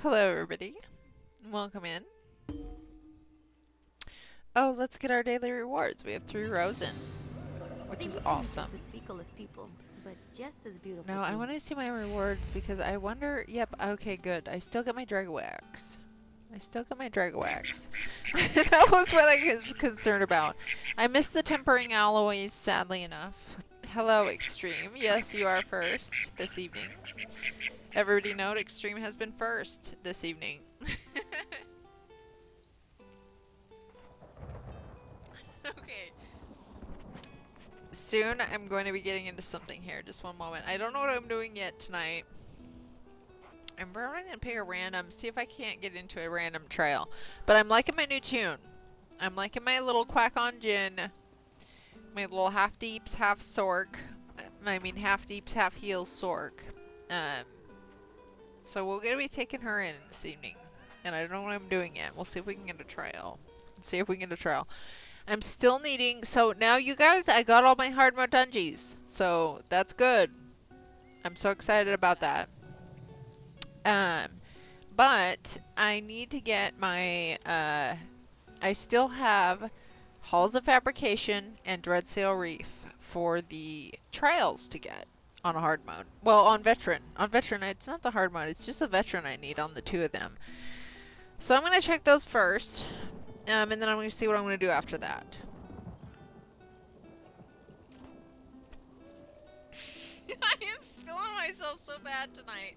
Hello, everybody. Welcome in. Oh, let's get our daily rewards. We have 3 rows in, which is awesome. Speakerless people, but just as beautiful. Now, I want to see my rewards because I wonder... Yep, okay, good. I still get my Dragawax. That was what I was concerned about. I missed the tempering alloys, sadly enough. Hello, Extreme. Yes, you are first this evening. Everybody note, Extreme has been first this evening. Okay. Soon I'm going to be getting into something here. Just one moment. I don't know what I'm doing yet tonight. I'm probably going to pick a random, see if I can't get into a random trail. But I'm liking my new tune. I'm liking my little quack on gin. My little half deeps, half sork. I mean half deeps, half heels sork. So we're going to be taking her in this evening. And I don't know what I'm doing yet. We'll see if we can get a trial. I'm still needing, so now you guys, I got all my hard mode dungeons, so that's good. I'm so excited about that. But I need to get my, I still have Halls of Fabrication and Dreadsail Reef for the trials to get on a hard mode. Well, on Veteran. On Veteran, it's not the hard mode, it's just a Veteran I need on the 2 of them. So I'm going to check those first. And then I'm going to see what I'm going to do after that. I am spilling myself so bad tonight.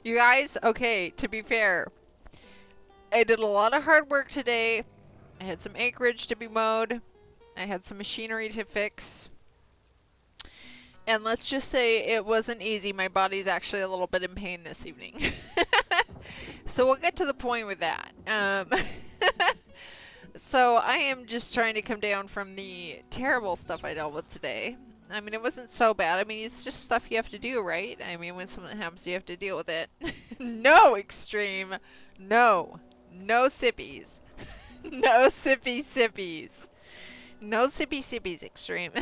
You guys, okay, to be fair, I did a lot of hard work today. I had some acreage to be mowed. I had some machinery to fix. And let's just say it wasn't easy. My body's actually a little bit in pain this evening. So we'll get to the point with that. So I am just trying to come down from the terrible stuff I dealt with today. I mean, it wasn't so bad. I mean, it's just stuff you have to do, right? I mean, when something happens, you have to deal with it. No, Extreme. No. No sippies. No sippy sippies. No sippy sippies, Extreme.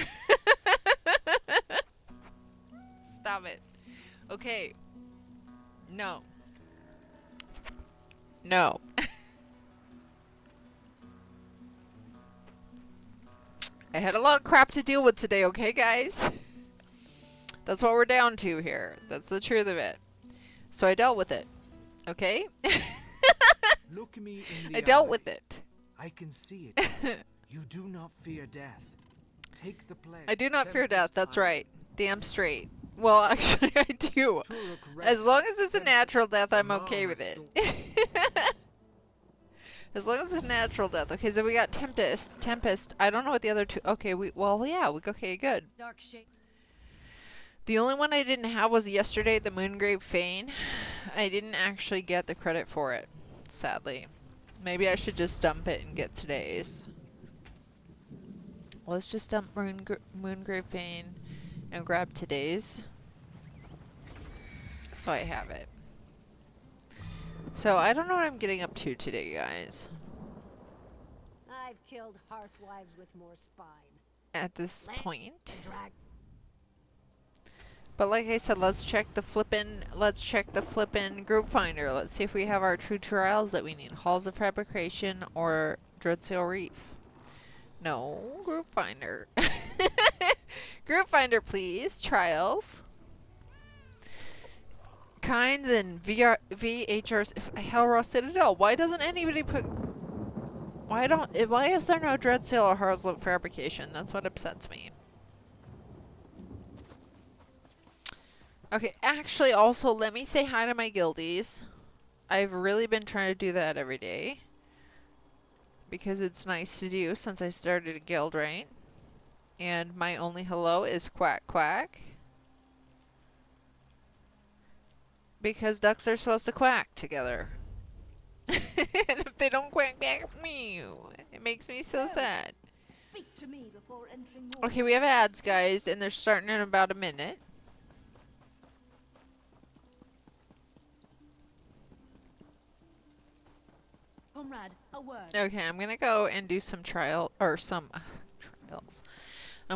Stop it. Okay. No. No. I had a lot of crap to deal with today, okay, guys? That's what we're down to here. That's the truth of it. So I dealt with it. Okay? Look me in the I dealt eye. with it. I can see it. You do not fear death. Take the pledge. I do not fear death. That's right. Damn straight. Well, actually, I do. As long as it's a natural death, I'm okay with it. As long as it's a natural death. Okay, so we got Tempest. Tempest. I don't know what the other 2... Okay, okay, good. Dark shade. The only one I didn't have was yesterday, the Moongrave Fane. I didn't actually get the credit for it, sadly. Maybe I should just dump it and get today's. Let's just dump Moongrave Fane and grab today's. So I have it. So I don't know what I'm getting up to today, guys. I've killed hearthwives with more spine. At this point. But like I said, let's check the flippin' group finder. Let's see if we have our true trials that we need. Halls of Fabrication or Dreadsail Reef. No, group finder. Group finder, please. Trials. Kinds and VHRs. Hellraw Citadel. Why doesn't anybody put... Why is there no Dreadsail or Halls of Fabrication? That's what upsets me. Okay, actually, also, let me say hi to my guildies. I've really been trying to do that every day. Because it's nice to do since I started a guild, right? And my only hello is quack quack. Because ducks are supposed to quack together. And if they don't quack back, meow. It makes me so sad. Speak to me before entering. Okay, we have ads, guys, and they're starting in about a minute. Comrade, a word. Okay, I'm gonna go and do some trials. I'm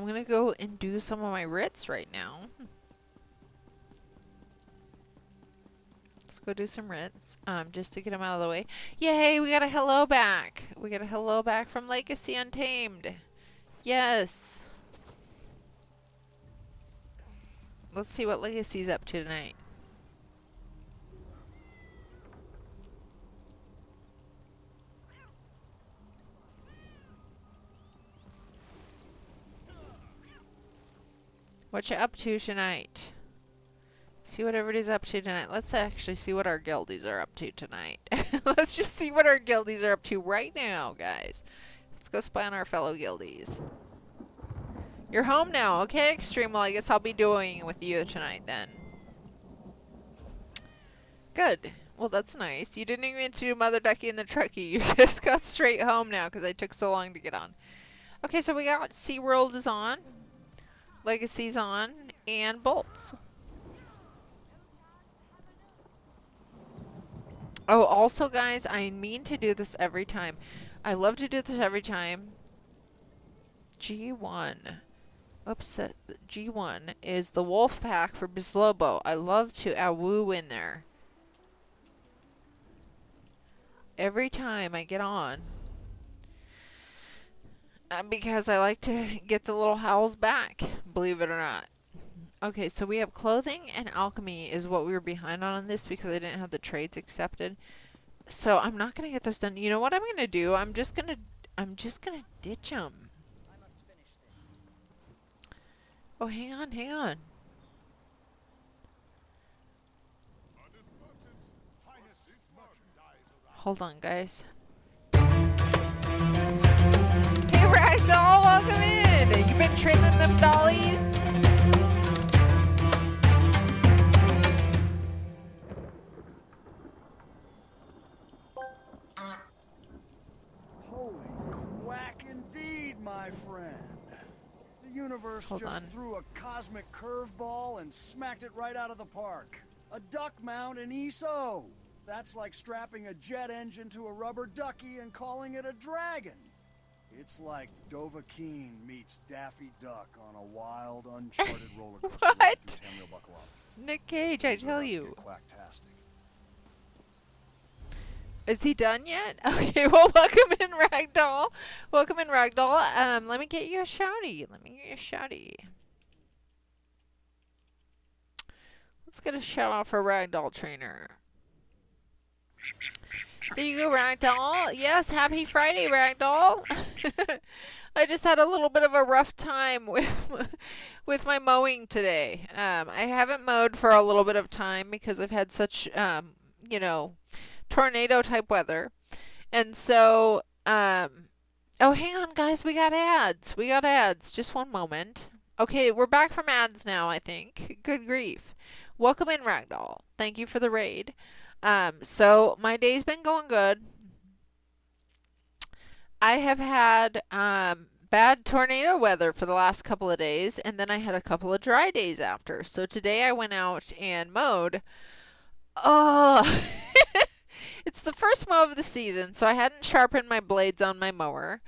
gonna go and do some of my writs right now. Let's go do some rinse, just to get them out of the way. Yay, we got a hello back. We got a hello back from Legacy Untamed. Yes. Let's see what Legacy's up to tonight. What you up to tonight? See what everybody's up to tonight. Let's actually see what our guildies are up to tonight. Let's just see what our guildies are up to right now, guys. Let's go spy on our fellow guildies. You're home now. Okay, Extreme. Well, I guess I'll be doing with you tonight then. Good. Well, that's nice. You didn't even do Mother Ducky and the Truckee. You just got straight home now because I took so long to get on. Okay, so we got SeaWorld is on. Legacy's on. And Bolts. Oh, also, guys, I mean to do this every time. I love to do this every time. G1. Oops, G1 is the wolf pack for Bislobo. I love to add woo in there. Every time I get on. Because I like to get the little howls back, believe it or not. Okay, so we have clothing and alchemy is what we were behind on this because I didn't have the trades accepted. So I'm not gonna get those done. You know what I'm gonna do? I'm just gonna ditch them. Oh, hang on, hang on. Hold on, guys. Hey, Ragdoll, welcome in. You been trimming them dollies? Holy quack indeed, my friend. The universe just threw a cosmic curveball and smacked it right out of the park. A duck mount in ESO. That's like strapping a jet engine to a rubber ducky and calling it a dragon. It's like Dovahkiin meets Daffy Duck on a wild, uncharted roller coaster. What? Buckle up. Nick Cage, I tell you. Quacktastic. Is he done yet? Okay, well, welcome in, Ragdoll. Welcome in, Ragdoll. Let me get you a shouty. Let's get a shout out for Ragdoll Trainer. There you go, Ragdoll. Yes, happy Friday, Ragdoll. I just had a little bit of a rough time with my mowing today. I haven't mowed for a little bit of time because I've had such, you know, tornado type weather. And so, oh, hang on, guys. We got ads. Just one moment. Okay, we're back from ads now, I think. Good grief. Welcome in, Ragdoll. Thank you for the raid. So my day's been going good. I have had bad tornado weather for the last couple of days, and then I had a couple of dry days after. So today I went out and mowed. Oh, it's the first mow of the season, so I hadn't sharpened my blades on my mower,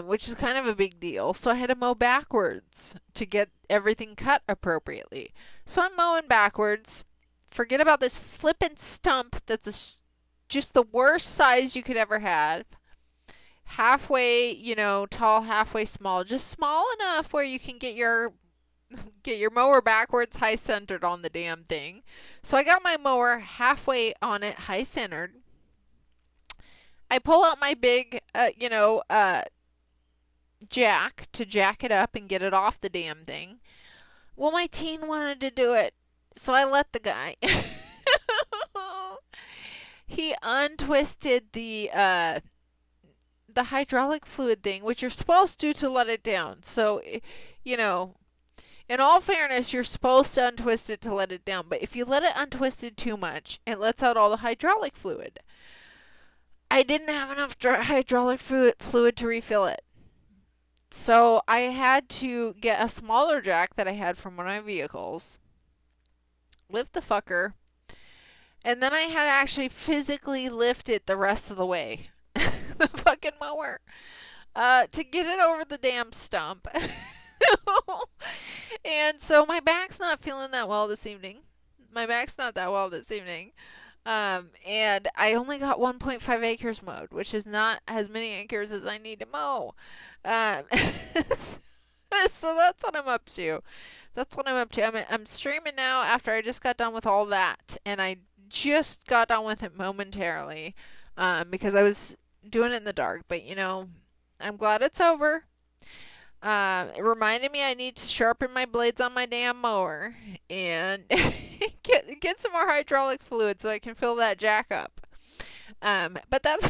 which is kind of a big deal. So I had to mow backwards to get everything cut appropriately. So I'm mowing backwards. Forget about this flippin' stump that's just the worst size you could ever have. Halfway, you know, tall, halfway small. Just small enough where you can get your mower backwards, high centered on the damn thing. So I got my mower halfway on it, high centered. I pull out my big, jack to jack it up and get it off the damn thing. Well, my teen wanted to do it. So I let the guy. He untwisted the hydraulic fluid thing, which you're supposed to let it down. So, you know, in all fairness, you're supposed to untwist it to let it down. But if you let it untwisted too much, it lets out all the hydraulic fluid. I didn't have enough hydraulic fluid to refill it. So I had to get a smaller jack that I had from one of my vehicles. Lift the fucker, and then I had to actually physically lift it the rest of the way, the fucking mower, to get it over the damn stump. And so my back's not feeling that well this evening. And I only got 1.5 acres mowed, which is not as many acres as I need to mow. So that's what I'm up to. That's what I'm up to. I'm streaming now after I just got done with all that, and I just got done with it momentarily, because I was doing it in the dark. But I'm glad it's over. It reminded me I need to sharpen my blades on my damn mower and get some more hydraulic fluid so I can fill that jack up. But that's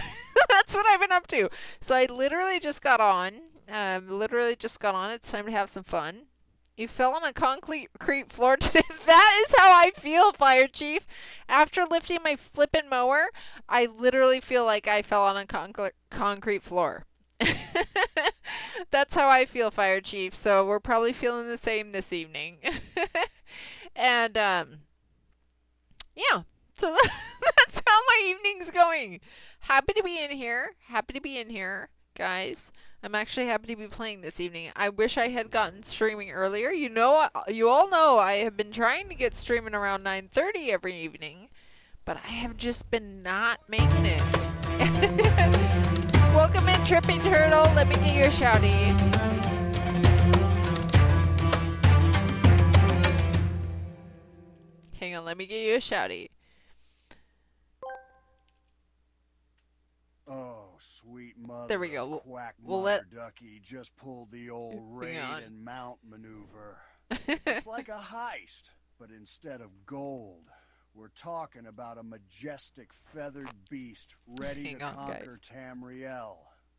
that's what I've been up to. So I literally just got on. It's time to have some fun. You fell on a concrete floor today. That is how I feel, Fire Chief. After lifting my flippin' mower, I literally feel like I fell on a concrete floor. That's how I feel, Fire Chief. So we're probably feeling the same this evening. And yeah. So that's how my evening's going. Happy to be in here, guys. I'm actually happy to be playing this evening. I wish I had gotten streaming earlier. You all know I have been trying to get streaming around 9:30 every evening, but I have just been not making it. Welcome in, Trippy Turtle. Let me get your shouty. Hang on, let me get you a shouty. Oh, sweet mother. There we go. Quack We'll let Ducky just pulled the old raid on. and mount maneuver. It's like a heist, but instead of gold, we're talking about a majestic feathered beast ready Hang to on, conquer guys. Tamriel.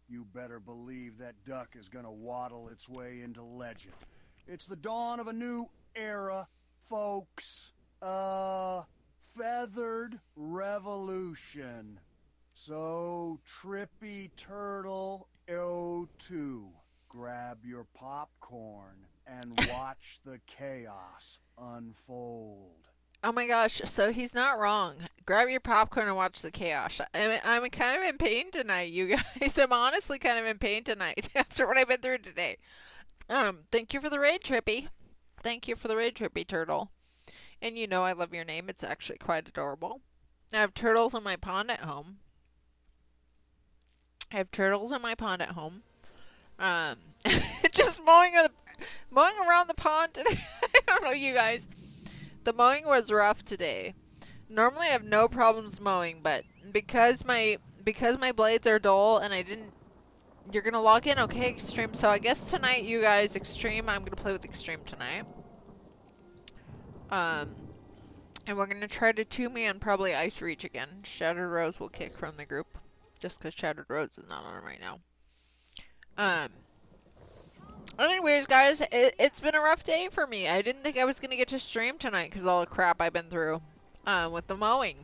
You better believe that duck is gonna waddle its way into legend. It's the dawn of a new era, folks. Feathered revolution. So, Trippy Turtle 02, grab your popcorn and watch the chaos unfold. Oh my gosh, so he's not wrong. Grab your popcorn and watch the chaos. I'm kind of in pain tonight, you guys. I'm honestly kind of in pain tonight after what I've been through today. Thank you for the raid, Trippy. Thank you for the raid, Trippy Turtle. And I love your name. It's actually quite adorable. I have turtles in my pond at home. Just mowing around the pond today. I don't know, you guys. The mowing was rough today. Normally I have no problems mowing, but because my blades are dull and I didn't. You're gonna log in, okay, Extreme. So I guess tonight, you guys, Extreme. I'm gonna play with Extreme tonight. And we're gonna try to 2-man probably Ice Reach again. Shattered Rose will kick from the group, just because Shattered Rose is not on right now. Anyways, guys, it's been a rough day for me. I didn't think I was gonna get to stream tonight because all the crap I've been through, with the mowing,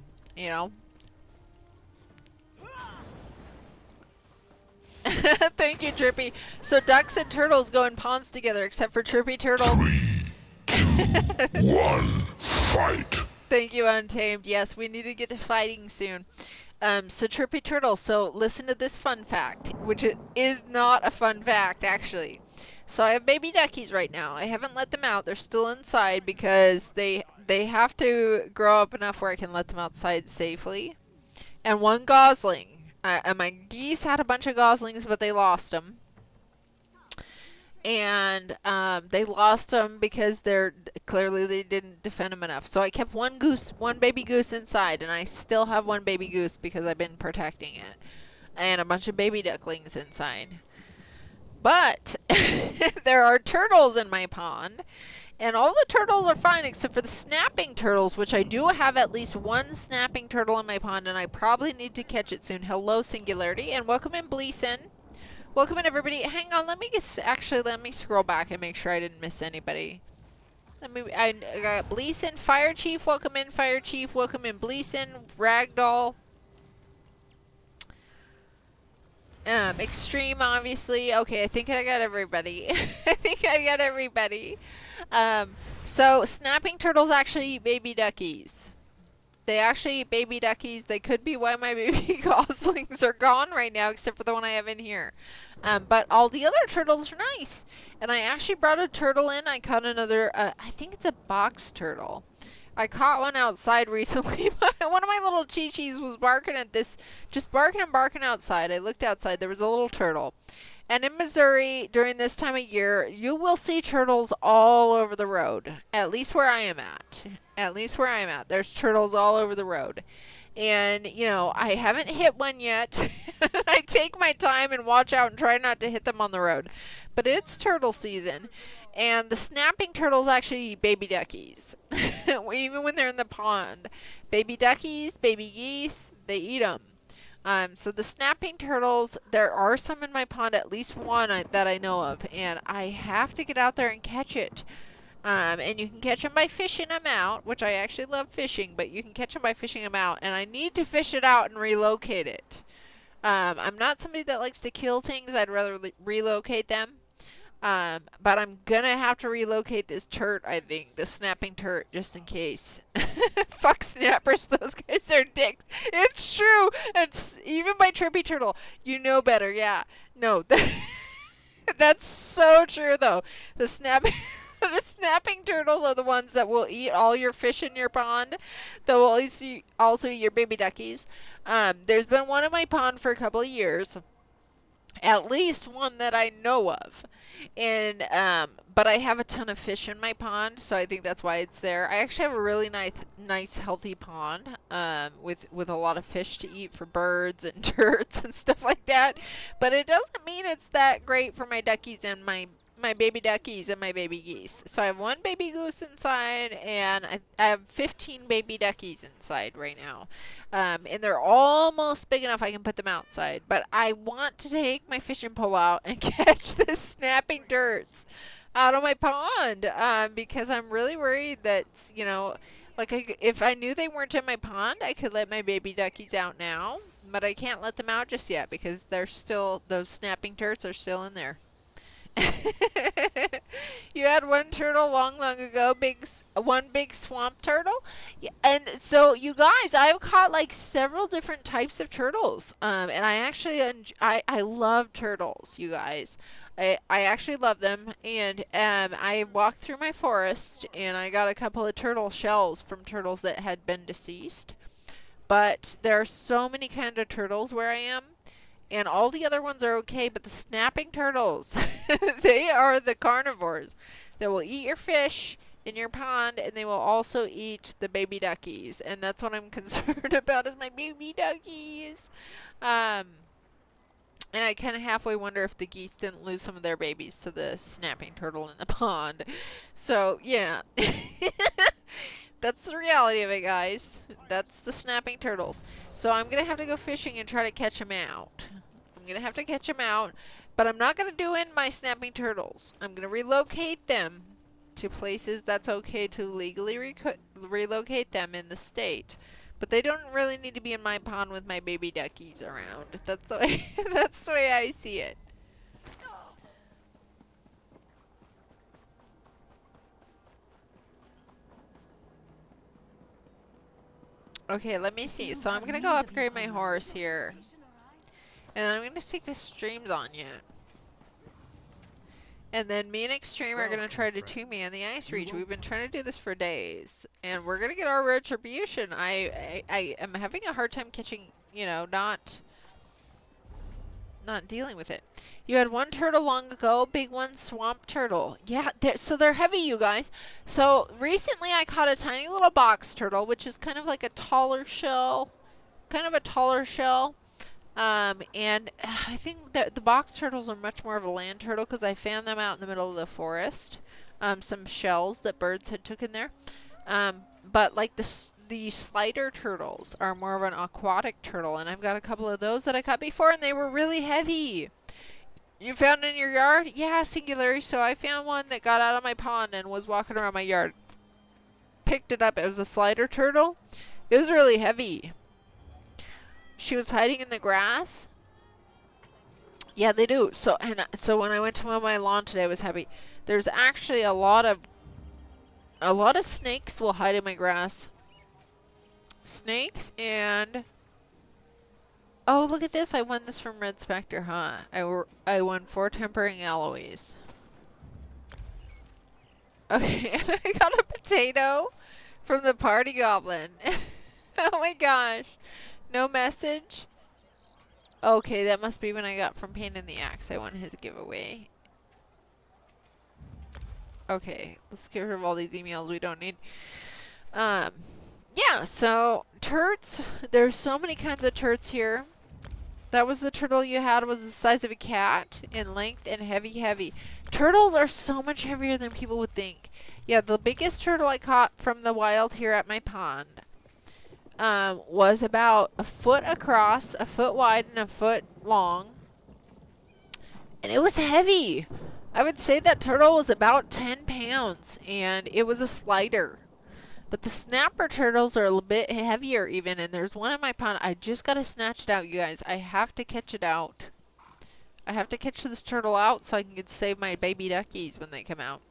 Thank you, Trippy. So ducks and turtles go in ponds together, except for Trippy Turtle. 3, 2, 1, fight. Thank you, Untamed. Yes, we need to get to fighting soon. So Trippy Turtle, so listen to this fun fact, which is not a fun fact, actually. So I have baby duckies right now. I haven't let them out. They're still inside because they have to grow up enough where I can let them outside safely. And one gosling. And my geese had a bunch of goslings, but they lost them. And they lost them because clearly they didn't defend them enough. So I kept one baby goose inside, and I still have one baby goose because I've been protecting it, and a bunch of baby ducklings inside. But there are turtles in my pond, and all the turtles are fine except for the snapping turtles, which I do have at least one snapping turtle in my pond, and I probably need to catch it soon. Hello, Singularity, and welcome in, Bleeson. Welcome in, everybody. Hang on, let me scroll back and make sure I didn't miss anybody. I got Bleeson, Fire Chief. Welcome in, Fire Chief. Welcome in, Bleeson, Ragdoll. Extreme, obviously. Okay, I think I got everybody. So snapping turtles actually eat baby duckies. They actually eat baby duckies. They could be why my baby goslings are gone right now, except for the one I have in here. But all the other turtles are nice. And I actually brought a turtle in. I caught another, I think it's a box turtle. I caught one outside recently. One of my little chi-chis was barking at this, just barking and barking outside. I looked outside. There was a little turtle. And in Missouri, during this time of year, you will see turtles all over the road. At least where I am at. At least where I am at. There's turtles all over the road. And, you know, I haven't hit one yet. I take my time and watch out and try not to hit them on the road. But it's turtle season. And the snapping turtles actually eat baby duckies. Even when they're in the pond. Baby duckies, baby geese, they eat them. So the snapping turtles, there are some in my pond, at least one that I know of. And I have to get out there and catch it. And you can catch them by fishing them out, which I actually love fishing, but you can catch them by fishing them out. And I need to fish it out and relocate it. I'm not somebody that likes to kill things. I'd rather relocate them. But I'm gonna have to relocate this turt, I think. The snapping turt, just in case. Fuck snappers, those guys are dicks. It's true. It's even by Trippy Turtle. You know better, yeah. No, that's so true, though. The snapping turtles are the ones that will eat all your fish in your pond. That will also eat your baby duckies. There's been one in my pond for a couple of years. At least one that I know of. And but I have a ton of fish in my pond, so I think that's why it's there. I actually have a really nice healthy pond with a lot of fish to eat for birds and turds and stuff like that. But it doesn't mean it's that great for my duckies and my baby duckies and my baby geese. So I have one baby goose inside, and I have 15 baby duckies inside right now. And they're almost big enough I can put them outside. But I want to take my fishing pole out and catch the snapping turds out of my pond. Because I'm really worried that, you know, like if I knew they weren't in my pond, I could let my baby duckies out now. But I can't let them out just yet because those snapping turds are still in there. You had one turtle long ago, one big swamp turtle. Yeah, and so you guys, I've caught like several different types of turtles. And I actually I love turtles, you guys. I actually love them, and I walked through my forest and I got a couple of turtle shells from turtles that had been deceased. But there are so many kind of turtles where I am. And all the other ones are okay, but the snapping turtles, they are the carnivores. They will eat your fish in your pond, and they will also eat the baby duckies. And that's what I'm concerned about is my baby duckies. And I kind of halfway wonder if the geese didn't lose some of their babies to the snapping turtle in the pond. So, yeah. That's the reality of it, guys. That's the snapping turtles. So I'm going to have to go fishing and try to catch them out. I'm going to have to catch them out. But I'm not going to do in my snapping turtles. I'm going to relocate them to places that's okay to legally relocate them in the state. But they don't really need to be in my pond with my baby duckies around. That's the way, that's the way I see it. Okay, let me see. So I'm going to go upgrade my horse here. And then I'm going to stick Extremes on you. And then me and Extreme are going to try to 2-me on the Ice Reach. We've been trying to do this for days. And we're going to get our retribution. I am having a hard time catching, you know, not dealing with it. You had one turtle long ago, big one, swamp turtle. Yeah, so they're heavy, you guys. So recently I caught a tiny little box turtle, which is kind of like a taller shell. And I think that the box turtles are much more of a land turtle because I found them out in the middle of the forest. Some shells that birds had took in there. But like the slider turtles are more of an aquatic turtle, and I've got a couple of those that I caught before, and they were really heavy. You found in your yard? Yeah, singular. So I found one that got out of my pond and was walking around my yard. Picked it up. It was a slider turtle. It was really heavy. She was hiding in the grass. Yeah, they do. So when I went to mow my lawn today, I was happy. There's actually a lot of snakes will hide in my grass. Snakes and oh, look at this! I won this from Red Spectre, huh? I won 4 tempering alloys. Okay, and I got a potato From the party goblin. Oh my gosh. No message? Okay, that must be when I got from Pain in the Axe. I want his giveaway. Okay, let's get rid of all these emails we don't need. Yeah, so turds. There's so many kinds of turds here. That was the turtle you had, was the size of a cat in length and heavy. Turtles are so much heavier than people would think. Yeah, the biggest turtle I caught from the wild here at my pond was about a foot across, a foot wide, and a foot long. And it was heavy. I would say that turtle was about 10 pounds, and it was a slider. But the snapper turtles are a little bit heavier even, and there's one in my pond. I just got to snatch it out, you guys. I have to catch it out. I have to catch this turtle out so I can save my baby duckies when they come out.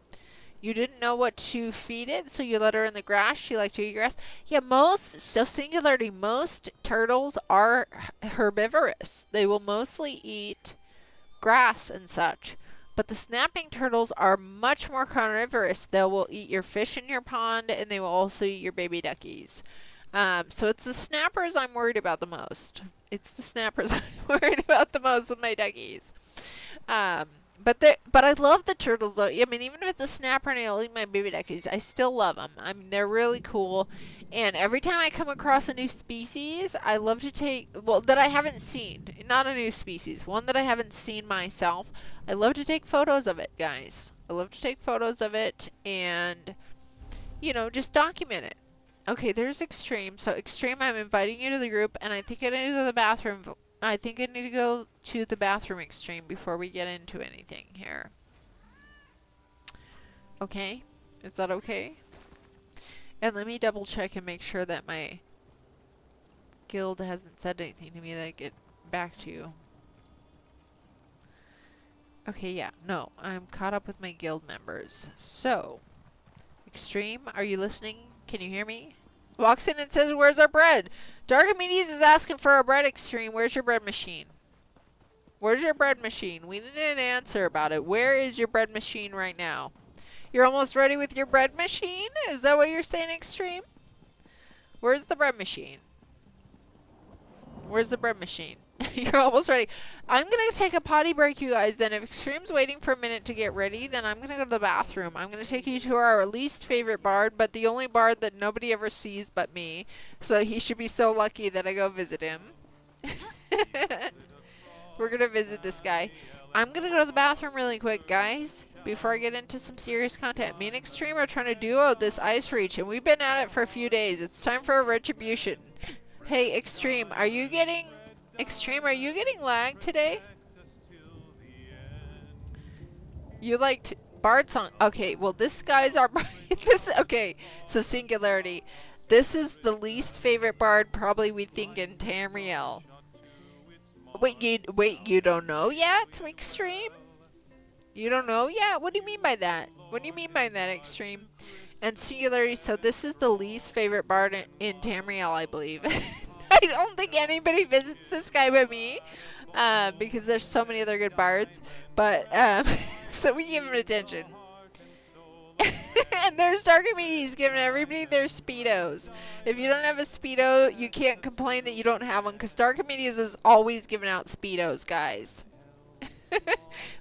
You didn't know what to feed it, so you let her in the grass. She liked to eat grass. Yeah, singularity, most turtles are herbivorous. They will mostly eat grass and such. But the snapping turtles are much more carnivorous. They will eat your fish in your pond, and they will also eat your baby duckies. So it's the snappers I'm worried about the most. It's the snappers I'm worried about the most with my duckies. But I love the turtles though. I mean, even if it's a snapper and I'll eat my baby duckies, I still love them. I mean, they're really cool. And every time I come across a new species, I love to take, well, that I haven't seen. Not a new species. One that I haven't seen myself. I love to take photos of it, guys. I love to take photos of it and, you know, just document it. Okay, there's Extreme. So, Extreme, I'm inviting you to the group, and I think I need to go to the bathroom. I think I need to go to the bathroom, Extreme, before we get into anything here. Okay? Is that okay? And let me double check and make sure that my guild hasn't said anything to me that I get back to you. Okay, yeah. No, I'm caught up with my guild members. So, Extreme, are you listening? Can you hear me? Walks in and says, where's our bread? Dark Immediate is asking for our bread, Extreme. Where's your bread machine? Where's your bread machine? We need an answer about it. Where is your bread machine right now? You're almost ready with your bread machine? Is that what you're saying, Extreme? Where's the bread machine? Where's the bread machine? You're almost ready. I'm going to take a potty break, you guys. Then if Extreme's waiting for a minute to get ready, then I'm going to go to the bathroom. I'm going to take you to our least favorite bard, but the only bard that nobody ever sees but me. So he should be so lucky that I go visit him. We're going to visit this guy. I'm going to go to the bathroom really quick, guys, before I get into some serious content. Me and Extreme are trying to duo this ice reach, and we've been at it for a few days. It's time for a retribution. Hey, Extreme, are you getting lag today? You liked Bard song. Okay, well, this guy's our okay, so singularity. This is the least favorite bard probably we think in Tamriel. Wait, you don't know yet, Extreme? You don't know yet? What do you mean by that? What do you mean by that, Extreme? And singularity, so this is the least favorite bard in Tamriel, I believe. I don't think anybody visits this guy but me, because there's so many other good bards. But, so we give him attention. And there's Dark Immediate. He's giving everybody their Speedos. If you don't have a Speedo, you can't complain that you don't have one, because Dark Immediate is always giving out Speedos, guys.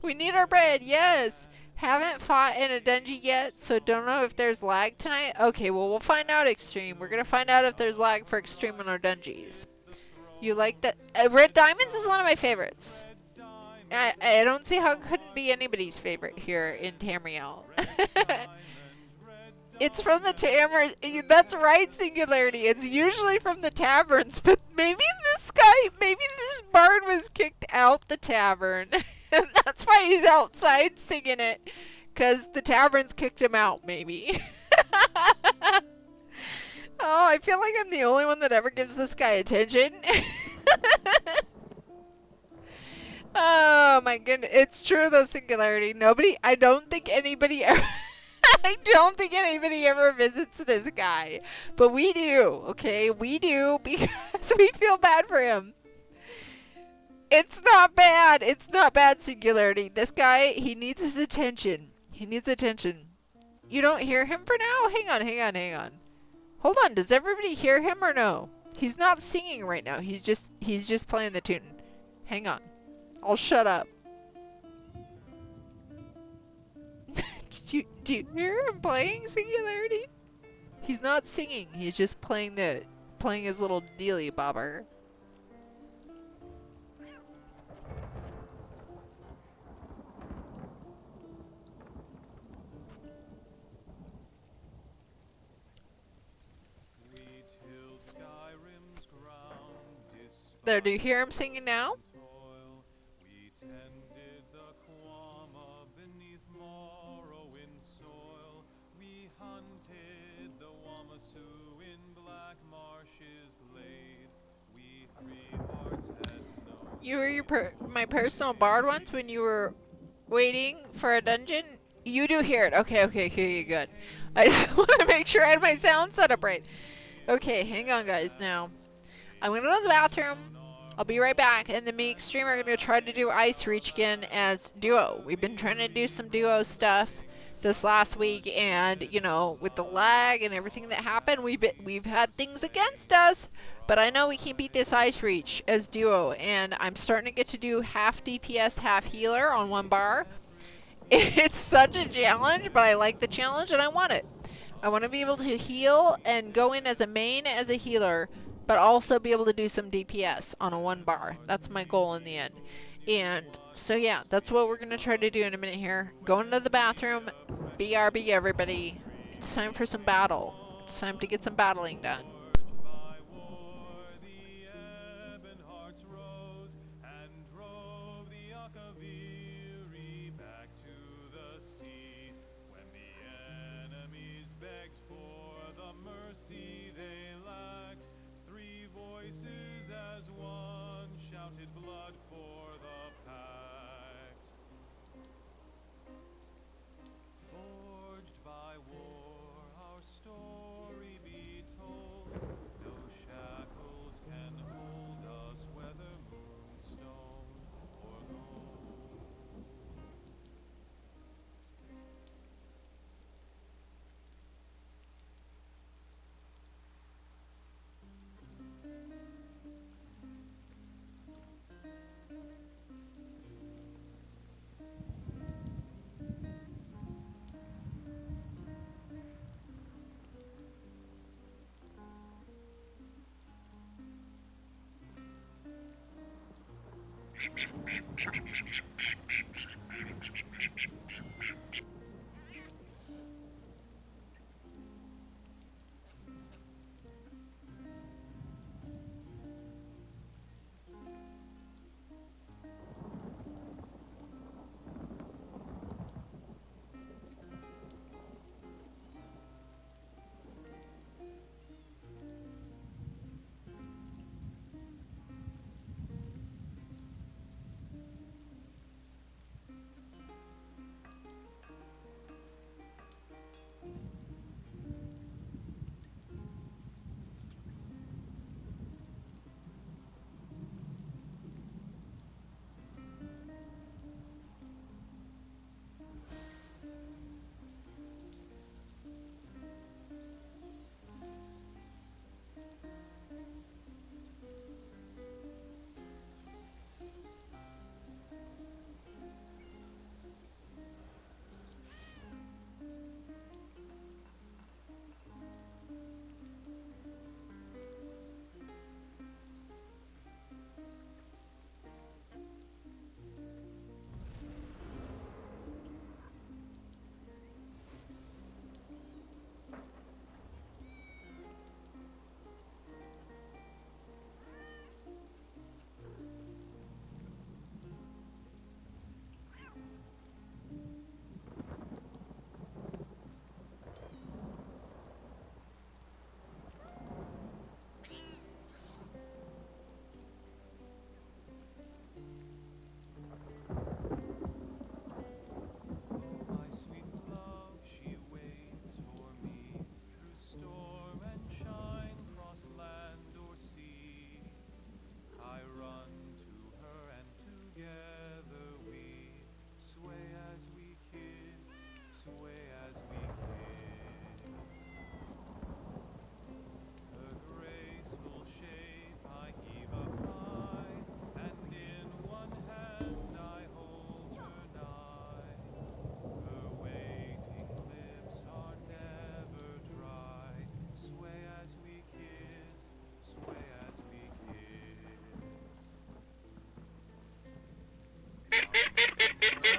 We need our bread, yes. Haven't fought in a dungeon yet, so don't know if there's lag tonight. Okay, well, we'll find out, Extreme. We're going to find out if there's lag for Extreme on our dungeons. You like that? Red Diamonds is one of my favorites. I don't see how it couldn't be anybody's favorite here in Tamriel. It's from the taverns. That's right, singularity. It's usually from the taverns, but maybe this bard was kicked out the tavern. And that's why he's outside singing it. Because the taverns kicked him out, maybe. Oh, I feel like I'm the only one that ever gives this guy attention. Oh, my goodness. It's true, though, singularity. I don't think anybody ever... I don't think anybody ever visits this guy. But we do, okay? We do, because we feel bad for him. It's not bad. It's not bad, singularity. This guy, he needs his attention. He needs attention. You don't hear him for now? Hang on. Hold on, does everybody hear him or no? He's not singing right now. He's just playing the tune. Hang on. I'll shut up. Do you hear him playing Singularity? He's not singing. He's just playing his little dealy bobber. There, do you hear him singing now? You were my personal bard once when you were waiting for a dungeon? You do hear it. Okay, you're good. I just want to make sure I had my sound set up right. Okay, hang on, guys. Now, I'm going to go to the bathroom. I'll be right back. And then me and Extreme are going to try to do Ice Reach again as duo. We've been trying to do some duo stuff this last week. And, you know, with the lag and everything that happened, we've had things against us. But I know we can beat this Ice Reach as duo. And I'm starting to get to do half DPS, half healer on one bar. It's such a challenge, but I like the challenge and I want it. I want to be able to heal and go in as a main as a healer, but also be able to do some DPS on a one bar. That's my goal in the end. And so yeah, that's what we're going to try to do in a minute here. Go into the bathroom. BRB everybody. It's time for some battle. It's time to get some battling done.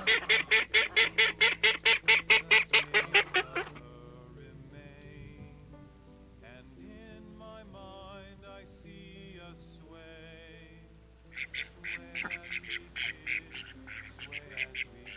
And in my mind I see a sway. Sway as we kiss, sway as we kiss.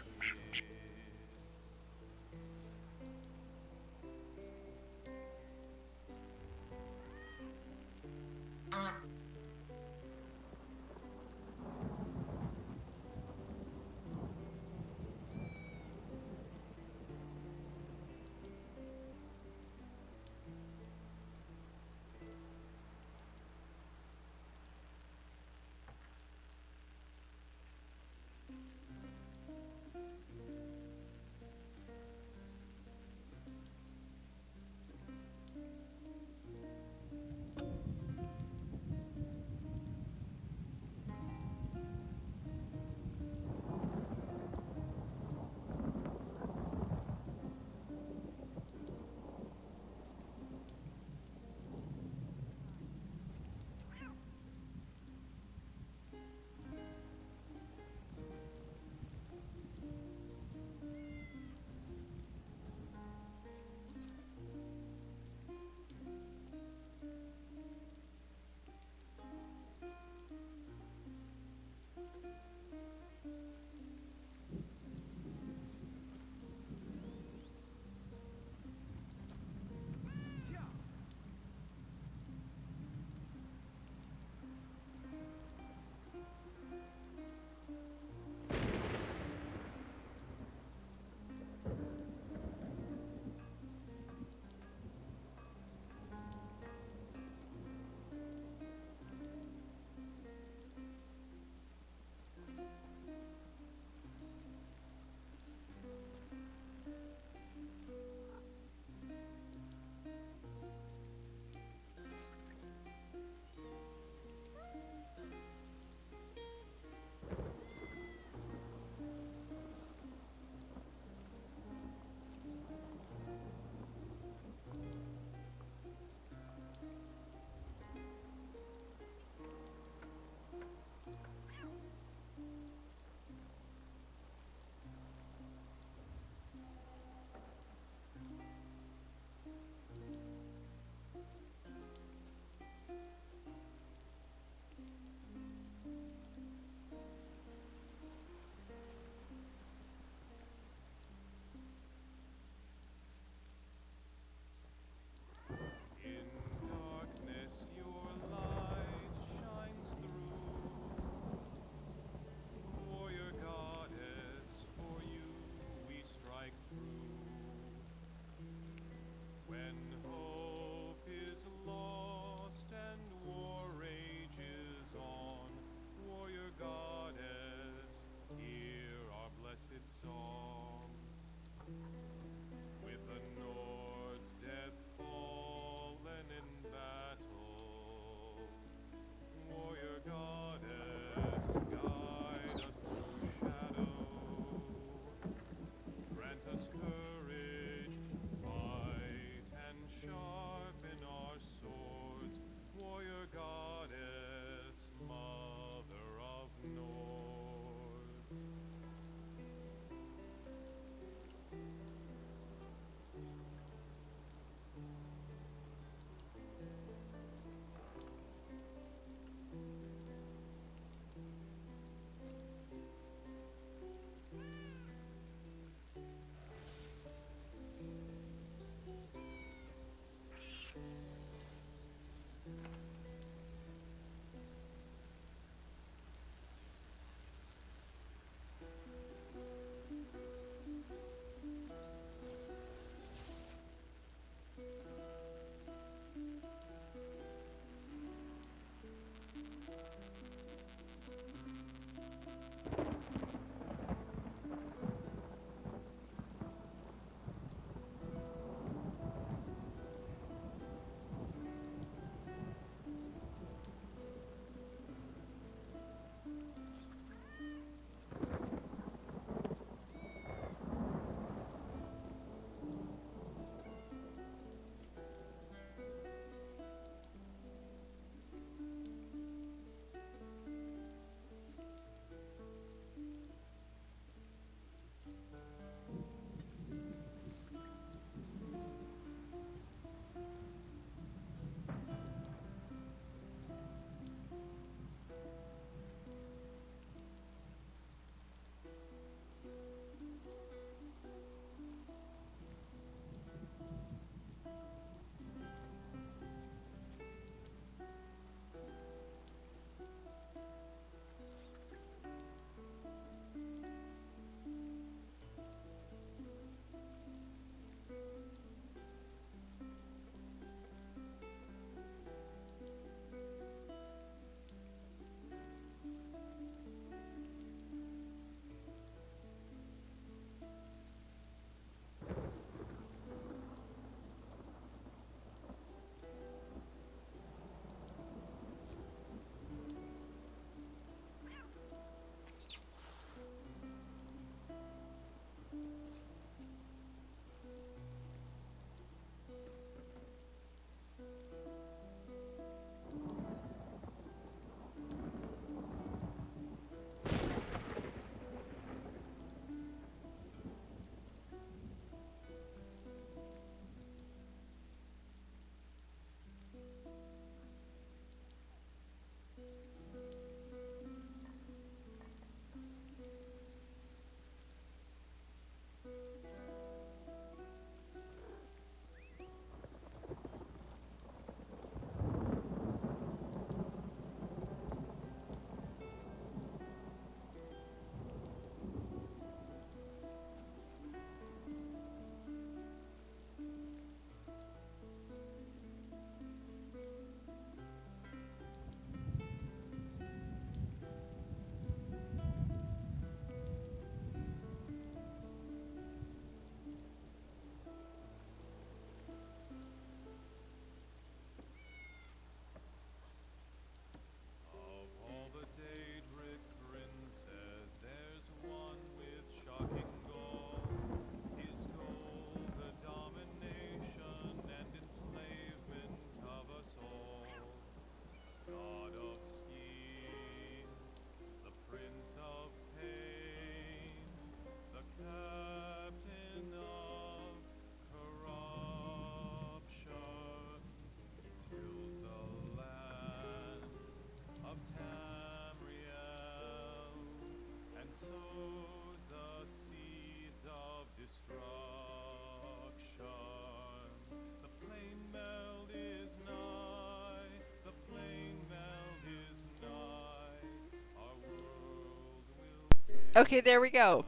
Okay, there we go.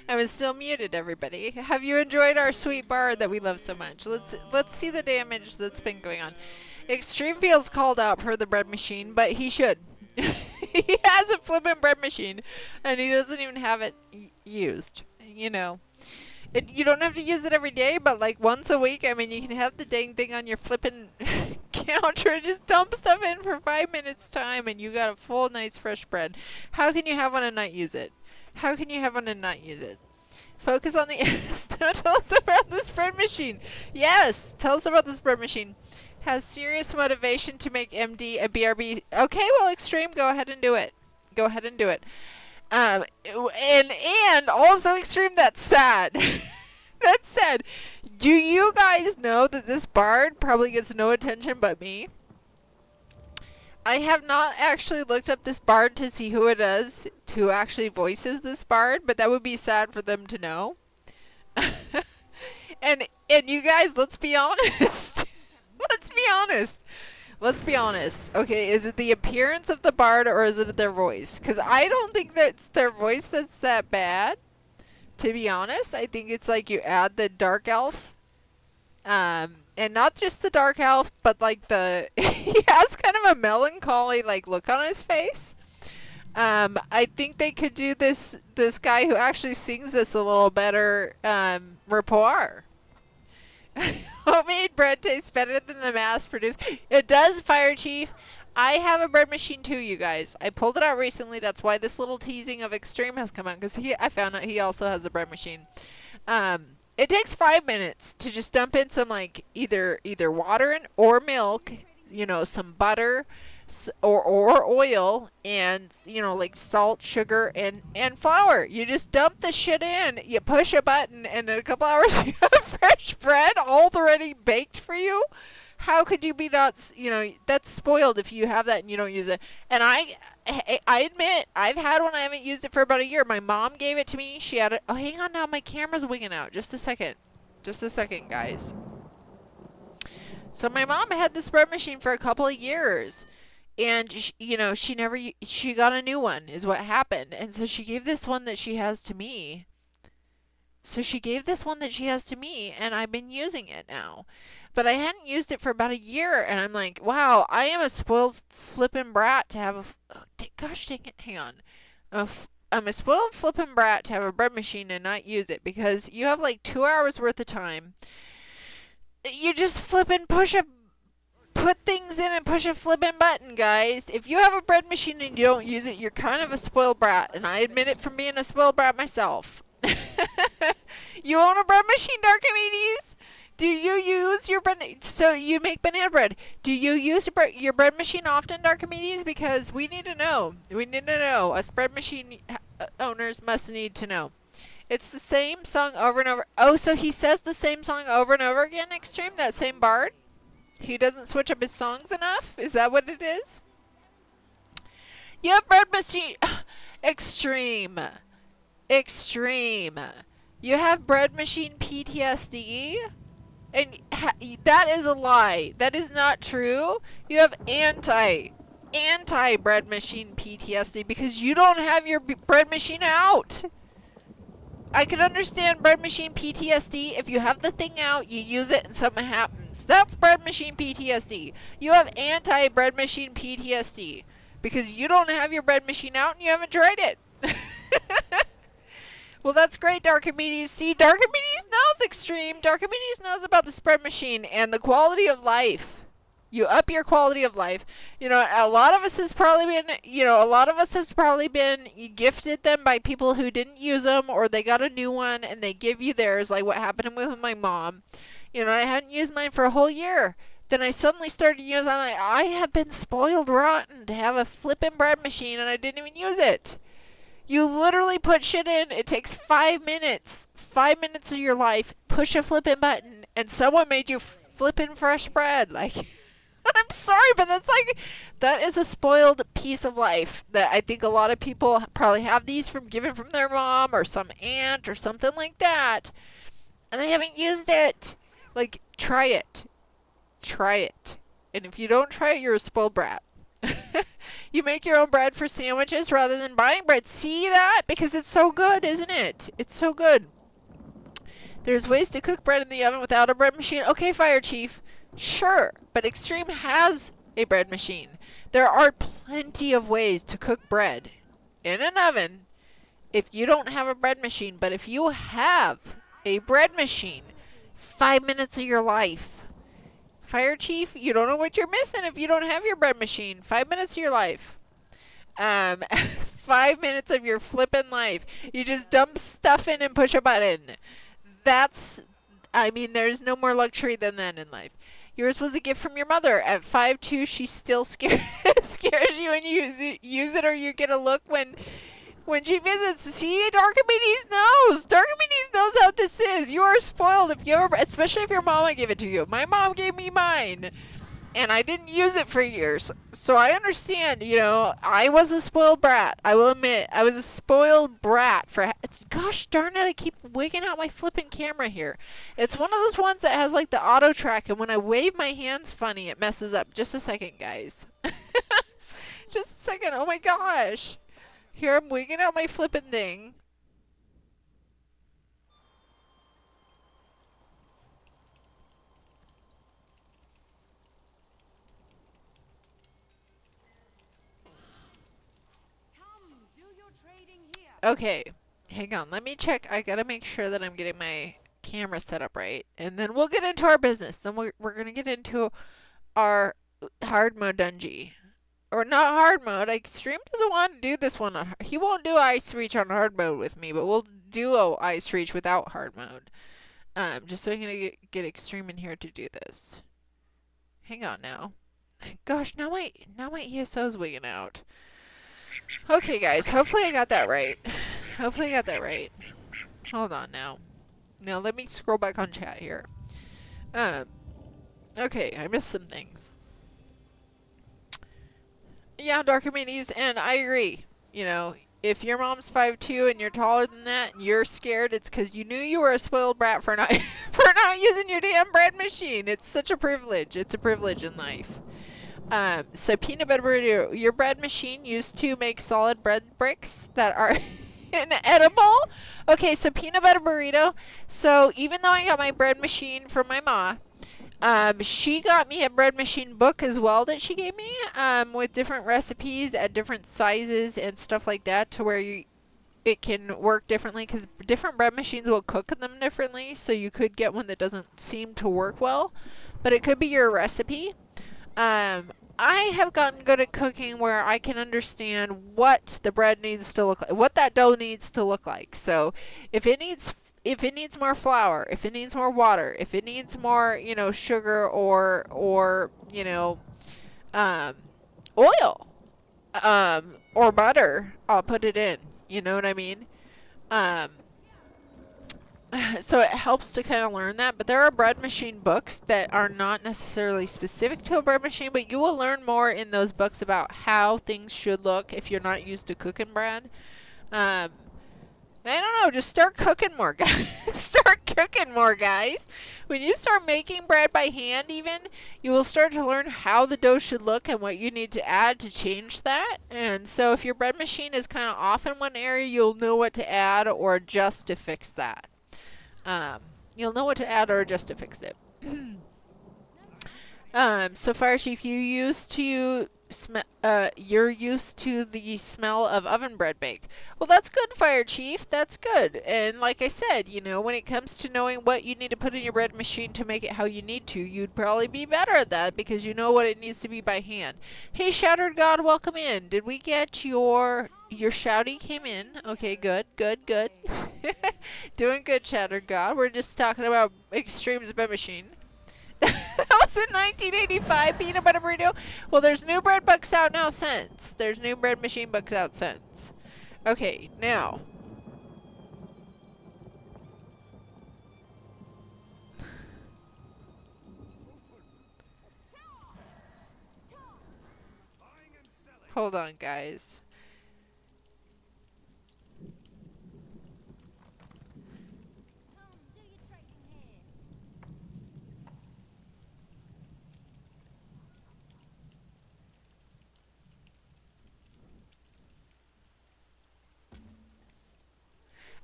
I was still muted, everybody. Have you enjoyed our sweet bard that we love so much? Let's see the damage that's been going on. Extreme feels called out for the bread machine, but he should. He has a flippin' bread machine, and he doesn't even have it used. You know, you don't have to use it every day, but like once a week. I mean, you can have the dang thing on your flippin' counter, just dump stuff in for 5 minutes time, and you got a full, nice, fresh bread. How can you have one and not use it? How can you have one and not use it? Focus on the tell us about the spread machine. Yes, tell us about the spread machine. Has serious motivation to make MD a BRB. Okay, well, Extreme, go ahead and do it. Go ahead and do it. And also Extreme, that's sad. That's sad. Do you guys know that this bard probably gets no attention but me? I have not actually looked up this bard to see who it is who actually voices this bard, but that would be sad for them to know. and you guys, let's be honest. Let's be honest. Let's be honest. Okay, is it the appearance of the bard or is it their voice? Because I don't think that's their voice that's that bad. To be honest, I think it's like you add the dark elf. And not just the dark elf, but like he has kind of a melancholy like look on his face. I think they could do this guy who actually sings this a little better rapport. Homemade bread tastes better than the mass-produced. It does, Fire Chief. I have a bread machine too, you guys. I pulled it out recently. That's why this little teasing of Extreme has come out, because I found out he also has a bread machine. It takes 5 minutes to just dump in some like either water or milk, you know, some butter or oil, and you know, like salt, sugar, and flour. You just dump the shit in, you push a button, and in a couple hours you have fresh bread all already baked for you. How could you be not, you know, that's spoiled if you have that and you don't use it. And I admit, I've had one, I haven't used it for about a year. My mom gave it to me. She had it. Oh, hang on now, my camera's wigging out. Just a second. Just a second, guys. So my mom had this bread machine for a couple of years. And, you know, she got a new one is what happened. And so she gave this one that she has to me. And I've been using it now. But I hadn't used it for about a year, and I'm like, wow, I am a spoiled flippin' brat to have gosh dang it, hang on. I'm a spoiled flippin' brat to have a bread machine and not use it, because you have like 2 hours worth of time. You just put things in and push a flippin' button, guys. If you have a bread machine and you don't use it, you're kind of a spoiled brat, and I admit it from being a spoiled brat myself. You own a bread machine, Darkimedes? Do you use your bread? So you make banana bread. Do you use your bread machine often, Darkimedes? Because we need to know. We need to know. Us bread machine owners must need to know. It's the same song over and over. Oh, so he says the same song over and over again, Extreme? That same bard? He doesn't switch up his songs enough? Is that what it is? You have bread machine... Extreme. You have bread machine PTSD? And that is a lie. That is not true. You have anti bread machine PTSD because you don't have your bread machine out. I can understand bread machine PTSD if you have the thing out, you use it, and something happens. That's bread machine PTSD. You have anti bread machine PTSD because you don't have your bread machine out and you haven't tried it. Well, that's great, Darkimedes. See, Darkimedes knows Extreme. Darkimedes knows about the spread machine and the quality of life. You up your quality of life. You know, a lot of us has probably been gifted them by people who didn't use them, or they got a new one and they give you theirs, like what happened with my mom. You know, I hadn't used mine for a whole year. Then I suddenly started using it. I'm like, I have been spoiled rotten to have a flippin' bread machine and I didn't even use it. You literally put shit in. It takes 5 minutes. 5 minutes of your life. Push a flippin' button, and someone made you flippin' fresh bread. Like, I'm sorry, but that is a spoiled piece of life that I think a lot of people probably have these given from their mom or some aunt or something like that, and they haven't used it. Like, try it. And if you don't try it, you're a spoiled brat. You make your own bread for sandwiches rather than buying bread. See that? Because it's so good, isn't it? It's so good. There's ways to cook bread in the oven without a bread machine. Okay, Fire Chief. Sure, but Extreme has a bread machine. There are plenty of ways to cook bread in an oven if you don't have a bread machine. But if you have a bread machine, 5 minutes of your life. Fire Chief, you don't know what you're missing if you don't have your bread machine. 5 minutes of your life. 5 minutes of your flippin' life. You just dump stuff in and push a button. There's no more luxury than that in life. Yours was a gift from your mother. At 5'2", she still scares you when you use it, or you get a look when she visits. See, Darkomedes knows. Darkomedes knows how this is. You are spoiled especially if your mama gave it to you. My mom gave me mine, and I didn't use it for years. So I understand, I was a spoiled brat. I will admit, I was a spoiled brat gosh darn it, I keep wigging out my flipping camera here. It's one of those ones that has like the auto track, and when I wave my hands funny, it messes up. Just a second, guys. Just a second. Oh my gosh. Here I'm wigging out my flipping thing. Okay, hang on. Let me check. I gotta make sure that I'm getting my camera set up right. And then we'll get into our business. Then we're gonna get into our hard mode dungeon. Or not hard mode. Extreme doesn't want to do this one on hard. He won't do Ice Reach on hard mode with me, but we'll do Ice Reach without hard mode. Just so I can get Extreme in here to do this. Hang on now. Gosh, now my ESO's wigging out. Okay, guys. Hopefully I got that right. Hold on now. Now let me scroll back on chat here. Okay, I missed some things. Yeah, Darkomedes, and I agree. If your mom's 5'2" and you're taller than that and you're scared, it's because you knew you were a spoiled brat for not using your damn bread machine. It's such a privilege. It's a privilege in life. So peanut butter burrito, your bread machine used to make solid bread bricks that are inedible? Okay, so peanut butter burrito. So even though I got my bread machine from my ma, she got me a bread machine book as well that she gave me, with different recipes at different sizes and stuff like that, to where it can work differently, because different bread machines will cook them differently, so you could get one that doesn't seem to work well, but it could be your recipe. I have gotten good at cooking where I can understand what the bread needs to look like, what that dough needs to look like. So if it needs more flour, if it needs more water, if it needs more, sugar or oil, or butter, I'll put it in. You know what I mean? So it helps to kind of learn that. But there are bread machine books that are not necessarily specific to a bread machine, but you will learn more in those books about how things should look if you're not used to cooking bread. I don't know, just start cooking more, guys. When you start making bread by hand even, you will start to learn how the dough should look and what you need to add to change that. And so if your bread machine is kind of off in one area, you'll know what to add or adjust to fix that. You'll know what to add or adjust to fix it. So Fire Chief, you're used to the smell of oven bread baked. Well, that's good, Fire Chief. That's good. And like I said, when it comes to knowing what you need to put in your bread machine to make it how you need to, you'd probably be better at that because you know what it needs to be by hand. Hey, Shattered God, welcome in. Did we get your shouty came in? Okay, good. Doing good, Shattered God. We're just talking about Extreme's bread machine. That was in 1985, peanut butter burrito. Well, there's new bread books out now since. There's new bread machine books out since. Okay, now. Hold on, guys.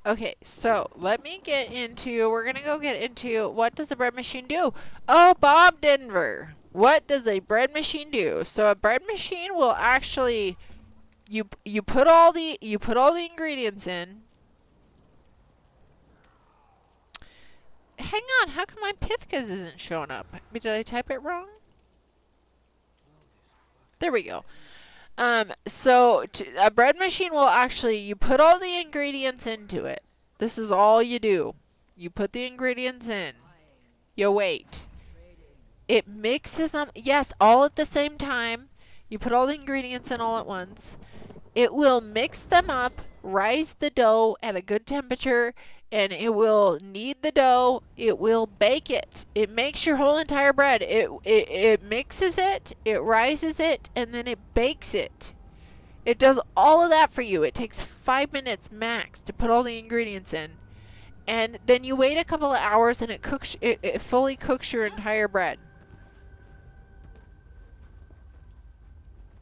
Okay, so let me get into, we're gonna go get into what does a bread machine do? Oh, Bob Denver. What does a bread machine do? So a bread machine will actually, you put all the ingredients in. Hang on, how come my Pithkas isn't showing up? Did I type it wrong? There we go. So a bread machine will actually, you put all the ingredients into it. This is all you do. You put the ingredients in. You wait. It mixes them, yes, all at the same time. You put all the ingredients in all at once. It will mix them up, rise the dough at a good temperature, and it will knead the dough. It will bake it. It makes your whole entire bread. It mixes it, it rises it, and then it bakes it. It does all of that for you. It takes 5 minutes max to put all the ingredients in. And then you wait a couple of hours and it fully cooks your entire bread.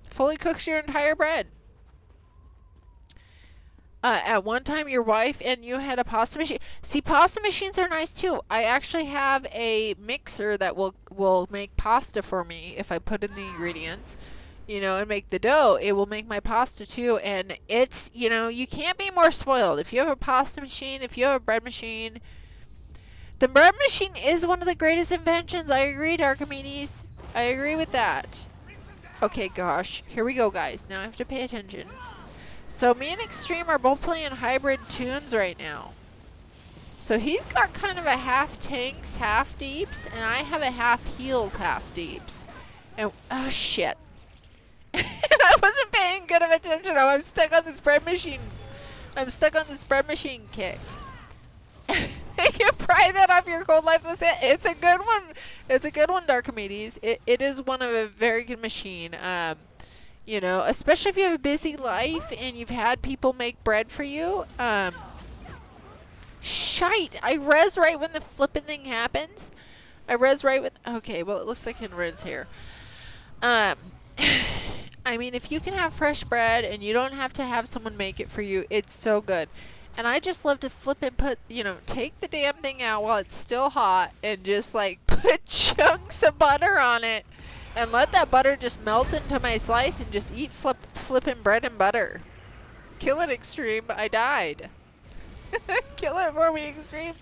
Fully cooks your entire bread. At one time, your wife and you had a pasta machine. See, pasta machines are nice too. I actually have a mixer that will make pasta for me if I put in the ingredients, you know, and make the dough. It will make my pasta too, and it's, you know, you can't be more spoiled. If you have a pasta machine, if you have a bread machine, the bread machine is one of the greatest inventions. I agree, Darkimedes. I agree with that. Okay, gosh. Here we go, guys. Now I have to pay attention. So me and Extreme are both playing hybrid tunes right now. So he's got kind of a half tanks, half deeps, and I have a half heals, half deeps. And, oh shit. I wasn't paying good of attention. I'm stuck on this bread machine. I'm stuck on this bread machine kick. You pry that off your cold lifeless hit. It's a good one. It's a good one, Darkimedes. It is one of a very good machine. You know, especially if you have a busy life and you've had people make bread for you. Shite! I res right when the flipping thing happens. I res right when... Okay, well, it looks like in Red's here. I mean, if you can have fresh bread and you don't have to have someone make it for you, it's so good. And I just love to flip and put, you know, take the damn thing out while it's still hot and just, like, put chunks of butter on it. And let that butter just melt into my slice and just eat flipping bread and butter. Kill it, Extreme. I died. Kill it for me, Extreme.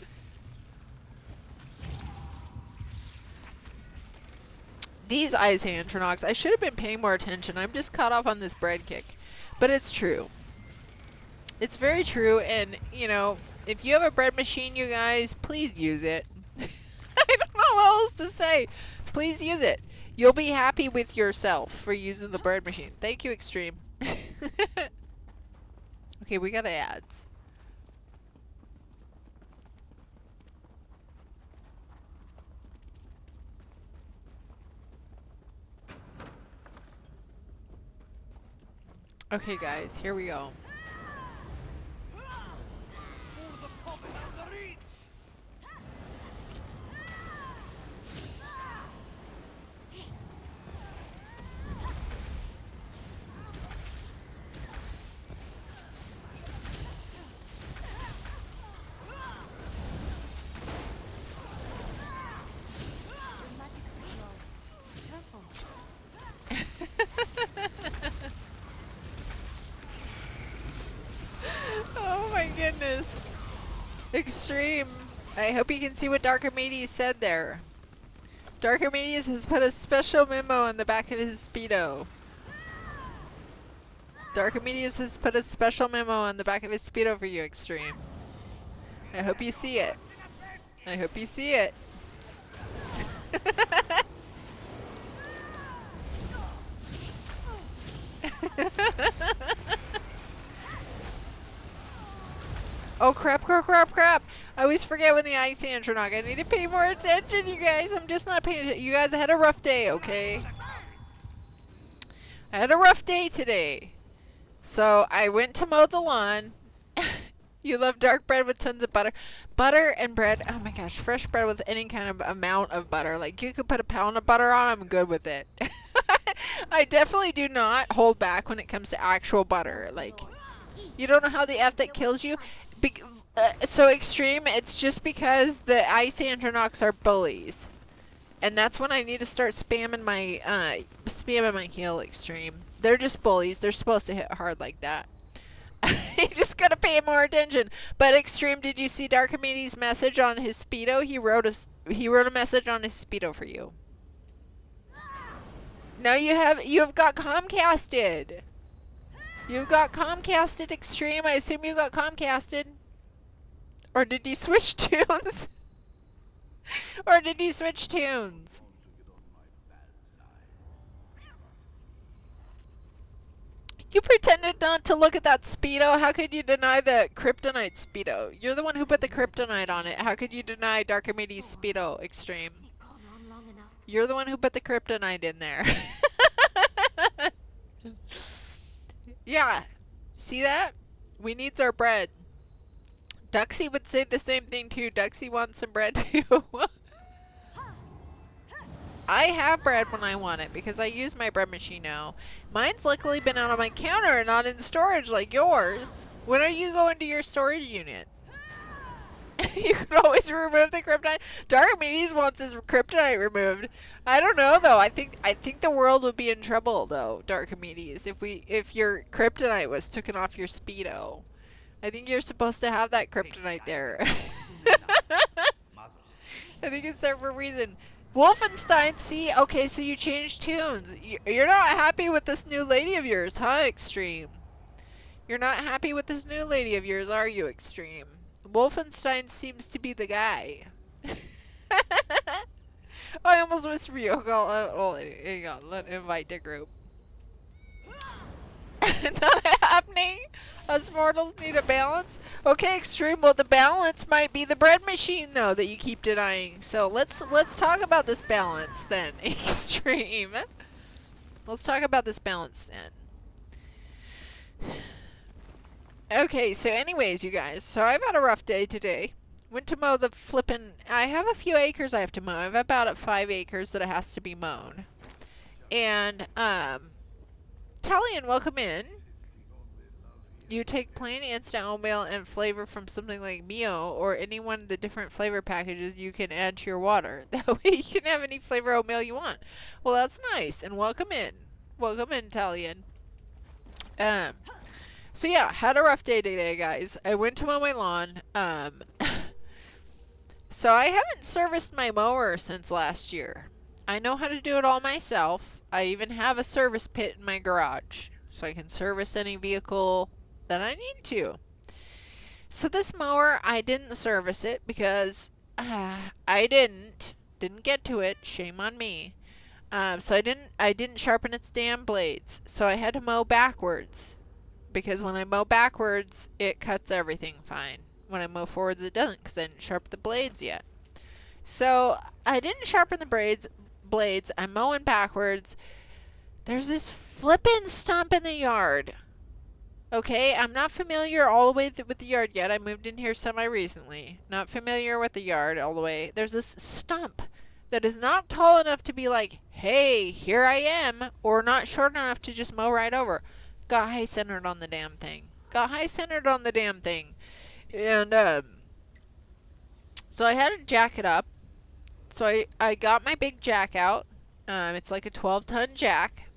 These ice Antronox, I should have been paying more attention. I'm just caught off on this bread kick. But it's true. It's very true, and, you know, if you have a bread machine, you guys, please use it. I don't know what else to say. Please use it. You'll be happy with yourself for using the bread machine. Thank you, Extreme. Okay, we got ads. Okay, guys, here we go. Oh my goodness. Extreme. I hope you can see what Darkimedes said there. Darkimedes has put a special memo on the back of his Speedo. Darkimedes has put a special memo on the back of his Speedo for you, Extreme. I hope you see it. I hope you see it. Oh crap, crap, crap, crap. I always forget when the ice Antronox. I need to pay more attention, you guys. I'm just not paying attention. You guys had a rough day, okay? I had a rough day today. So I went to mow the lawn. You love dark bread with tons of butter. Butter and bread. Oh my gosh, fresh bread with any kind of amount of butter. Like you could put a pound of butter on, I'm good with it. I definitely do not hold back when it comes to actual butter. Like, you don't know how the F that kills you. So Extreme, it's just because the Ice Andronauts are bullies. And that's when I need to start spamming my heal Extreme. They're just bullies. They're supposed to hit hard like that. You just gotta pay more attention. But Extreme, did you see Darkomedi's message on his Speedo? He wrote a message on his Speedo for you. Now you have got Comcasted. You've got Comcasted Extreme. I assume you got Comcasted. Or did you switch tunes? Or did you switch tunes? You pretended not to look at that Speedo. How could you deny the Kryptonite Speedo? You're the one who put the Kryptonite on it. How could you deny Darkomedi's Speedo Extreme? You're the one who put the Kryptonite in there. Yeah. See that? We needs our bread. Duxie would say the same thing too. Duxie wants some bread too. I have bread when I want it because I use my bread machine now. Mine's luckily been out on my counter and not in storage like yours. When are you going to your storage unit? You could always remove the kryptonite. Darkomedes wants his kryptonite removed. I don't know though. I think the world would be in trouble though, Darkomedes, if your kryptonite was taken off your Speedo. I think you're supposed to have that kryptonite there. I think it's there for a reason. Wolfenstein, see? Okay, so you changed tunes. You're not happy with this new lady of yours, huh, Extreme? You're not happy with this new lady of yours, are you, Extreme? Wolfenstein seems to be the guy. I almost whispered you. Hang on, let invite the group. Not happening? Us mortals need a balance? Okay, Extreme. Well, the balance might be the bread machine, though, that you keep denying. So let's talk about this balance, then, Extreme. Let's talk about this balance, then. Okay, so anyways, you guys. So I've had a rough day today. Went to mow the flippin'... I have a few acres I have to mow. I have about 5 acres that it has to be mown. And, Talion, welcome in. You take plain instant oatmeal and flavor from something like Mio or any one of the different flavor packages you can add to your water. That way you can have any flavor oatmeal you want. Well, that's nice. And welcome in. Welcome in, Talion. So yeah, had a rough day today, guys. I went to mow my lawn. So I haven't serviced my mower since last year. I know how to do it all myself. I even have a service pit in my garage, so I can service any vehicle that I need to. So this mower, I didn't service it because I didn't get to it. Shame on me. So I didn't sharpen its damn blades. So I had to mow backwards because when I mow backwards, it cuts everything fine. When I mow forwards, it doesn't because I didn't sharpen the blades yet. So I didn't sharpen the blades. I'm mowing backwards. There's this flippin' stump in the yard. Okay, I'm not familiar all the way with the yard yet. I moved in here semi-recently. Not familiar with the yard all the way. There's this stump that is not tall enough to be like, hey, here I am, or not short enough to just mow right over. Got high-centered on the damn thing. And, so I had to jack it up. So I got my big jack out. It's like a 12-ton jack.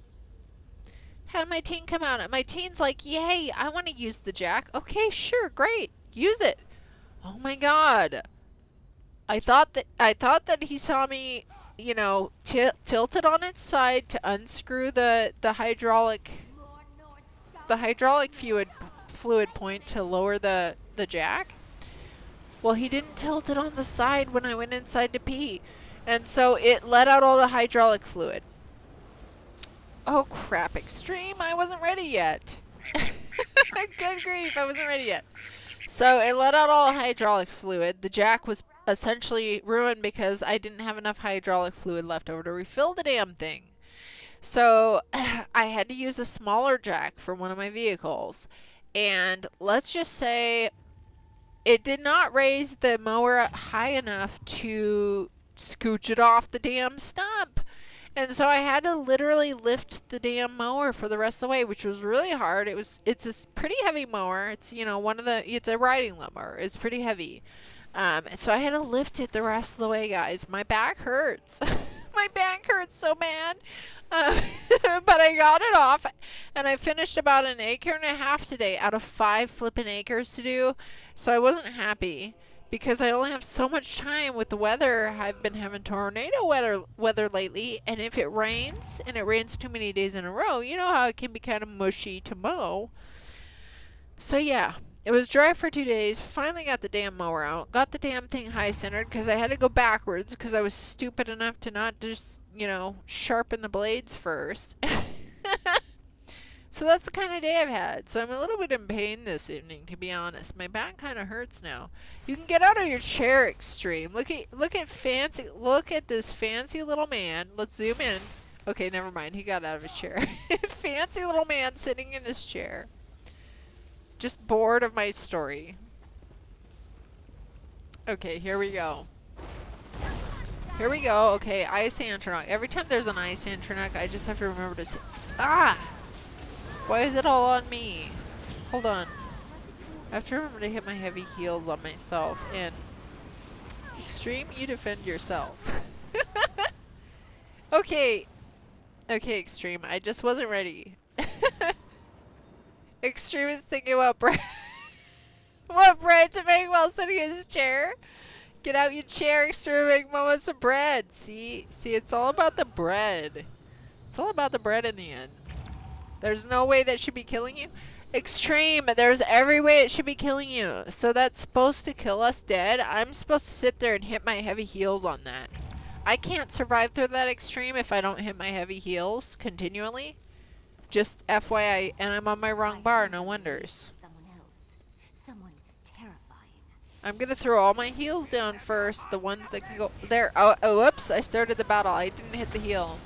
Had my teen come out. And my teen's like, yay, I want to use the jack. Okay, sure, great. Use it. Oh my god. I thought that he saw me, you know, tilt it on its side to unscrew the hydraulic fluid point to lower the jack. Well, he didn't tilt it on the side when I went inside to pee. And so it let out all the hydraulic fluid. Oh crap, Extreme, I wasn't ready yet. Good grief, I wasn't ready yet. So it let out all the hydraulic fluid. The jack was essentially ruined because I didn't have enough hydraulic fluid left over to refill the damn thing. So I had to use a smaller jack for one of my vehicles. And let's just say it did not raise the mower high enough to scooch it off the damn stump. And so I had to literally lift the damn mower for the rest of the way, which was really hard. It's a pretty heavy mower. It's, you know, it's a riding lawnmower. It's pretty heavy. And so I had to lift it the rest of the way, guys. My back hurts. My back hurts so bad. But I got it off, and I finished about 1.5 acres today out of 5 flippin' acres to do. So I wasn't happy because I only have so much time with the weather. I've been having tornado weather lately, and if it rains, and it rains too many days in a row, you know how it can be kind of mushy to mow. So yeah, it was dry for 2 days. Finally got the damn mower out. Got the damn thing high centered because I had to go backwards because I was stupid enough to not just, you know, sharpen the blades first. So that's the kind of day I've had. So I'm a little bit in pain this evening, to be honest. My back kind of hurts now. You can get out of your chair, Extreme. Look at this fancy little man. Let's zoom in. Okay, never mind. He got out of his chair. Fancy little man sitting in his chair. Just bored of my story. Okay, here we go. Here we go. Okay, ice antronach. Every time there's an ice antronach, I just have to remember to say, ah! Why is it all on me? Hold on. I have to remember to hit my heavy heels on myself. And Extreme, you defend yourself. Okay. Okay, Extreme. I just wasn't ready. Extreme is thinking what bread to make while sitting in his chair. Get out your chair, Extreme, make Mama some bread. See, it's all about the bread. It's all about the bread in the end. There's no way that should be killing you. Extreme, there's every way it should be killing you. So that's supposed to kill us dead. I'm supposed to sit there and hit my heavy heels on that. I can't survive through that, Extreme, if I don't hit my heavy heels continually. Just FYI, and I'm on my wrong bar, no wonders. Someone else. Someone terrifying. I'm gonna throw all my heels down first, the ones that can go there. Oh, whoops, I started the battle. I didn't hit the heel.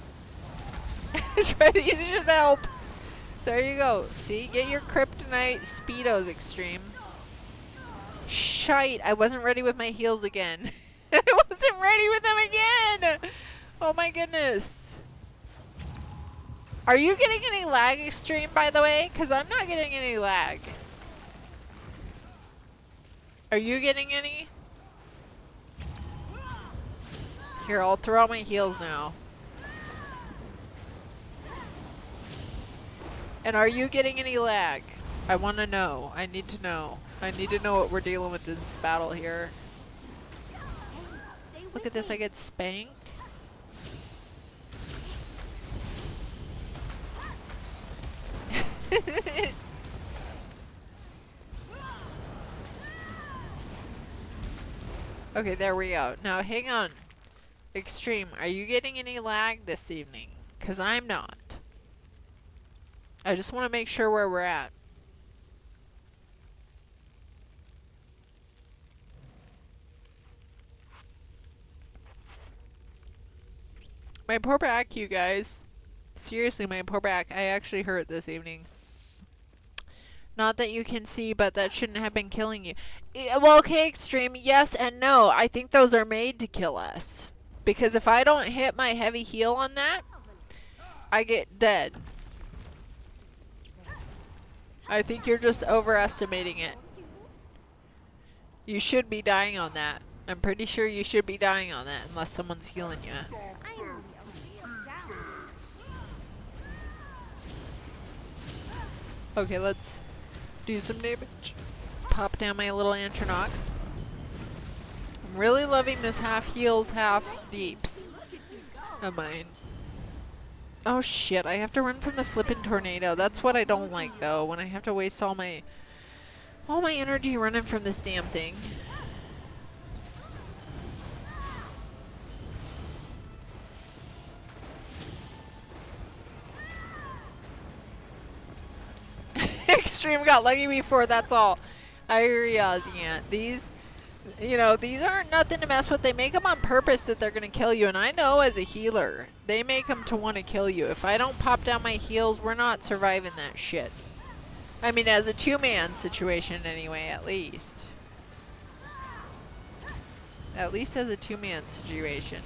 Try to use your help. There you go. See, get your kryptonite speedos, Extreme. Shite, I wasn't ready with my heels again. I wasn't ready with them again. Oh my goodness. Are you getting any lag, Extreme, by the way? Because I'm not getting any lag. Are you getting any? Here, I'll throw out my heels now. And are you getting any lag? I want to know. I need to know. I need to know what we're dealing with in this battle here. Look at this, I get spanked. Okay, there we go. Now, hang on. Extreme, are you getting any lag this evening? Because I'm not. I just want to make sure where we're at. My poor back, you guys. Seriously, my poor back. I actually hurt this evening. Not that you can see, but that shouldn't have been killing you. Well, okay, Extreme, yes and no. I think those are made to kill us. Because if I don't hit my heavy heel on that, I get dead. I think you're just overestimating it. You should be dying on that. I'm pretty sure you should be dying on that unless someone's healing you. Okay, let's do some damage. Pop down my little antronach. I'm really loving this half heals, half deeps of mine. Oh shit, I have to run from the flippin' tornado. That's what I don't like though, when I have to waste all my energy running from this damn thing. Extreme got lucky before, that's all. I agree, Ozzy. These, you know, these aren't nothing to mess with. They make them on purpose that they're going to kill you. And I know as a healer, they make them to want to kill you. If I don't pop down my heals, we're not surviving that shit. I mean, as a two-man situation anyway, at least. At least as a two-man situation.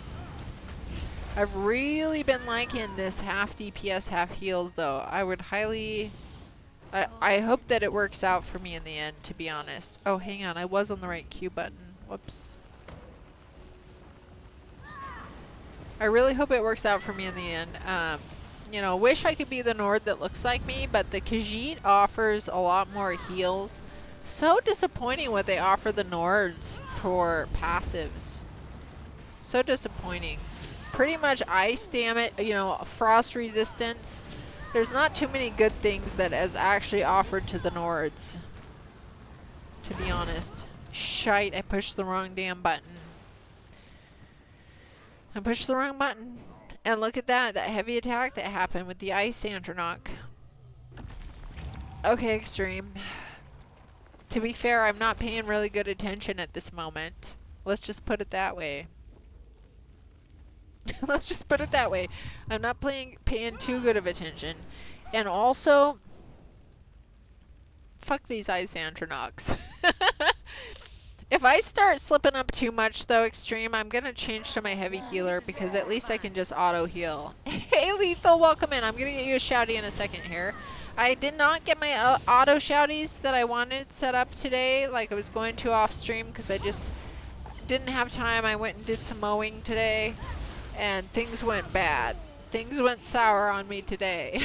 I've really been liking this half DPS, half heals, though. I would highly... I hope that it works out for me in the end, to be honest. Oh, hang on. I was on the right Q button. Whoops. I really hope it works out for me in the end. You know, wish I could be the Nord that looks like me, but the Khajiit offers a lot more heals. So disappointing what they offer the Nords for passives. So disappointing. Pretty much ice damage, you know, frost resistance. There's not too many good things that is actually offered to the Nords, to be honest. Shite, I pushed the wrong damn button. I pushed the wrong button. And look at that heavy attack that happened with the ice Andronach. Okay, Extreme. To be fair, I'm not paying really good attention at this moment. Let's just put it that way. Let's just put it that way. I'm not paying too good of attention. And also, fuck these ice Andronachs. If I start slipping up too much, though, Extreme, I'm going to change to my heavy healer because at least I can just auto heal. Hey, Lethal, welcome in. I'm going to get you a shouty in a second here. I did not get my auto shouties that I wanted set up today, like I was going to off stream, because I just didn't have time. I went and did some mowing today, and things went bad. Things went sour on me today.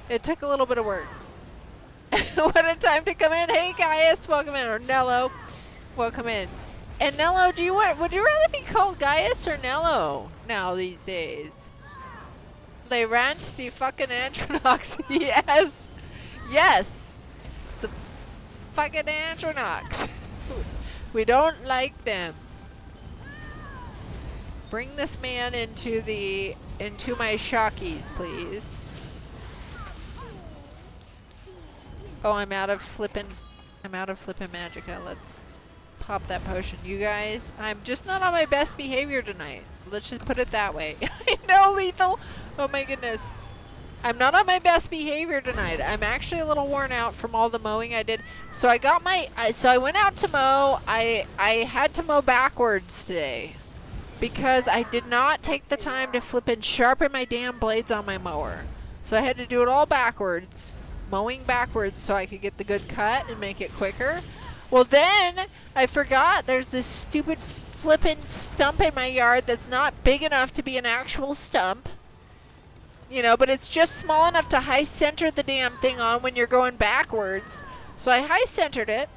It took a little bit of work. What a time to come in. Hey, Gaius, welcome in. Or Nello, welcome in. And Nello, would you rather be called Gaius or Nello now these days? They rent the fucking Andronachs. Yes. Yes. It's the fucking Andronachs. We don't like them. Bring this man into my shockies, please. Oh, I'm out of flippin' magicka. Let's pop that potion. You guys, I'm just not on my best behavior tonight. Let's just put it that way. I know, Lethal. Oh my goodness. I'm not on my best behavior tonight. I'm actually a little worn out from all the mowing I did. So I got so I went out to mow. I had to mow backwards today because I did not take the time to flip and sharpen my damn blades on my mower. So I had to do it all backwards, mowing backwards so I could get the good cut and make it quicker. Well, then I forgot there's this stupid flippin' stump in my yard that's not big enough to be an actual stump. You know, but it's just small enough to high center the damn thing on when you're going backwards. So I high centered it.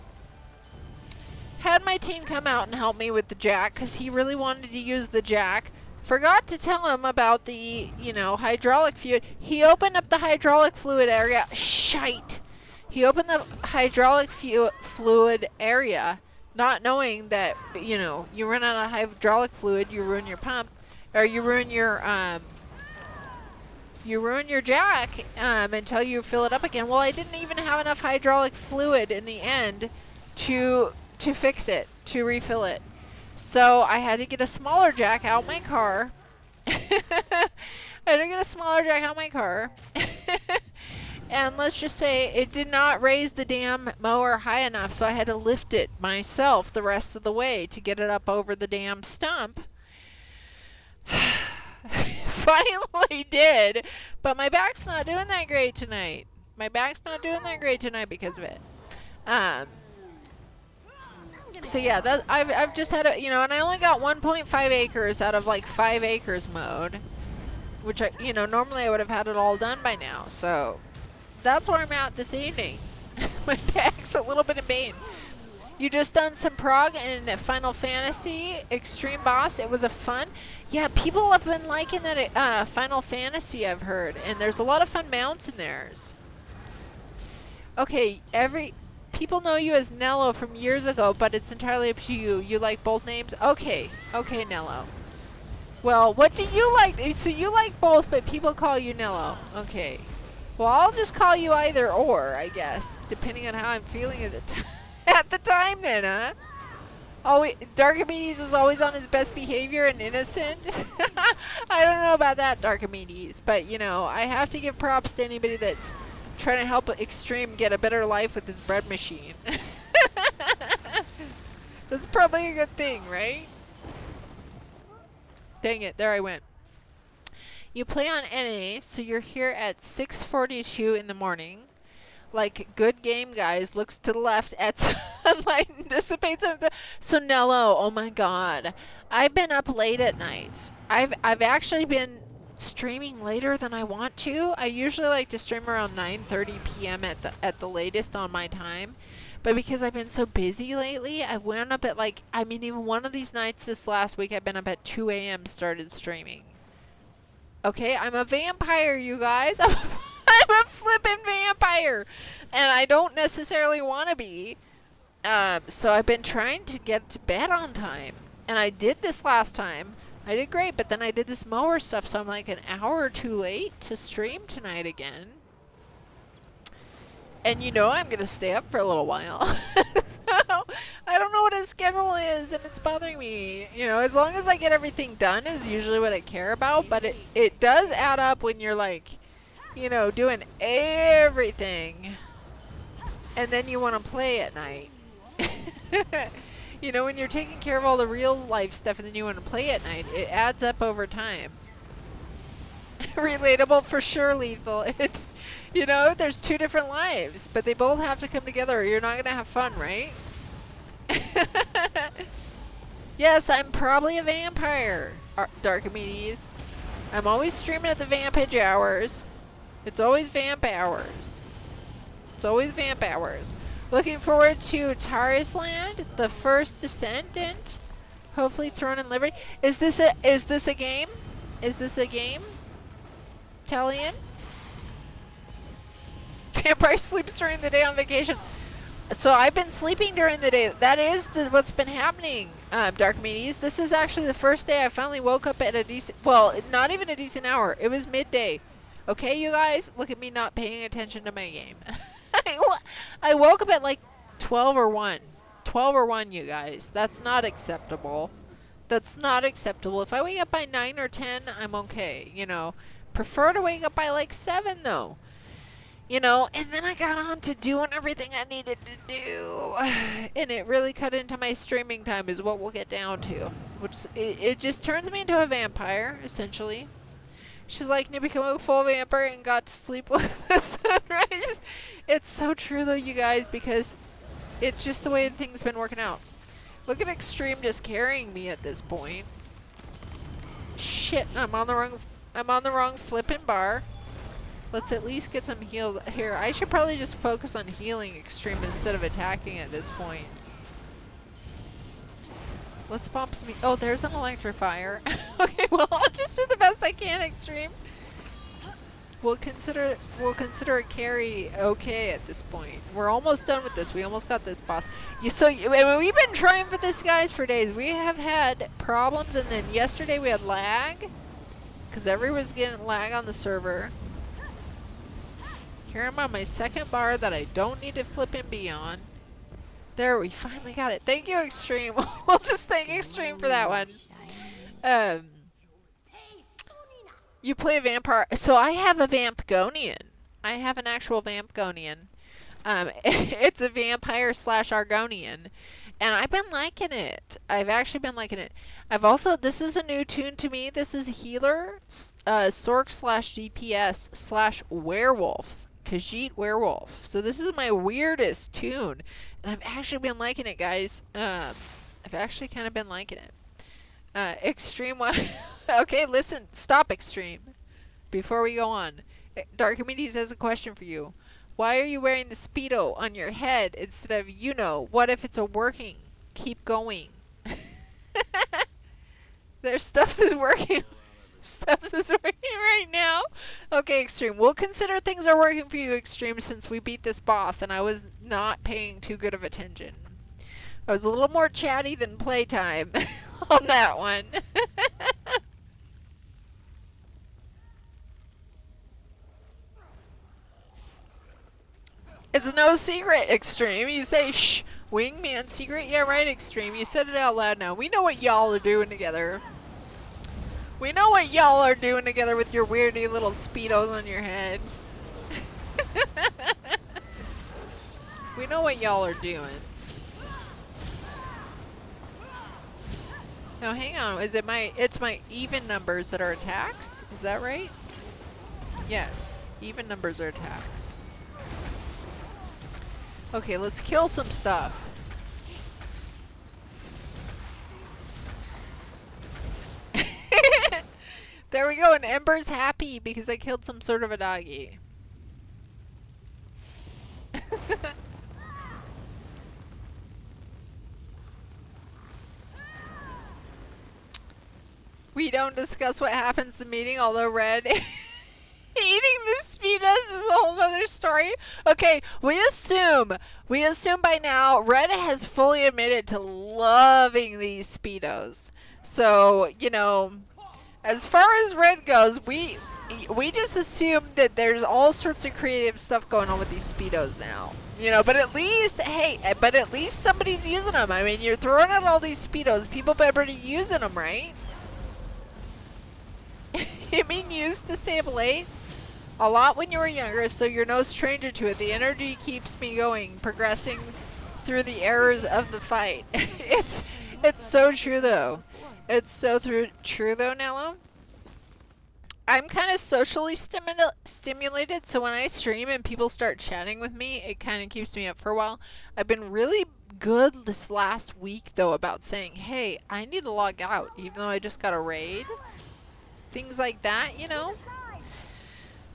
Had my team come out and help me with the jack because he really wanted to use the jack. Forgot to tell him about the, you know, hydraulic fluid. He opened up the hydraulic fluid area. Shite. He opened the hydraulic fluid area, not knowing that, you know, you run out of hydraulic fluid, you ruin your pump, or you ruin your jack until you fill it up again. Well, I didn't even have enough hydraulic fluid in the end to fix it, to refill it. So I had to get a smaller jack out my car. And let's just say it did not raise the damn mower high enough, so I had to lift it myself the rest of the way to get it up over the damn stump. Finally did, but my back's not doing that great tonight. Because of it. So yeah, I've just had you know, and I only got 1.5 acres out of like 5 acres mowed, which you know, normally I would have had it all done by now. So that's where I'm at this evening. My back's a little bit in pain. You just done some prog in Final Fantasy Extreme Boss. It was a fun. Yeah, people have been liking that Final Fantasy, I've heard, and there's a lot of fun mounts in theirs. Okay, people know you as Nello from years ago, but it's entirely up to you. You like both names? Okay, Nello. Well, what do you like? So you like both, but people call you Nello. Okay. Well, I'll just call you either or, I guess, depending on how I'm feeling at the time then, huh? Darkimedes is always on his best behavior and innocent. I don't know about that, Darkimedes, but you know, I have to give props to anybody that's trying to help Extreme get a better life with his bread machine. That's probably a good thing, right? Dang it, there I went. You play on NA, so you're here at 6:42 in the morning. Like good game, guys. Looks to the left at sunlight and dissipates into. So Nello, oh my God, I've been up late at night. I've actually been streaming later than I want to. I usually like to stream around 9:30 p.m. at the latest on my time. But because I've been so busy lately, I've wound up at like, I mean, even one of these nights this last week, I've been up at 2 a.m. started streaming. Okay, I'm a vampire, you guys. I'm a flippin' vampire. And I don't necessarily want to be. So I've been trying to get to bed on time. And I did this last time. I did great, but then I did this mower stuff, so I'm like an hour or two late to stream tonight again. And you know I'm going to stay up for a little while. So I don't know what his schedule is, and it's bothering me. You know, as long as I get everything done is usually what I care about, but it does add up when you're like, you know, doing everything. And then you want to play at night. You know, when you're taking care of all the real life stuff and then you want to play at night, it adds up over time. Relatable for sure, Lethal. It's, you know, there's two different lives, but they both have to come together or you're not going to have fun, right? Yes, I'm probably a vampire, Darkimedes. I'm always streaming at the vampage hours. It's always vamp hours. It's always vamp hours. Looking forward to Taris Land, the first descendant. Hopefully Throne and Liberty. Is this a game? Is this a game? Talion? Vampire sleeps during the day on vacation. So I've been sleeping during the day. That is what's been happening, Darkimedes. This is actually the first day I finally woke up at a decent, well, not even a decent hour. It was midday. Okay, you guys? Look at me not paying attention to my game. I woke up at like 12 or 1. 12 or 1, you guys. That's not acceptable. That's not acceptable. If I wake up by 9 or 10, I'm okay. You know, prefer to wake up by like 7, though. You know, and then I got on to doing everything I needed to do. And it really cut into my streaming time is what we'll get down to. Which, it just turns me into a vampire, essentially. She's like, you become a full vampire and got to sleep with the sunrise. It's so true, though, you guys, because it's just the way things been working out. Look at Extreme just carrying me at this point. Shit, I'm on the wrong flipping bar. Let's at least get some heals here. I should probably just focus on healing Extreme instead of attacking at this point. Let's pop some. Oh, there's an electrifier. Okay, well, I'll just do the best I can, Extreme. We'll consider a carry okay at this point. We're almost done with this. We almost got this boss. I mean, we've been trying for this, guys, for days. We have had problems, and then yesterday we had lag because everyone's getting lag on the server. Here I'm on my second bar that I don't need to flip and be on. There, we finally got it. Thank you, Extreme. We'll just thank Extreme for that one. You play a vampire. So I have a Vampgonian. I have an actual Vampgonian. It's a vampire / Argonian. And I've been liking it. I've actually been liking it. I've also, this is a new tune to me. This is Healer, Sork / DPS / Werewolf. Khajiit Werewolf. So this is my weirdest tune. And I've actually been liking it, guys. I've actually kind of been liking it. Extreme one. Okay, listen. Stop, Extreme. Before we go on. Darkimedes has a question for you. Why are you wearing the Speedo on your head instead of, you know, what if it's a working? Keep going. Their stuff is working. Stuff is working right now. Okay, Extreme. We'll consider things are working for you, Extreme, since we beat this boss and I was not paying too good of attention. I was a little more chatty than playtime on that one. It's no secret, Extreme. You say, shh, wingman secret? Yeah, right, Extreme. You said it out loud now. We know what y'all are doing together. We know what y'all are doing together with your weirdy little Speedos on your head. We know what y'all are doing. No, hang on. Is it my... It's my even numbers that are attacks? Is that right? Yes. Even numbers are attacks. Okay, let's kill some stuff. There we go, and Ember's happy because I killed some sort of a doggy. We don't discuss what happens in the meeting, although Red eating the speedos is a whole other story. Okay, we assume by now Red has fully admitted to loving these speedos. So, you know, as far as Red goes, we just assume that there's all sorts of creative stuff going on with these speedos now. You know, but at least, hey, but at least somebody's using them. I mean, you're throwing out all these speedos. People better be using them, right? You mean used to stay up late? A lot when you were younger, so you're no stranger to it. The energy keeps me going, progressing through the errors of the fight. It's so true, though. It's so true, though, Nello. I'm kind of socially stimulated, so when I stream and people start chatting with me, it kind of keeps me up for a while. I've been really good this last week, though, about saying, hey, I need to log out, even though I just got a raid. Things like that, you know?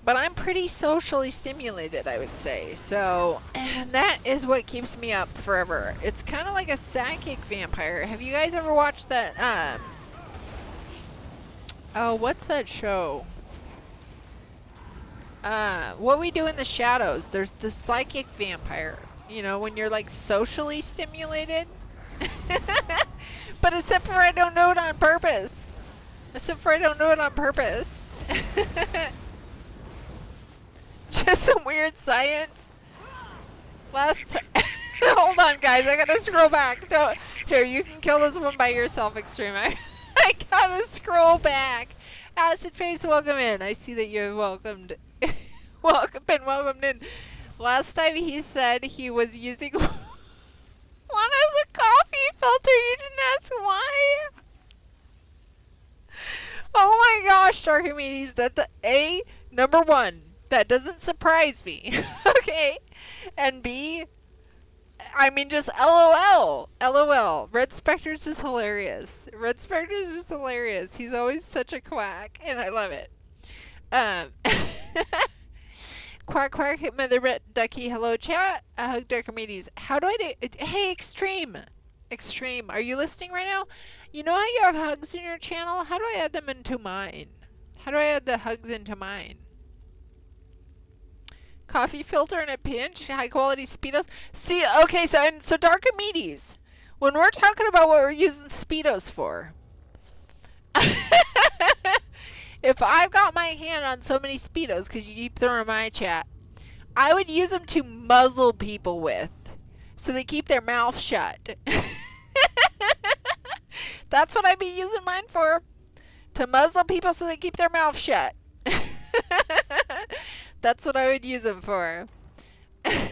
But I'm pretty socially stimulated, I would say. So, and that is what keeps me up forever. It's kind of like a psychic vampire. Have you guys ever watched that, oh, what's that show? What We Do in the Shadows. There's the psychic vampire. You know, when you're like socially stimulated. But except for I don't know it on purpose. Except for I don't know it on purpose. Just some weird science. Last hold on, guys. I gotta scroll back. Don't. Here, you can kill this one by yourself, Extreme. I gotta scroll back. Acid Face, welcome in. I see that you have welcomed. been welcomed in. Last time he said he was using one as a coffee filter. You didn't ask why. Oh my gosh, Archimedes, that's the number one. That doesn't surprise me. Okay. And B, I mean, just LOL. LOL. Red Spectre's just hilarious. Red Spectre's just hilarious. He's always such a quack, and I love it. Quack quack, Mother Ducky, hello chat. Hug Archimedes. How do I do? Hey, Extreme. Extreme, are you listening right now? You know how you have hugs in your channel? How do I add them into mine? How do I add the hugs into mine? Coffee filter in a pinch? High quality speedos? See, okay, so Darkimedes, when we're talking about what we're using speedos for, if I've got my hand on so many speedos, because you keep throwing my chat, I would use them to muzzle people with, so they keep their mouth shut. That's what I'd be using mine for. To muzzle people so they keep their mouth shut. That's what I would use them for. Okay,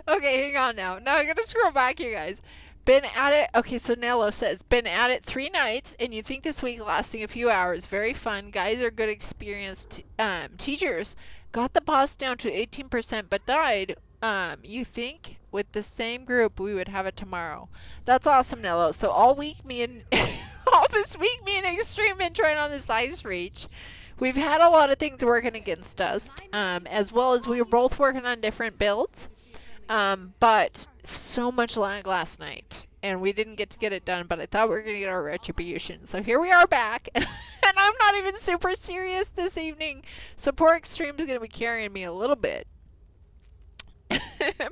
hang on now. Now I'm going to scroll back here, guys. Been at it. Okay, so Nello says, been at it 3 nights, and you think this week lasting a few hours. Very fun. Guys are good experienced teachers. Got the boss down to 18%, but died. You think with the same group we would have it tomorrow. That's awesome, Nello. So all week me and all this week me and Extreme been trying on this ice reach. We've had a lot of things working against us, as well as we were both working on different builds. But so much lag last night, and we didn't get it done, but I thought we were going to get our retribution. So here we are back, and I'm not even super serious this evening. So poor Extreme's going to be carrying me a little bit.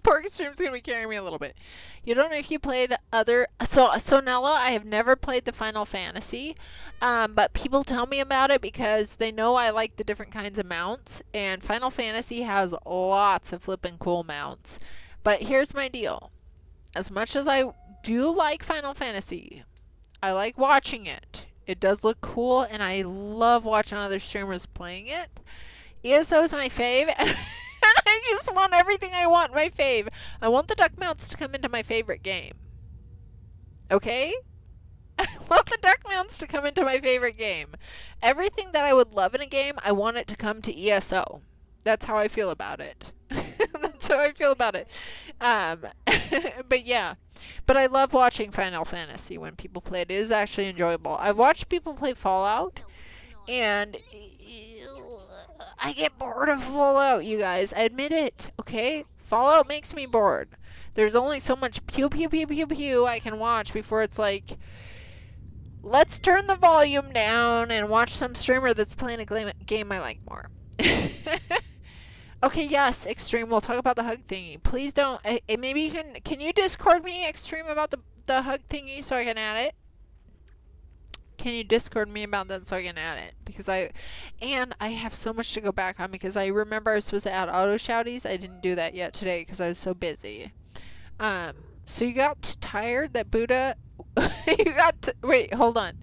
Poor Extreme's going to be carrying me a little bit. You don't know if you played other... So Nello, I have never played the Final Fantasy, but people tell me about it because they know I like the different kinds of mounts, and Final Fantasy has lots of flippin' cool mounts. But here's my deal. As much as I do like Final Fantasy, I like watching it. It does look cool, and I love watching other streamers playing it. ESO is my fave, and I just want everything I want in my fave. I want the duck mounts to come into my favorite game. Okay? I want the Duck Mounts to come into my favorite game. Everything that I would love in a game, I want it to come to ESO. That's how I feel about it. That's how I feel about it. But yeah. But I love watching Final Fantasy when people play it. It is actually enjoyable. I've watched people play Fallout, and I get bored of Fallout, you guys. I admit it, okay? Fallout makes me bored. There's only so much pew pew pew pew pew I can watch before it's like, let's turn the volume down and watch some streamer that's playing a game I like more. Okay, yes, Extreme, we'll talk about the hug thingy. Please don't, maybe you can you Discord me, Extreme, about the hug thingy so I can add it? Can you Discord me about that so I can add it? Because I have so much to go back on because I remember I was supposed to add auto shouties. I didn't do that yet today because I was so busy. So you got tired that Buddha, wait, hold on.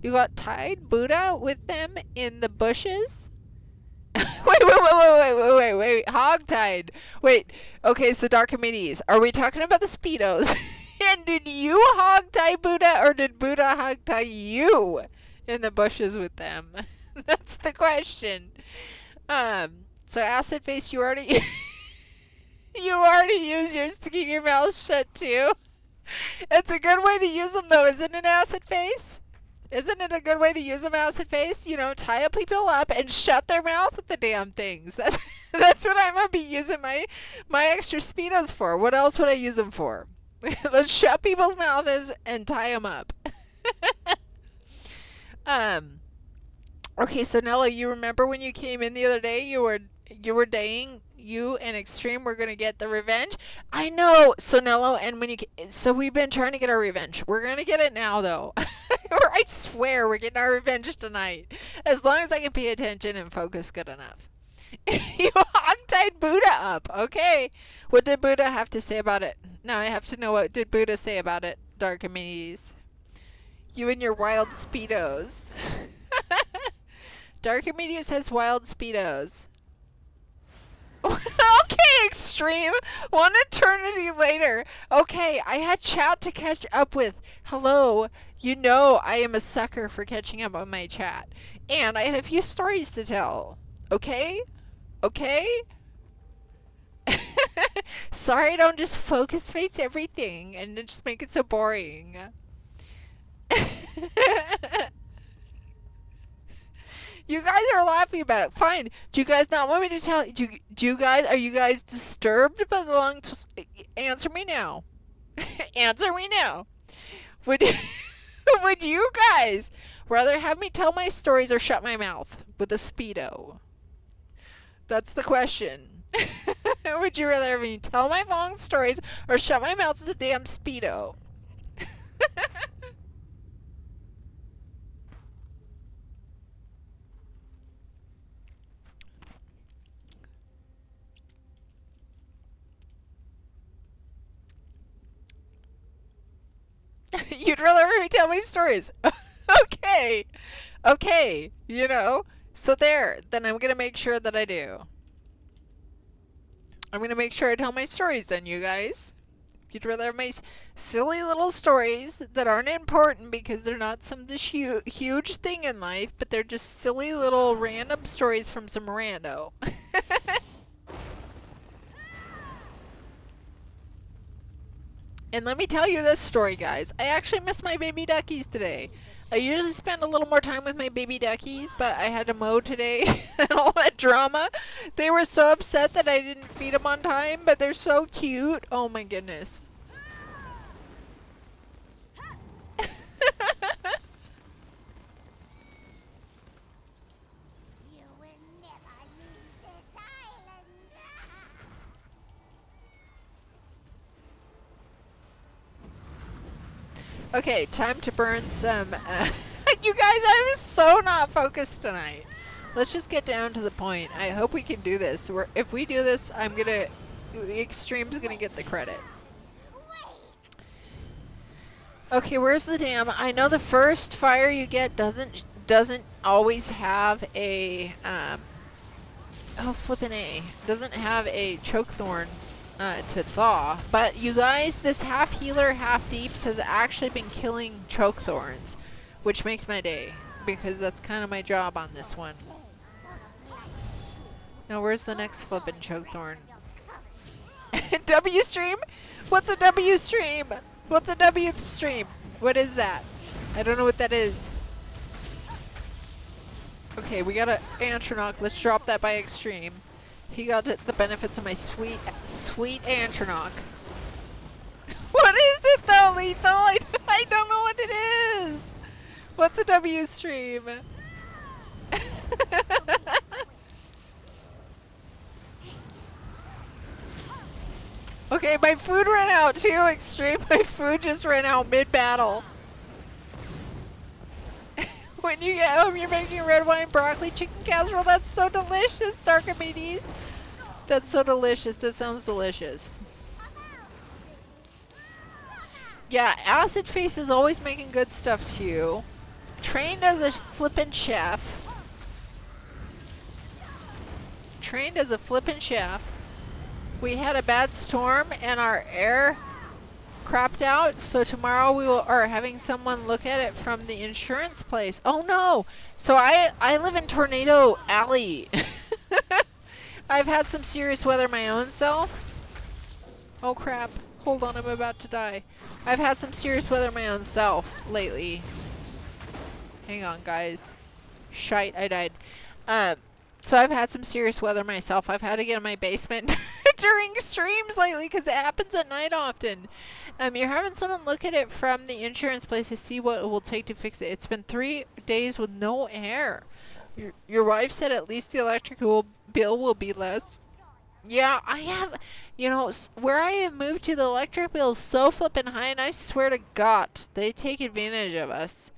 You got tied Buddha with them in the bushes? wait, hogtied. Wait, okay, so Darkimedes, are we talking about the Speedos? And did you hogtie Buddha, or did Buddha hogtie you in the bushes with them? That's the question. So Acid Face, you already you already used yours to keep your mouth shut too. It's a good way to use them though, isn't it, Acid Face? Isn't it a good way to use them, Acid Face? You know, tie people up and shut their mouth with the damn things. That's what I'm gonna be using my extra Speedos for. What else would I use them for? Let's shut people's mouths and tie them up. Okay, so Nella, you remember when you came in the other day? You were daying. You and Extreme were gonna get the revenge. I know, Sonello, and so we've been trying to get our revenge. We're gonna get it now, though. I swear, we're getting our revenge tonight. As long as I can pay attention and focus good enough. You hogtied Buddha up. Okay, what did Buddha have to say about it? Now I have to know, what did Buddha say about it, Darkimedes? You and your wild Speedos. Darkimedes has wild Speedos. Okay, Extreme. One eternity later. Okay, I had chat to catch up with. Hello. You know I am a sucker for catching up on my chat. And I had a few stories to tell. Okay? Okay? Sorry I don't just focus face everything and just make it so boring. You guys are laughing about it. Fine. Do you guys not want me to tell? Are you guys disturbed by the long? Answer me now. Answer me now. Would you guys rather have me tell my stories or shut my mouth with a Speedo? That's the question. Would you rather have me tell my long stories or shut my mouth with a damn Speedo? You'd rather me tell me stories. Okay. Okay. You know. So there. Then I'm going to make sure that I do. I'm going to make sure I tell my stories then, you guys. You'd rather have my silly little stories that aren't important because they're not some huge thing in life, but they're just silly little random stories from some rando. And let me tell you this story, guys. I actually miss my baby duckies today. I usually spend a little more time with my baby duckies, but I had to mow today and all that drama. They were so upset that I didn't feed them on time, but they're so cute. Oh my goodness. You will never leave this island. Okay, time to burn some. You guys, I was so not focused tonight. Let's just get down to the point. I hope we can do this. If we do this, Extreme's gonna get the credit. Okay, where's the dam? I know the first fire you get doesn't always have a oh flippin' A. Doesn't have a choke thorn to thaw. But you guys, this half healer, half deeps has actually been killing choke thorns, which makes my day because that's kind of my job on this one. Now, where's the next flippin' choke thorn? W stream? What's a W stream? What's a W stream? What is that? I don't know what that is. Okay, we got a Antronock. Let's drop that by extreme. He got the benefits of my sweet, sweet Antronock. What is it though, Lethal? I don't know what it is. What's a W stream? Okay, my food ran out too, Extreme. My food just ran out mid-battle. When you get home, you're making red wine broccoli chicken casserole. That's so delicious, Darkamedes. That's so delicious. That sounds delicious. Yeah, Acid Face is always making good stuff to you. Trained as a flippin' chef. Trained as a flippin' chef. We had a bad storm and our air crapped out, so tomorrow we are having someone look at it from the insurance place. Oh no! So I live in Tornado Alley. I've had some serious weather my own self. Oh crap. Hold on, I'm about to die. I've had some serious weather my own self lately. Hang on, guys. Shite, I died. So I've had some serious weather myself. I've had to get in my basement during streams lately because it happens at night often. You're having someone look at it from the insurance place to see what it will take to fix it. It's been 3 days with no air. Your wife said at least the electrical bill will be less. Yeah, I have, you know, where I have moved to, the electric bill is so flippin' high, and I swear to God, they take advantage of us.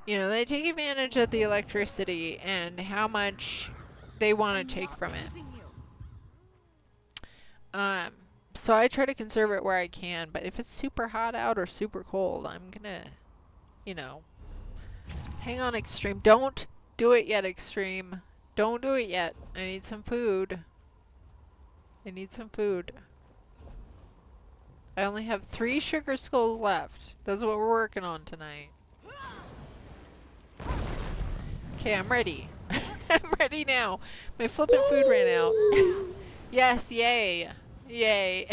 You know, they take advantage of the electricity and how much they want to take from it. So I try to conserve it where I can, but if it's super hot out or super cold, I'm gonna, you know, hang on, Extreme. Don't do it yet, Extreme. Don't do it yet. I need some food. I need some food. I only have 3 sugar skulls left. That's what we're working on tonight. Okay, I'm ready. I'm ready now. My flippin' food ran out. Yes, yay. Yay.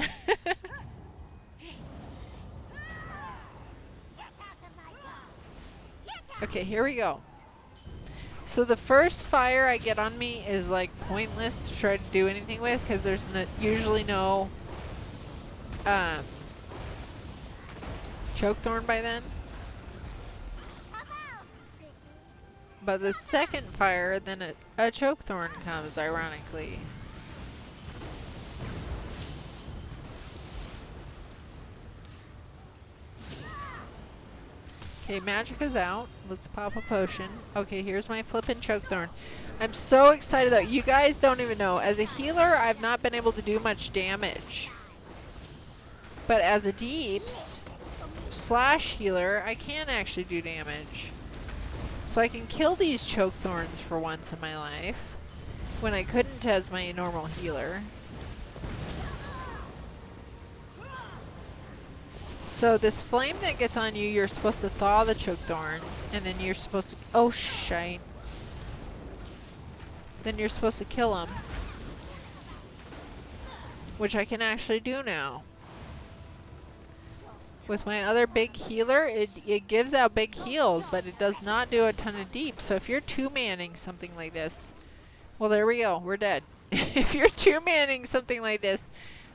Okay, here we go. So the first fire I get on me is like pointless to try to do anything with because there's usually no choke thorn by then. But the second fire, then a choke thorn comes, ironically. Okay, magic is out. Let's pop a potion. Okay, here's my flippin' choke thorn. I'm so excited though. You guys don't even know. As a healer, I've not been able to do much damage. But as a deeps / healer, I can actually do damage. So I can kill these choke thorns for once in my life, when I couldn't as my normal healer. So this flame that gets on you, you're supposed to thaw the choke thorns, and then you're supposed to, oh shite. Then you're supposed to kill them, which I can actually do now. With my other big healer, it gives out big heals, but it does not do a ton of deep. So if you're two-manning something like this, well, there we go. We're dead. If you're two-manning something like this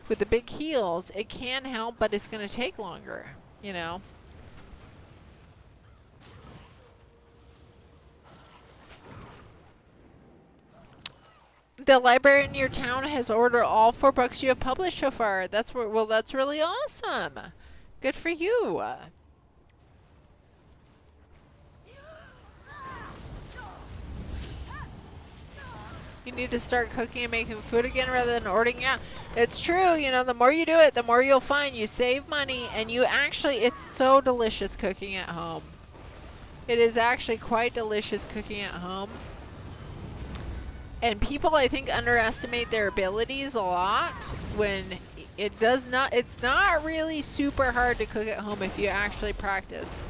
with the big heals, it can help, but it's going to take longer, you know? The library in your town has ordered all 4 books you have published so far. That's well, that's really awesome. Good for you. You need to start cooking and making food again rather than ordering out. It's true, you know, the more you do it, the more you'll find you save money, and you actually, it's so delicious cooking at home. It is actually quite delicious cooking at home. And people, I think, underestimate their abilities a lot when It does not, it's not really super hard to cook at home if you actually practice.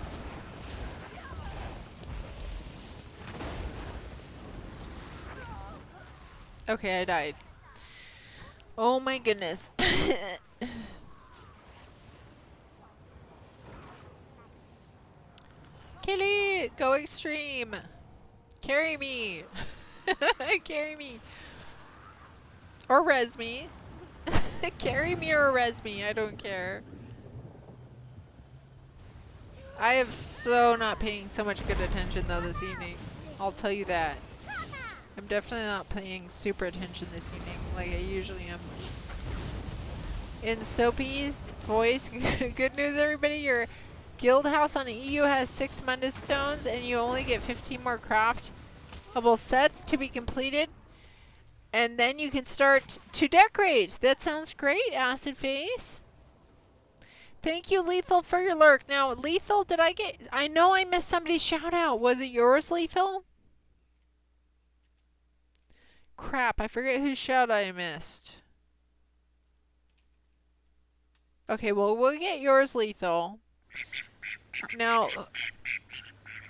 Okay, I died. Oh my goodness. Kill it! Go extreme! Carry me! Carry me! Or res me. Carry me or res me, I don't care. I have so not paying so much good attention though this evening. I'll tell you that. I'm definitely not paying super attention this evening like I usually am. In Soapy's voice, good news everybody, your guild house on the EU has 6 Mundus stones and you only get 15 more craftable sets to be completed. And then you can start to decorate. That sounds great, Acid Face. Thank you, Lethal, for your lurk. Now, Lethal, did I get... I know I missed somebody's shout out. Was it yours, Lethal? Crap, I forget whose shout I missed. Okay, well, we'll get yours, Lethal. Now,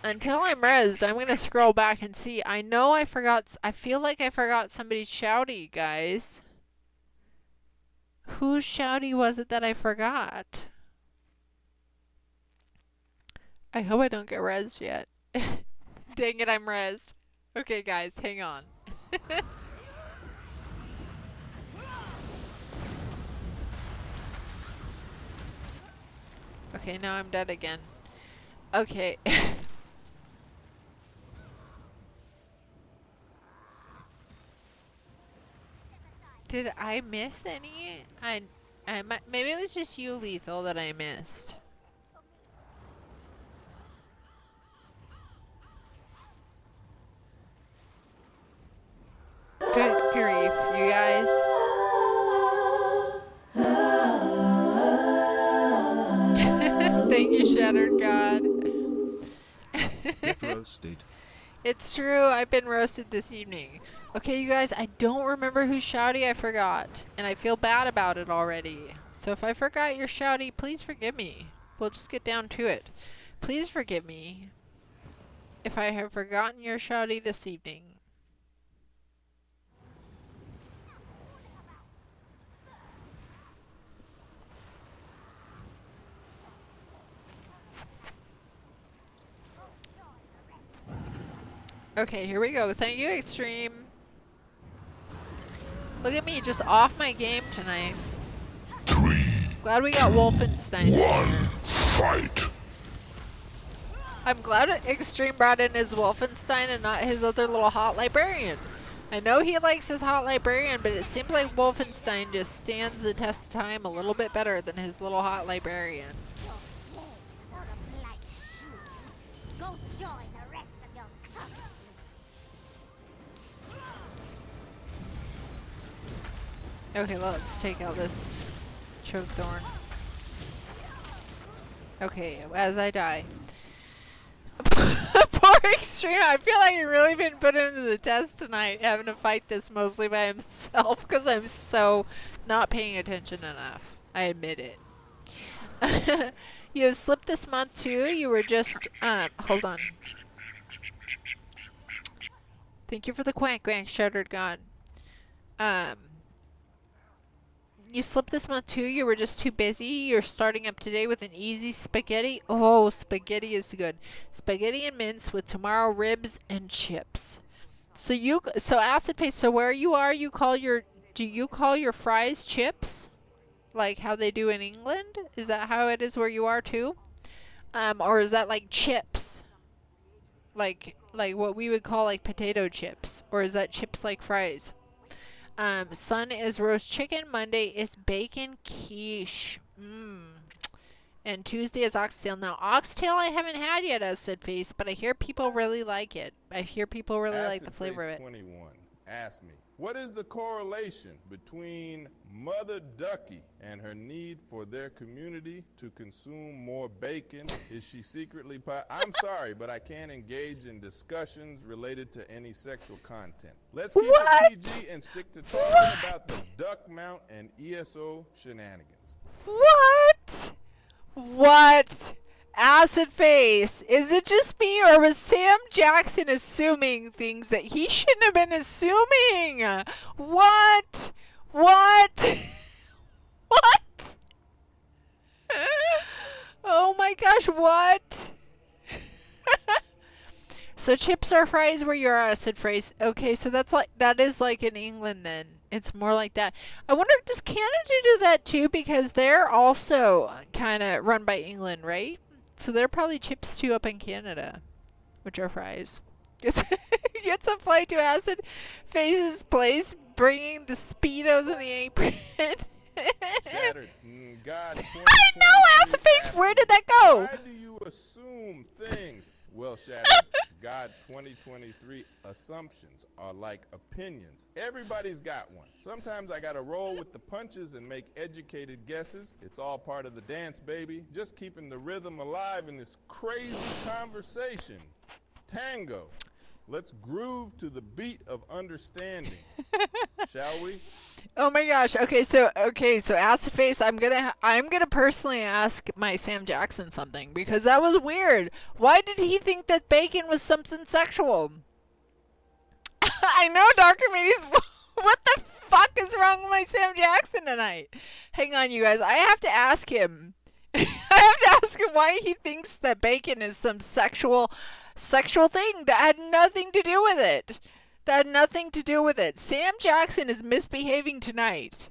until I'm rezzed, I'm going to scroll back and see. I know I forgot... I feel like I forgot somebody's shouty, guys. Whose shouty was it that I forgot? I hope I don't get rezzed yet. Dang it, I'm rezzed. Okay, guys, hang on. Okay, now I'm dead again. Okay. Did I miss any? Maybe it was just you, Lethal, that I missed. Good grief, you guys. Thank you, Shattered God. Get roasted. It's true, I've been roasted this evening. Okay, you guys, I don't remember whose shouty I forgot, and I feel bad about it already. So if I forgot your shouty, please forgive me. We'll just get down to it. Please forgive me if I have forgotten your shouty this evening. Okay, here we go. Thank you, Extreme. Look at me, just off my game tonight. 3, Glad we got Wolfenstein in 1, here. fight. I'm glad Extreme brought in his Wolfenstein and not his other little hot librarian. I know he likes his hot librarian, but it seems like Wolfenstein just stands the test of time a little bit better than his little hot librarian. Your legs are a blight. Go join the rest of your company. Okay, let's take out this choke thorn. Okay, as I die. Poor Extreme. I feel like I've really been put into the test tonight, having to fight this mostly by himself because I'm so not paying attention enough. I admit it. You have slipped this month too. You were just hold on. Thank you for the quack, Shattered God. You slipped this month too. You were just too busy. You're starting up today with an easy spaghetti. Oh, spaghetti is good. Spaghetti and mince with tomorrow ribs and chips. So Acid Face. So where you are, do you call your fries chips, like how they do in England? Is that how it is where you are too? Or is that like chips, like what we would call like potato chips, or is that chips like fries? Sun is roast chicken. Monday is bacon quiche. And Tuesday is oxtail. Now, oxtail I haven't had yet, as Sid Face, but I hear people really like it. I hear people really like the flavor of it. 21. Ask me, What is the correlation between Mother Ducky and her need for their community to consume more bacon? Is she secretly I'm sorry, but I can't engage in discussions related to any sexual content. Let's keep it PG and stick to talking about the duck mount and ESO shenanigans. What? What? Acid face. Is it just me, or was Sam Jackson assuming things that he shouldn't have been assuming? What? What? What? Oh my gosh, what? So chips are fries where you're acid face. Okay, so that is like in England then. It's more like that. I wonder, does Canada do that too? Because they're also kind of run by England, right? So they're probably chips too up in Canada, which are fries. Gets a flight to Acid Face's place, bringing the Speedos and the apron. Shattered. God, I know, Acid Face, where did that go? Why do you assume things? Well, Shattered, God 2023 assumptions are like opinions. Everybody's got one. Sometimes I gotta roll with the punches and make educated guesses. It's all part of the dance, baby. Just keeping the rhythm alive in this crazy conversation. Tango. Let's groove to the beat of understanding. Shall we? Oh my gosh. Okay, so Acid Face, I'm gonna personally ask my Sam Jackson something, because that was weird. Why did he think that bacon was something sexual? I know, Darker Meaties. What the fuck is wrong with my Sam Jackson tonight? Hang on, you guys. I have to ask him. I have to ask him why he thinks that bacon is some sexual thing that had nothing to do with it. That had nothing to do with it. Sam Jackson is misbehaving tonight.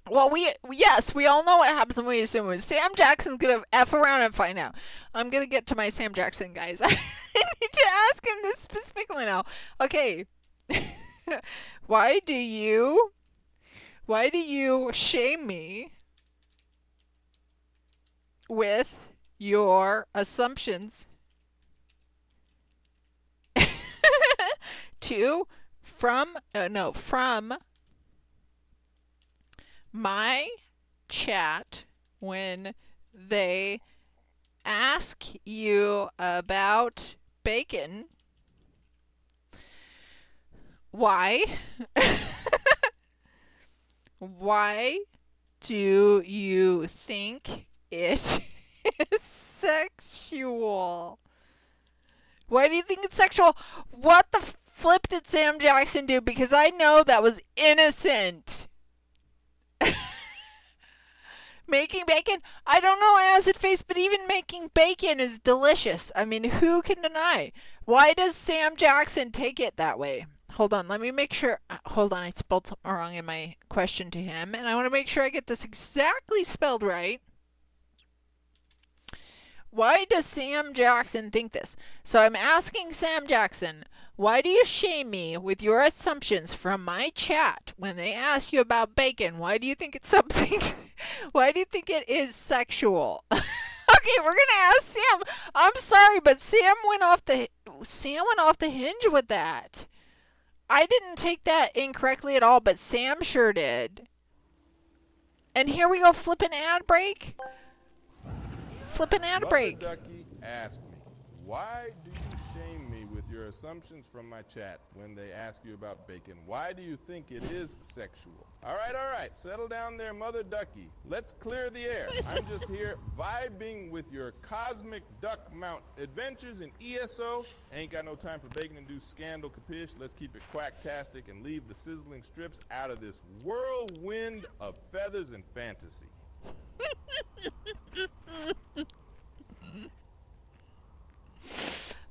Well, yes, we all know what happens when we assume it. Sam Jackson's gonna F around and find out. I'm gonna get to my Sam Jackson, guys. I need to ask him this specifically now. Okay. Why do you shame me with your assumptions from my chat when they ask you about bacon? Why? Why do you think it is sexual? Why do you think it's sexual? What the flip did Sam Jackson do? Because I know that was innocent. Making bacon? I don't know, Acid Face, but even making bacon is delicious. I mean, who can deny? Why does Sam Jackson take it that way? Hold on, let me make sure. Hold on, I spelled something wrong in my question to him, and I want to make sure I get this exactly spelled right. Why does Sam Jackson think this? So I'm asking Sam Jackson, why do you shame me with your assumptions from my chat when they ask you about bacon? Why do you think it's something? Why do you think it is sexual? Okay, we're gonna ask Sam. I'm sorry, but Sam went off the hinge with that. I didn't take that incorrectly at all, but Sam sure did. And here we go, flipping ad break. Flipping ad break. Mother Ducky asked me, why do you shame me with your assumptions from my chat when they ask you about bacon? Why do you think it is sexual? All right, settle down there, Mother Ducky. Let's clear the air. I'm just here vibing with your cosmic duck mount adventures in ESO. Ain't got no time for bacon-induced scandal, capiche? Let's keep it quacktastic and leave the sizzling strips out of this whirlwind of feathers and fantasy.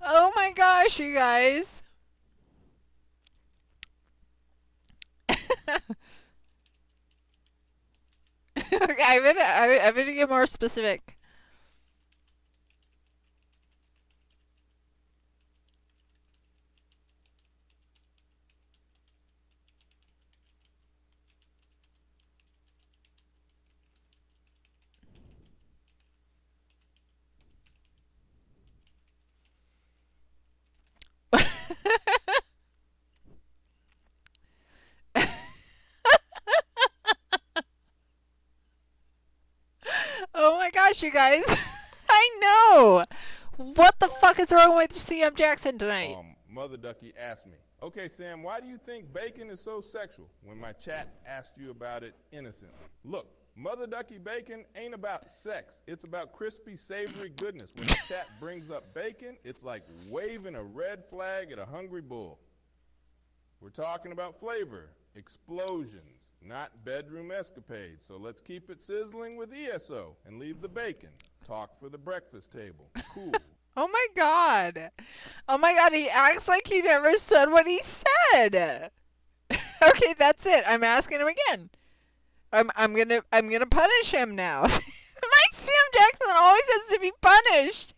Oh my gosh, you guys. Okay, I'm gonna get more specific. gosh, you guys. I know. What the fuck is wrong with CM Jackson tonight? Mother Ducky asked me, okay, Sam, why do you think bacon is so sexual when my chat asked you about it innocently? Look, Mother Ducky bacon ain't about sex. It's about crispy, savory goodness. When the chat brings up bacon, it's like waving a red flag at a hungry bull. We're talking about flavor, explosions, not bedroom escapades. So let's keep it sizzling with ESO and leave the bacon. Talk for the breakfast table. Cool. Oh my god. Oh my god, he acts like he never said what he said. Okay, that's it. I'm asking him again. I'm gonna punish him now. My Sam Jackson always has to be punished.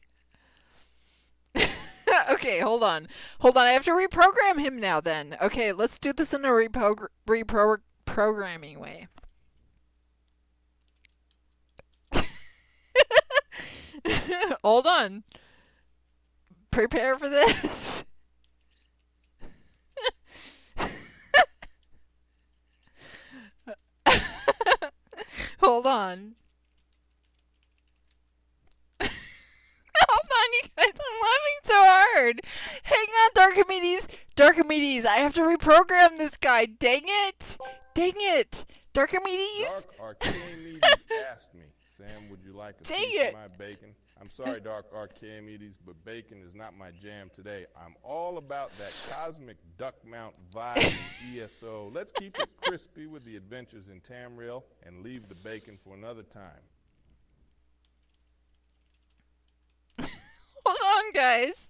Okay, hold on. Hold on, I have to reprogram him now then. Okay, let's do this in a reprogramming way. Hold on. Prepare for this. Hold on. Hold on, you guys. I'm laughing so hard. Hang on, Darkimedes. Darkimedes, I have to reprogram this guy. Dang it. Dang it. Darkimedes. Dark Archimedes asked me, Sam, would you like a Dang piece it. of my bacon? I'm sorry, Dark Archimedes, but bacon is not my jam today. I'm all about that cosmic duck mount vibe in ESO. Let's keep it crispy with the adventures in Tamriel and leave the bacon for another time. Hold on, guys.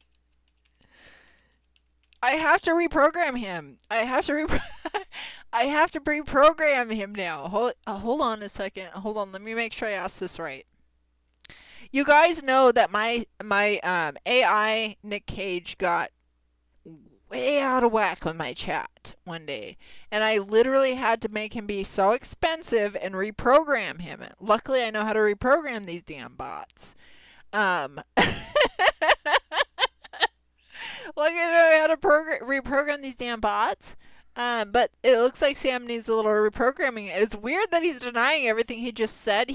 I have to reprogram him. I have to reprogram him now. Hold on a second. Hold on. Let me make sure I ask this right. You guys know that my AI Nick Cage got way out of whack on my chat one day, and I literally had to make him be so expensive and reprogram him. Luckily, I know how to reprogram these damn bots. Like I know how to reprogram these damn bots. But it looks like Sam needs a little reprogramming. It's weird that he's denying everything he just said.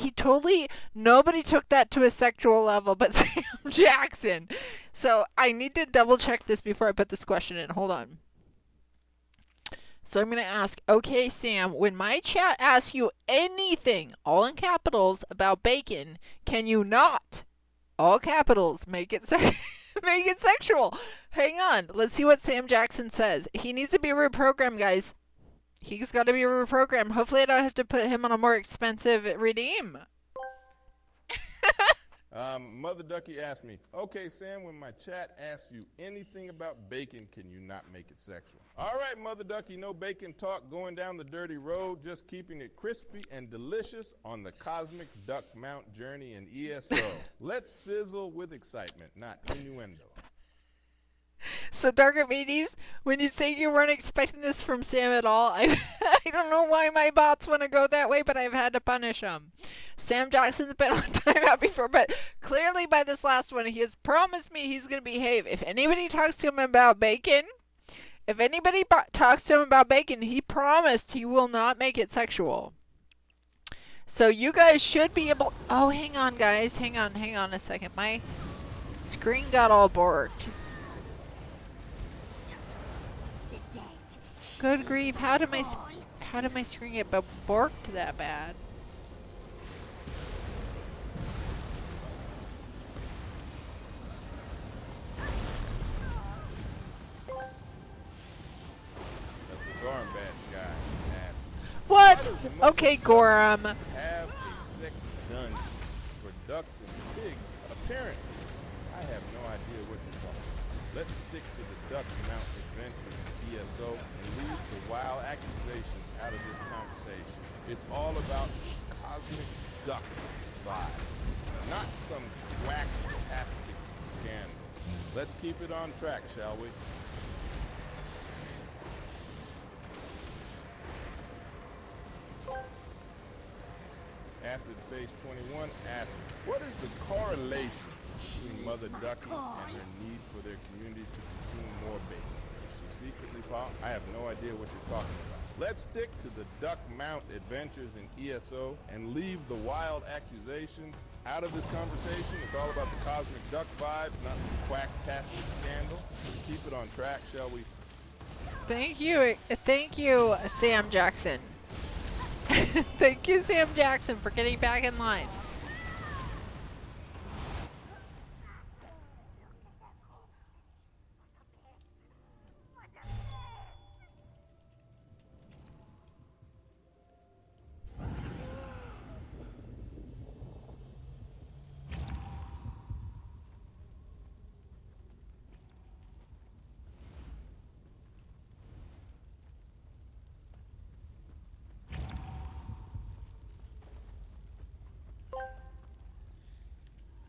Nobody took that to a sexual level but Sam Jackson. So I need to double check this before I put this question in. Hold on. So I'm going to ask, okay, Sam, when my chat asks you anything, all in capitals, about bacon, can you not, all capitals, make it sexual? Hang on. Let's see what Sam Jackson says. He needs to be reprogrammed, guys. He's got to be reprogrammed. Hopefully I don't have to put him on a more expensive redeem. Mother Ducky asked me, okay, Sam, when my chat asks you anything about bacon, can you not make it sexual? All right, Mother Ducky, no bacon talk going down the dirty road, just keeping it crispy and delicious on the cosmic duck mount journey in ESO. Let's sizzle with excitement, not innuendo. So, Darkimedes, when you say you weren't expecting this from Sam at all, I don't know why my bots want to go that way, but I've had to punish them. Sam Jackson's been on timeout before, but clearly by this last one, he has promised me he's going to behave. If anybody talks to him about bacon, he promised he will not make it sexual. So you guys should be able... Oh, hang on, guys. Hang on a second. My screen got all borked. Good grief, how did my screen get borked that bad? That's the Gorham badge guy asked, What? Okay, Gorham. have a sex dungeon for ducks and pigs, apparently. I have no idea what you're talking about. Let's stick to the duck mount adventures in ESO and leave the wild accusations out of this conversation. It's all about cosmic duck vibe, not some quack-tastic scandal. Let's keep it on track, shall we? Acid Face 21 asked, what is the correlation between Mother Ducky and her need for their community to consume more bacon? Is she secretly I have no idea what you're talking about. Let's stick to the Duck Mount adventures in ESO and leave the wild accusations out of this conversation. It's all about the cosmic duck vibe, not some quacktastic scandal. Let's keep it on track, shall we? Thank you, Sam Jackson. Thank you, Sam Jackson, for getting back in line.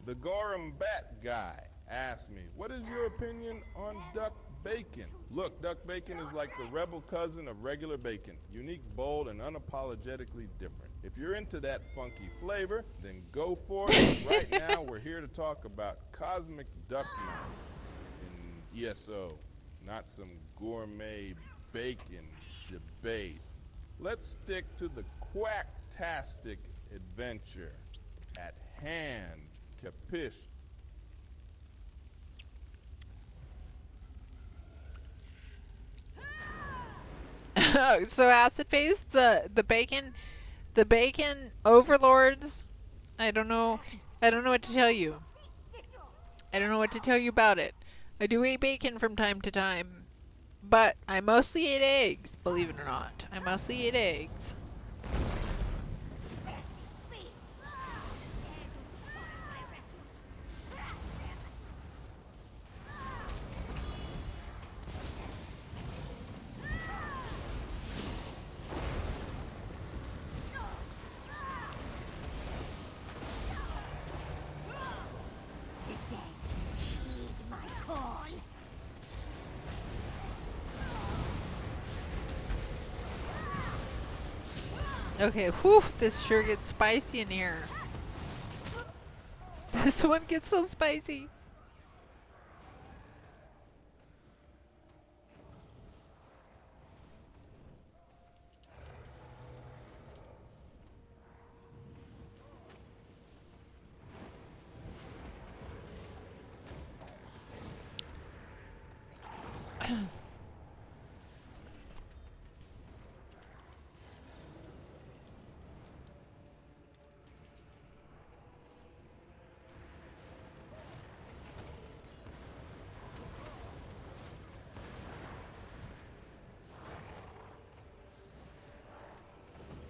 The Gorham Bat guy asked me, what is your opinion on duck bacon? Look, duck bacon is like the rebel cousin of regular bacon. Unique, bold, and unapologetically different. If you're into that funky flavor, then go for it. Right now, we're here to talk about cosmic duck mount in ESO, not some gourmet bacon debate. Let's stick to the quacktastic adventure at hand. Capish? So acid face, the bacon overlords. I don't know what to tell you. I don't know what to tell you about it. I do eat bacon from time to time, but I mostly eat eggs, believe it or not. I mostly eat eggs. Okay, whew, this sure gets spicy in here. This one gets so spicy.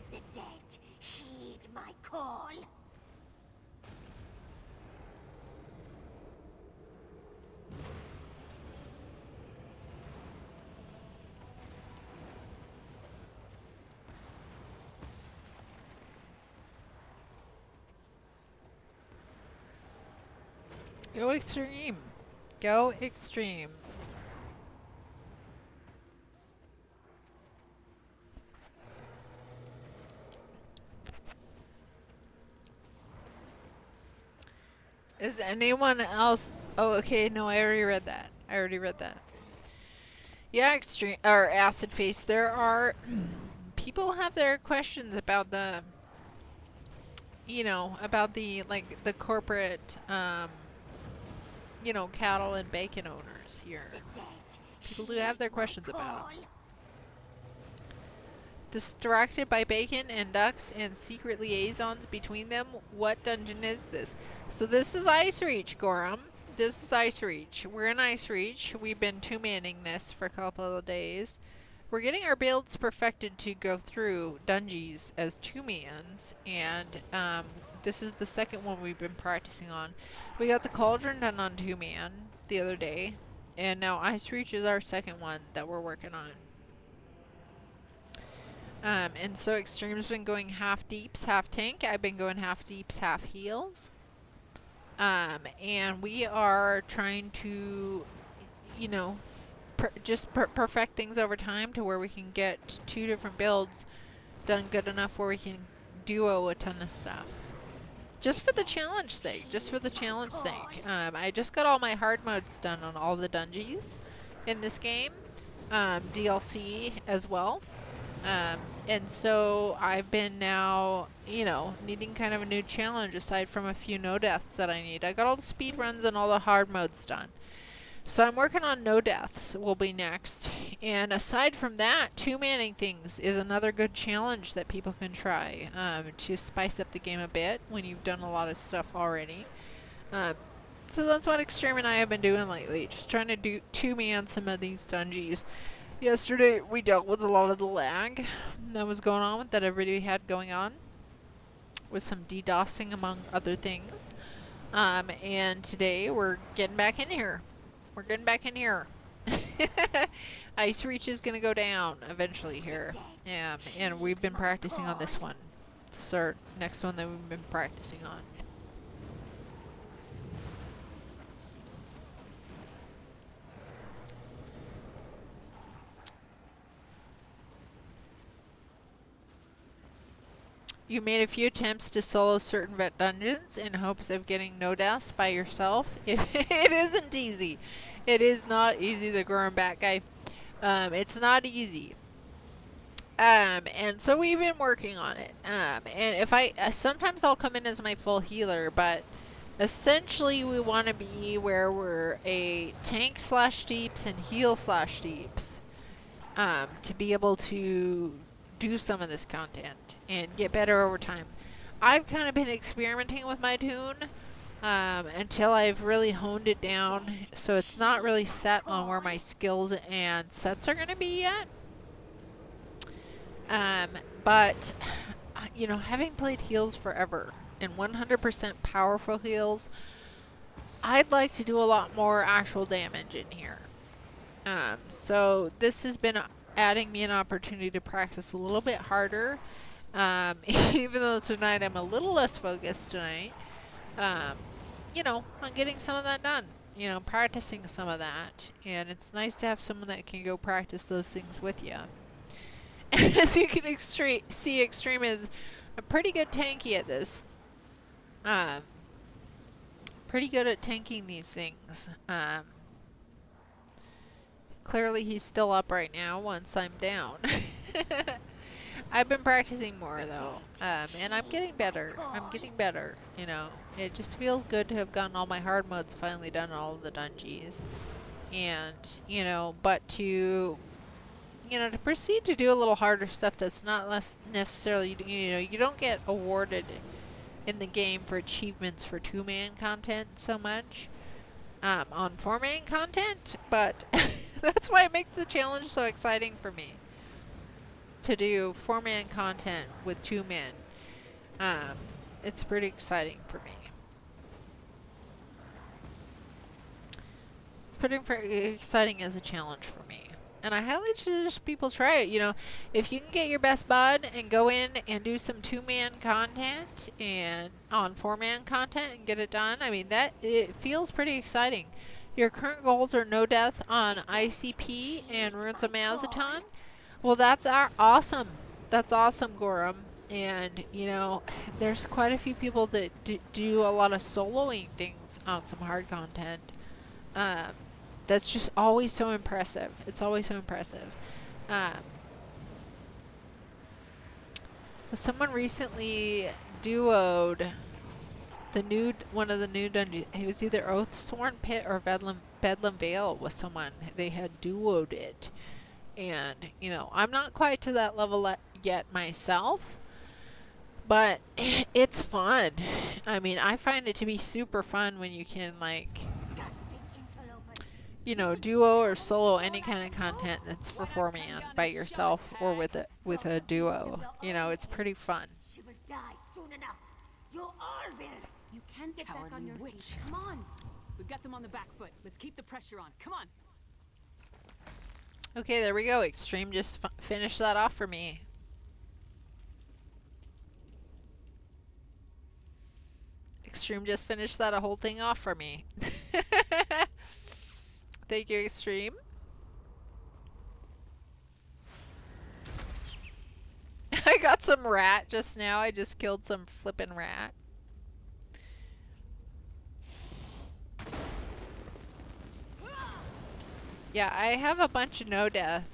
The dead heed my call. Go extreme. Go extreme. Is anyone else? Oh, okay. No, I already read that. I already read that. Yeah, extreme or acid face. There are people have their questions about the, about the like the corporate, cattle and bacon owners here. People do have their questions about them. Distracted by bacon and ducks and secret liaisons between them. What dungeon is this? So this is Ice Reach, Gorham. This is Ice Reach. We're in Ice Reach. We've been two-manning this for a couple of days. We're getting our builds perfected to go through dungeons as two-mans, and this is the second one we've been practicing on. We got the Cauldron done on two-man the other day, and now Ice Reach is our second one that we're working on. And so Extreme's been going half deeps, half tank. I've been going half deeps, half heals. And we are trying to, perfect things over time to where we can get two different builds done good enough where we can duo a ton of stuff. Just for the challenge sake. I just got all my hard modes done on all the dungeons in this game. DLC as well. And so I've been now, you know, needing kind of a new challenge aside from a few no deaths that I need. I got all the speed runs and all the hard modes done. So I'm working on no deaths will be next. And aside from that, two-manning things is another good challenge that people can try to spice up the game a bit when you've done a lot of stuff already. So that's what Extreme and I have been doing lately, just trying to do two-man some of these dungeons. Yesterday we dealt with a lot of the lag that was going on, that everybody had going on, with some DDoSing among other things. And today we're getting back in here. We're getting back in here. Ice Reach is gonna go down eventually here. And we've been practicing on this one. This is our next one that we've been practicing on. You made a few attempts to solo certain vet dungeons in hopes of getting no deaths by yourself. It isn't easy. It is not easy, the Gorham Bat guy. It's not easy. And so we've been working on it. And if sometimes I'll come in as my full healer, but essentially we want to be where we're a tank slash deeps and heal slash deeps. To be able to do some of this content and get better over time. I've kind of been experimenting with my tune until I've really honed it down, so it's not really set on where my skills and sets are going to be yet. But you know, having played heals forever and 100% powerful heals, I'd like to do a lot more actual damage in here. So this has been adding me an opportunity to practice a little bit harder. Even though tonight I'm a little less focused tonight, you know, on getting some of that done. You know, practicing some of that. And it's nice to have someone that can go practice those things with you. As you can see, Extreme is a pretty good tanky at this. Pretty good at tanking these things. Clearly he's still up right now once I'm down. I've been practicing more though, and I'm getting better. You know. It just feels good to have gotten all my hard modes finally done, all of the dungeons. And, you know, but to, you know, to proceed to do a little harder stuff that's not less necessarily, you know, you don't get awarded in the game for achievements for two-man content so much. On four-man content, but that's why it makes the challenge so exciting for me to do four-man content with two men. It's pretty exciting for me. It's pretty exciting as a challenge for me. And I highly suggest people try it. You know, if you can get your best bud and go in and do some two-man content and on four-man content and get it done, I mean, it feels pretty exciting. Your current goals are no death on ICP and Ruins of Mazatlan. Well, that's awesome. That's awesome, Gorham. And, you know, there's quite a few people that do a lot of soloing things on some hard content. That's just always so impressive. It's always so impressive. Someone recently duoed one of the new dungeons. It was either Oathsworn Pit or Bedlam Vale with someone. They had duoed it. And, you know, I'm not quite to that level yet myself. But it's fun. I mean, I find it to be super fun when you can, like, you know, duo or solo any kind of content that's for four-man by yourself or with a duo. You know, it's pretty fun. She will die soon enough. You all will. You can get back on your feet. Come on. We've got them on the back foot. Let's keep the pressure on. Come on. Okay, there we go. Extreme just finished that off for me. Extreme just finished that whole thing off for me. Thank you, Extreme. I got some rat just now. I just killed some flippin' rat. Yeah, I have a bunch of no death.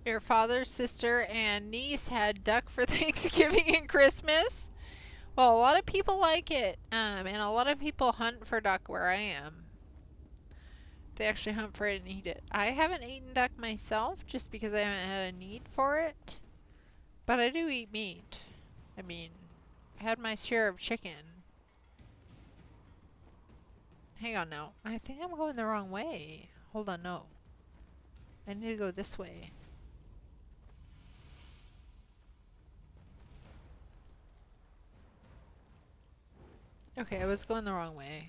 Your father's sister and niece had duck for Thanksgiving and Christmas. Well, a lot of people like it, and a lot of people hunt for duck where I am. They actually hunt for it and eat it. I haven't eaten duck myself just because I haven't had a need for it, but I do eat meat. I mean, I had my share of chicken. Hang on now. I think I'm going the wrong way. Hold on, no. I need to go this way. Okay, I was going the wrong way.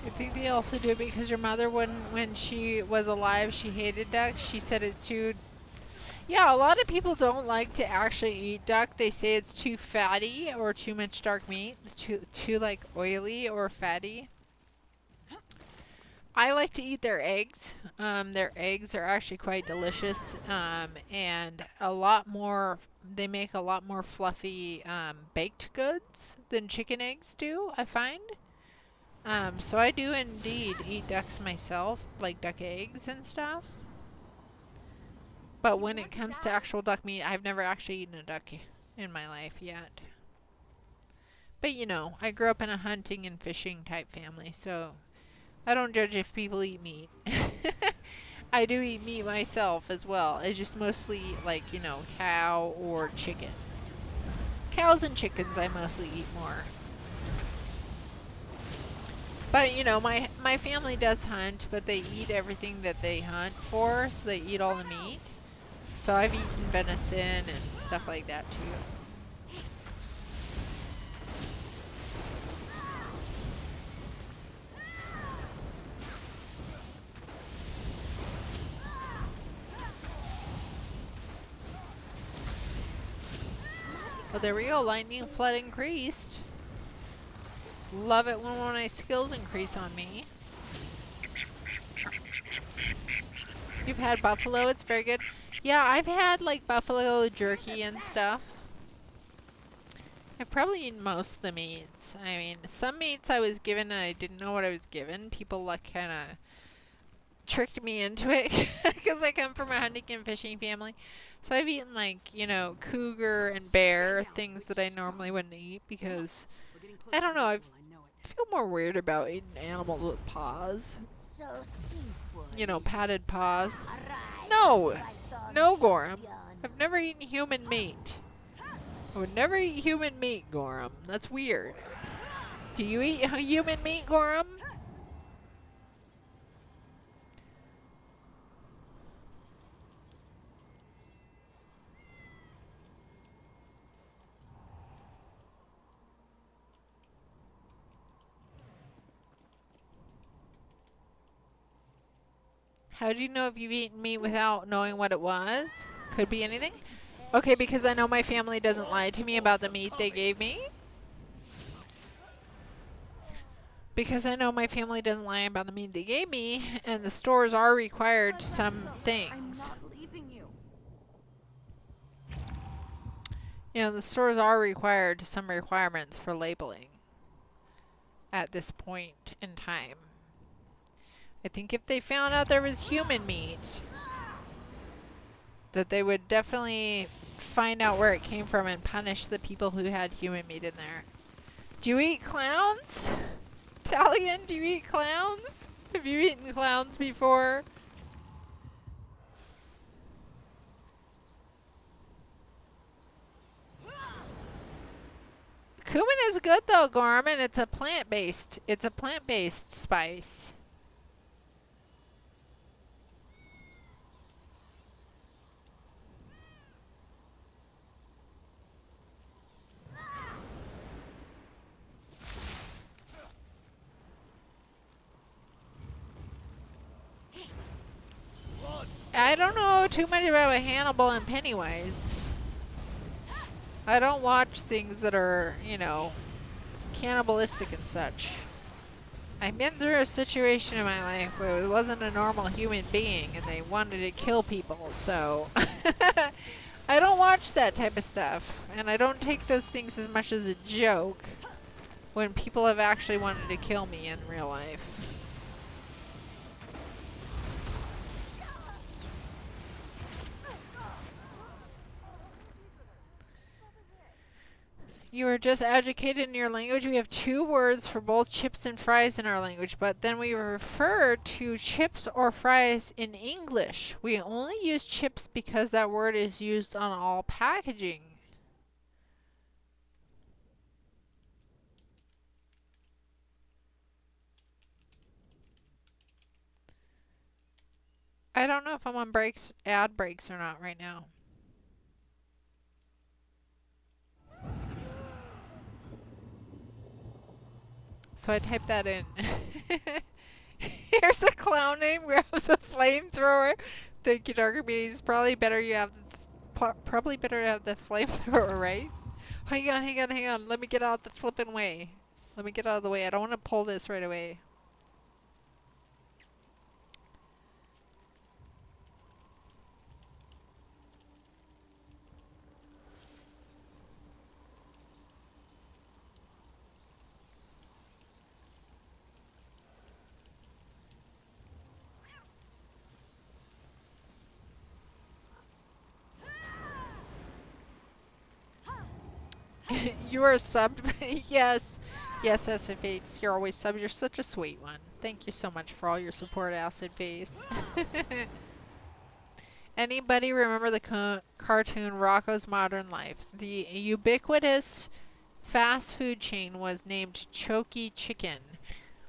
I think they also do it because your mother, when she was alive, she hated duck. She said it's too... Yeah, a lot of people don't like to actually eat duck. They say it's too fatty or too much dark meat. Too like oily or fatty. I like to eat their eggs. Their eggs are actually quite delicious, and a lot more. They make a lot more fluffy baked goods than chicken eggs do, I find. So I do indeed eat ducks myself, like duck eggs and stuff. But when it comes to actual duck meat, I've never actually eaten a duck in my life yet. But you know, I grew up in a hunting and fishing type family, so I don't judge if people eat meat. I do eat meat myself as well. It's just mostly like, you know, cow or chicken. Cows and chickens I mostly eat more. But, you know, my family does hunt, but they eat everything that they hunt for, so they eat all the meat. So I've eaten venison and stuff like that too. Oh, there we go. Lightning flood increased. Love it when my skills increase on me. You've had buffalo, it's very good. Yeah, I've had like buffalo jerky and stuff. I've probably eaten most of the meats. I mean, some meats I was given and I didn't know what I was given. People like kind of tricked me into it because I come from a hunting and fishing family. So I've eaten like, you know, cougar and bear, things that I normally wouldn't eat because, I don't know, I feel more weird about eating animals with paws. So simple. You know, padded paws. Arise, No! Python No, Gorham. champion. I've never eaten human meat. I would never eat human meat, Gorham. That's weird. Do you eat human meat, Gorham? How do you know if you've eaten meat without knowing what it was? Could be anything. Okay, because I know my family doesn't lie to me about the meat they gave me. Because I know my family doesn't lie about the meat they gave me, and the stores are required to some things. You know, the stores are required to some requirements for labeling at this point in time. I think if they found out there was human meat, that they would definitely find out where it came from and punish the people who had human meat in there. Do you eat clowns? Italian, do you eat clowns? Have you eaten clowns before? Cumin is good though, Gorman. It's a plant-based. It's a plant-based spice. I don't know too much about Hannibal and Pennywise. I don't watch things that are, you know, cannibalistic and such. I've been through a situation in my life where it wasn't a normal human being and they wanted to kill people, so I don't watch that type of stuff. And I don't take those things as much as a joke when people have actually wanted to kill me in real life. You are just educated in your language. We have 2 words for both chips and fries in our language, but then we refer to chips or fries in English. We only use chips because that word is used on all packaging. I don't know if I'm on ad breaks or not right now. So I typed that in. Here's a clown name grabs a flamethrower. Thank you, Darker Beaties. Probably better to have the flamethrower, right? Hang on. Let me get out the flippin' way. Let me get out of the way. I don't want to pull this right away. You are subbed. Yes. Yes, Acid Face. You're always subbed. You're such a sweet one. Thank you so much for all your support, Acid Face. Anybody remember the cartoon Rocco's Modern Life? The ubiquitous fast food chain was named Chokey Chicken.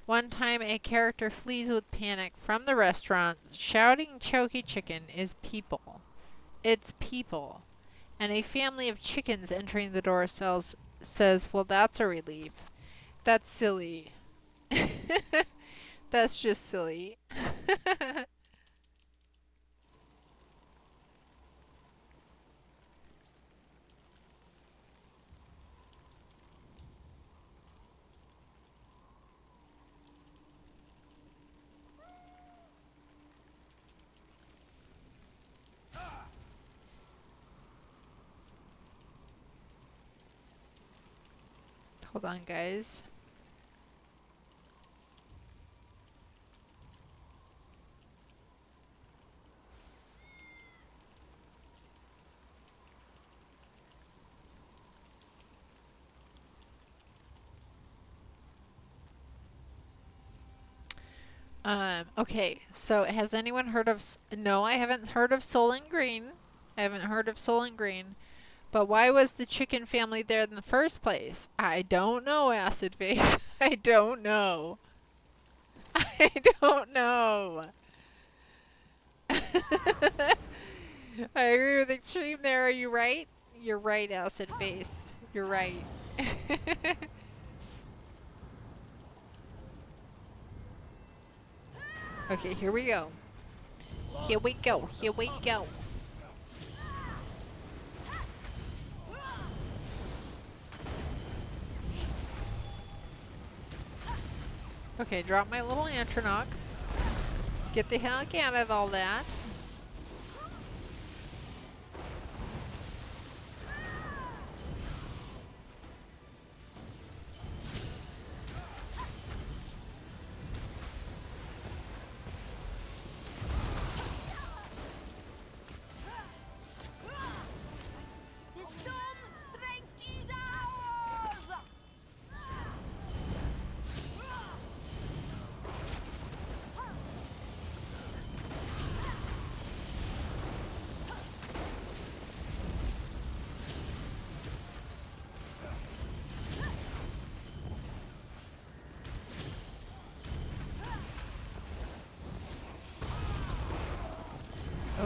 One time a character flees with panic from the restaurant, shouting Chokey Chicken is people. It's people. And a family of chickens entering the door says, well, that's a relief. That's silly. That's just silly. Hold on, guys. Okay, so has anyone heard of... No, I haven't heard of Soul and Green. I haven't heard of Soul and Green. But why was the chicken family there in the first place? I don't know, Acid Face. I don't know. I don't know. I agree with Extreme there. Are you right? You're right, Acid Face. You're right. Okay, here we go. Here we go. Here we go. Okay, drop my little Antronock. Get the heck out of all that. The storm's strength is ours!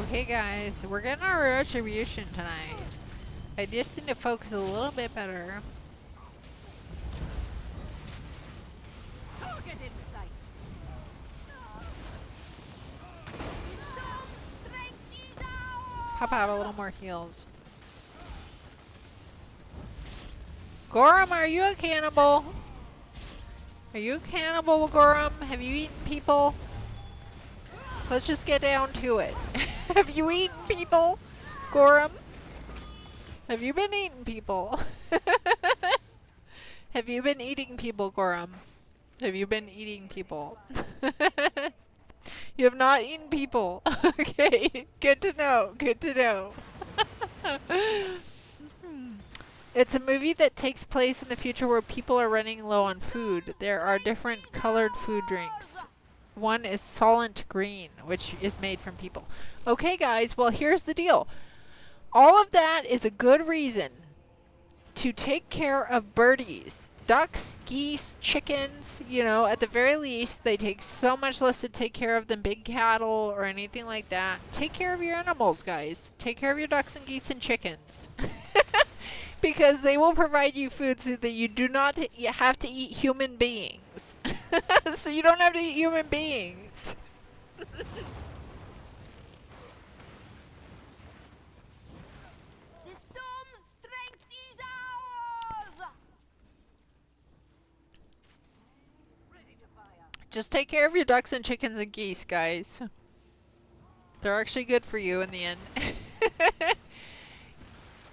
Okay, guys, we're getting our retribution tonight. I just need to focus a little bit better. Target in sight. Pop out a little more heals. Gorham, are you a cannibal? Are you a cannibal, Gorham? Have you eaten people? Let's just get down to it. Have you eaten people, Gorham? Have you been eating people? Have you been eating people, Gorham? Have you been eating people? You have not eaten people. Okay, good to know. Good to know. It's a movie that takes place in the future where people are running low on food. There are different colored food drinks. One is Solent Green, which is made from people. Okay, guys, well, here's the deal. All of that is a good reason to take care of birdies. Ducks, geese, chickens, you know, at the very least, they take so much less to take care of than big cattle or anything like that. Take care of your animals, guys. Take care of your ducks and geese and chickens. Because they will provide you food so that you do not have to eat human beings. So you don't have to eat human beings. The storm's strength is ours! Just take care of your ducks and chickens and geese, guys. They're actually good for you in the end.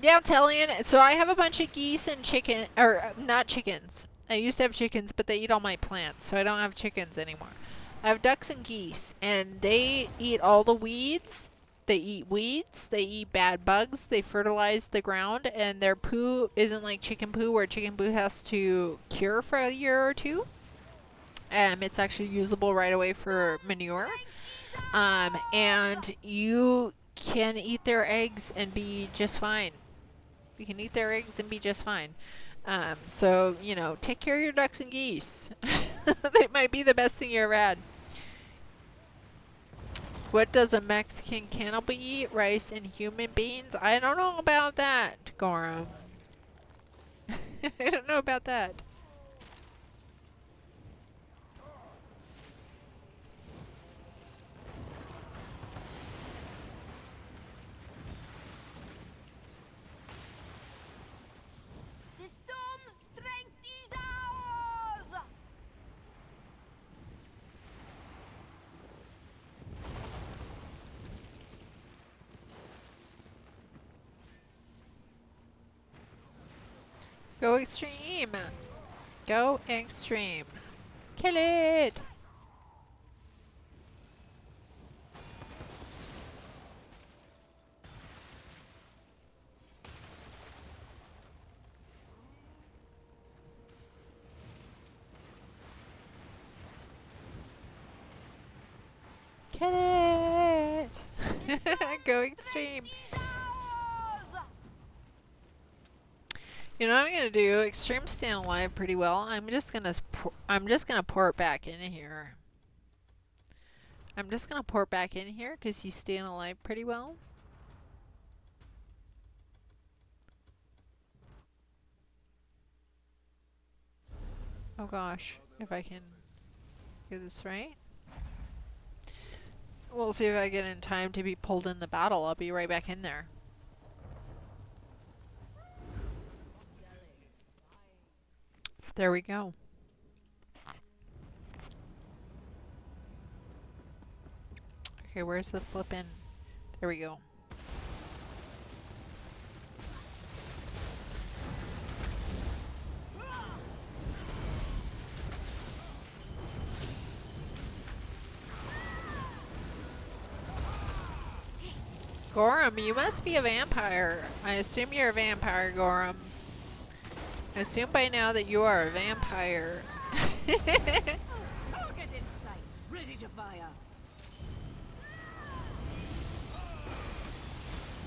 Yeah, I'm telling you. So I have a bunch of geese and chicken, or not chickens. I used to have chickens, but they eat all my plants, so I don't have chickens anymore. I have ducks and geese, and they eat all the weeds. They eat weeds. They eat bad bugs. They fertilize the ground, and their poo isn't like chicken poo, where chicken poo has to cure for a year or two. It's actually usable right away for manure. And you can eat their eggs and be just fine. You can eat their eggs and be just fine. So, you know, take care of your ducks and geese. They might be the best thing you ever had. What does a Mexican cannibal eat? Rice and human beings? I don't know about that, Gorham. I don't know about that. The storm's strength is ours! Go extreme. Go extreme. Kill it. Kill it. Go extreme. You know what I'm gonna do? Extreme staying alive pretty well. I'm just gonna pour it back in here. I'm just gonna pour it back in here because he's staying alive pretty well. Oh gosh, if I can get this right. We'll see if I get in time to be pulled in the battle. I'll be right back in there. There we go. Okay, where's the flippin'? There we go. Gorham, you must be a vampire. I assume you're a vampire, Gorham. I assume by now that you are a vampire. Target in sight. Ready to fire. The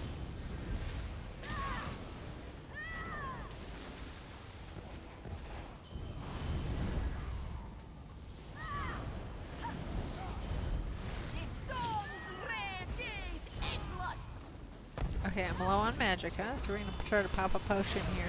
storm's rage is Okay, I'm low on magicka, so we're gonna try to pop a potion here.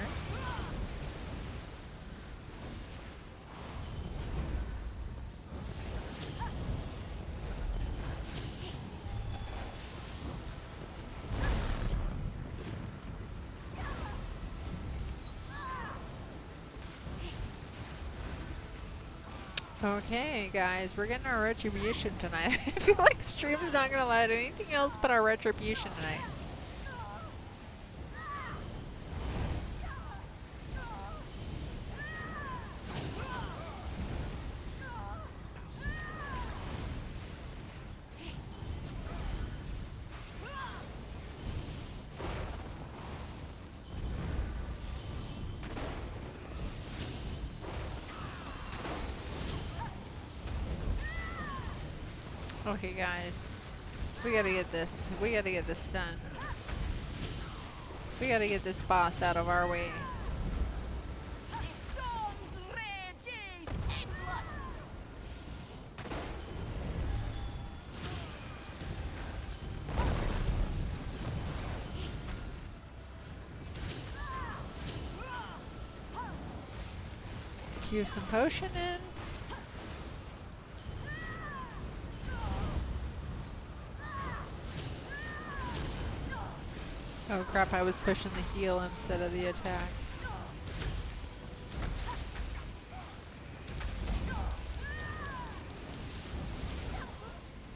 Okay, guys, we're getting our retribution tonight. I feel like stream's not gonna let anything else but our retribution tonight. Okay, guys. We gotta get this. We gotta get this done. We gotta get this boss out of our way. Cue some potion in. Oh crap, I was pushing the heal instead of the attack.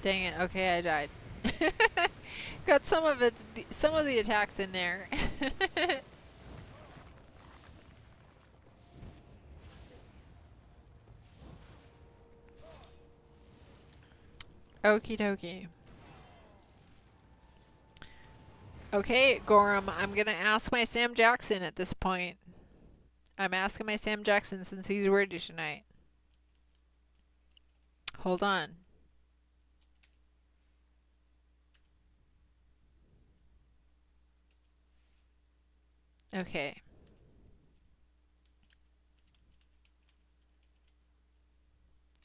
Dang it, okay, I died. Got some of it, some of the attacks in there. Okie dokie. Okay, Gorham, I'm gonna ask my Sam Jackson at this point. I'm asking my Sam Jackson since he's ready tonight. Hold on. Okay.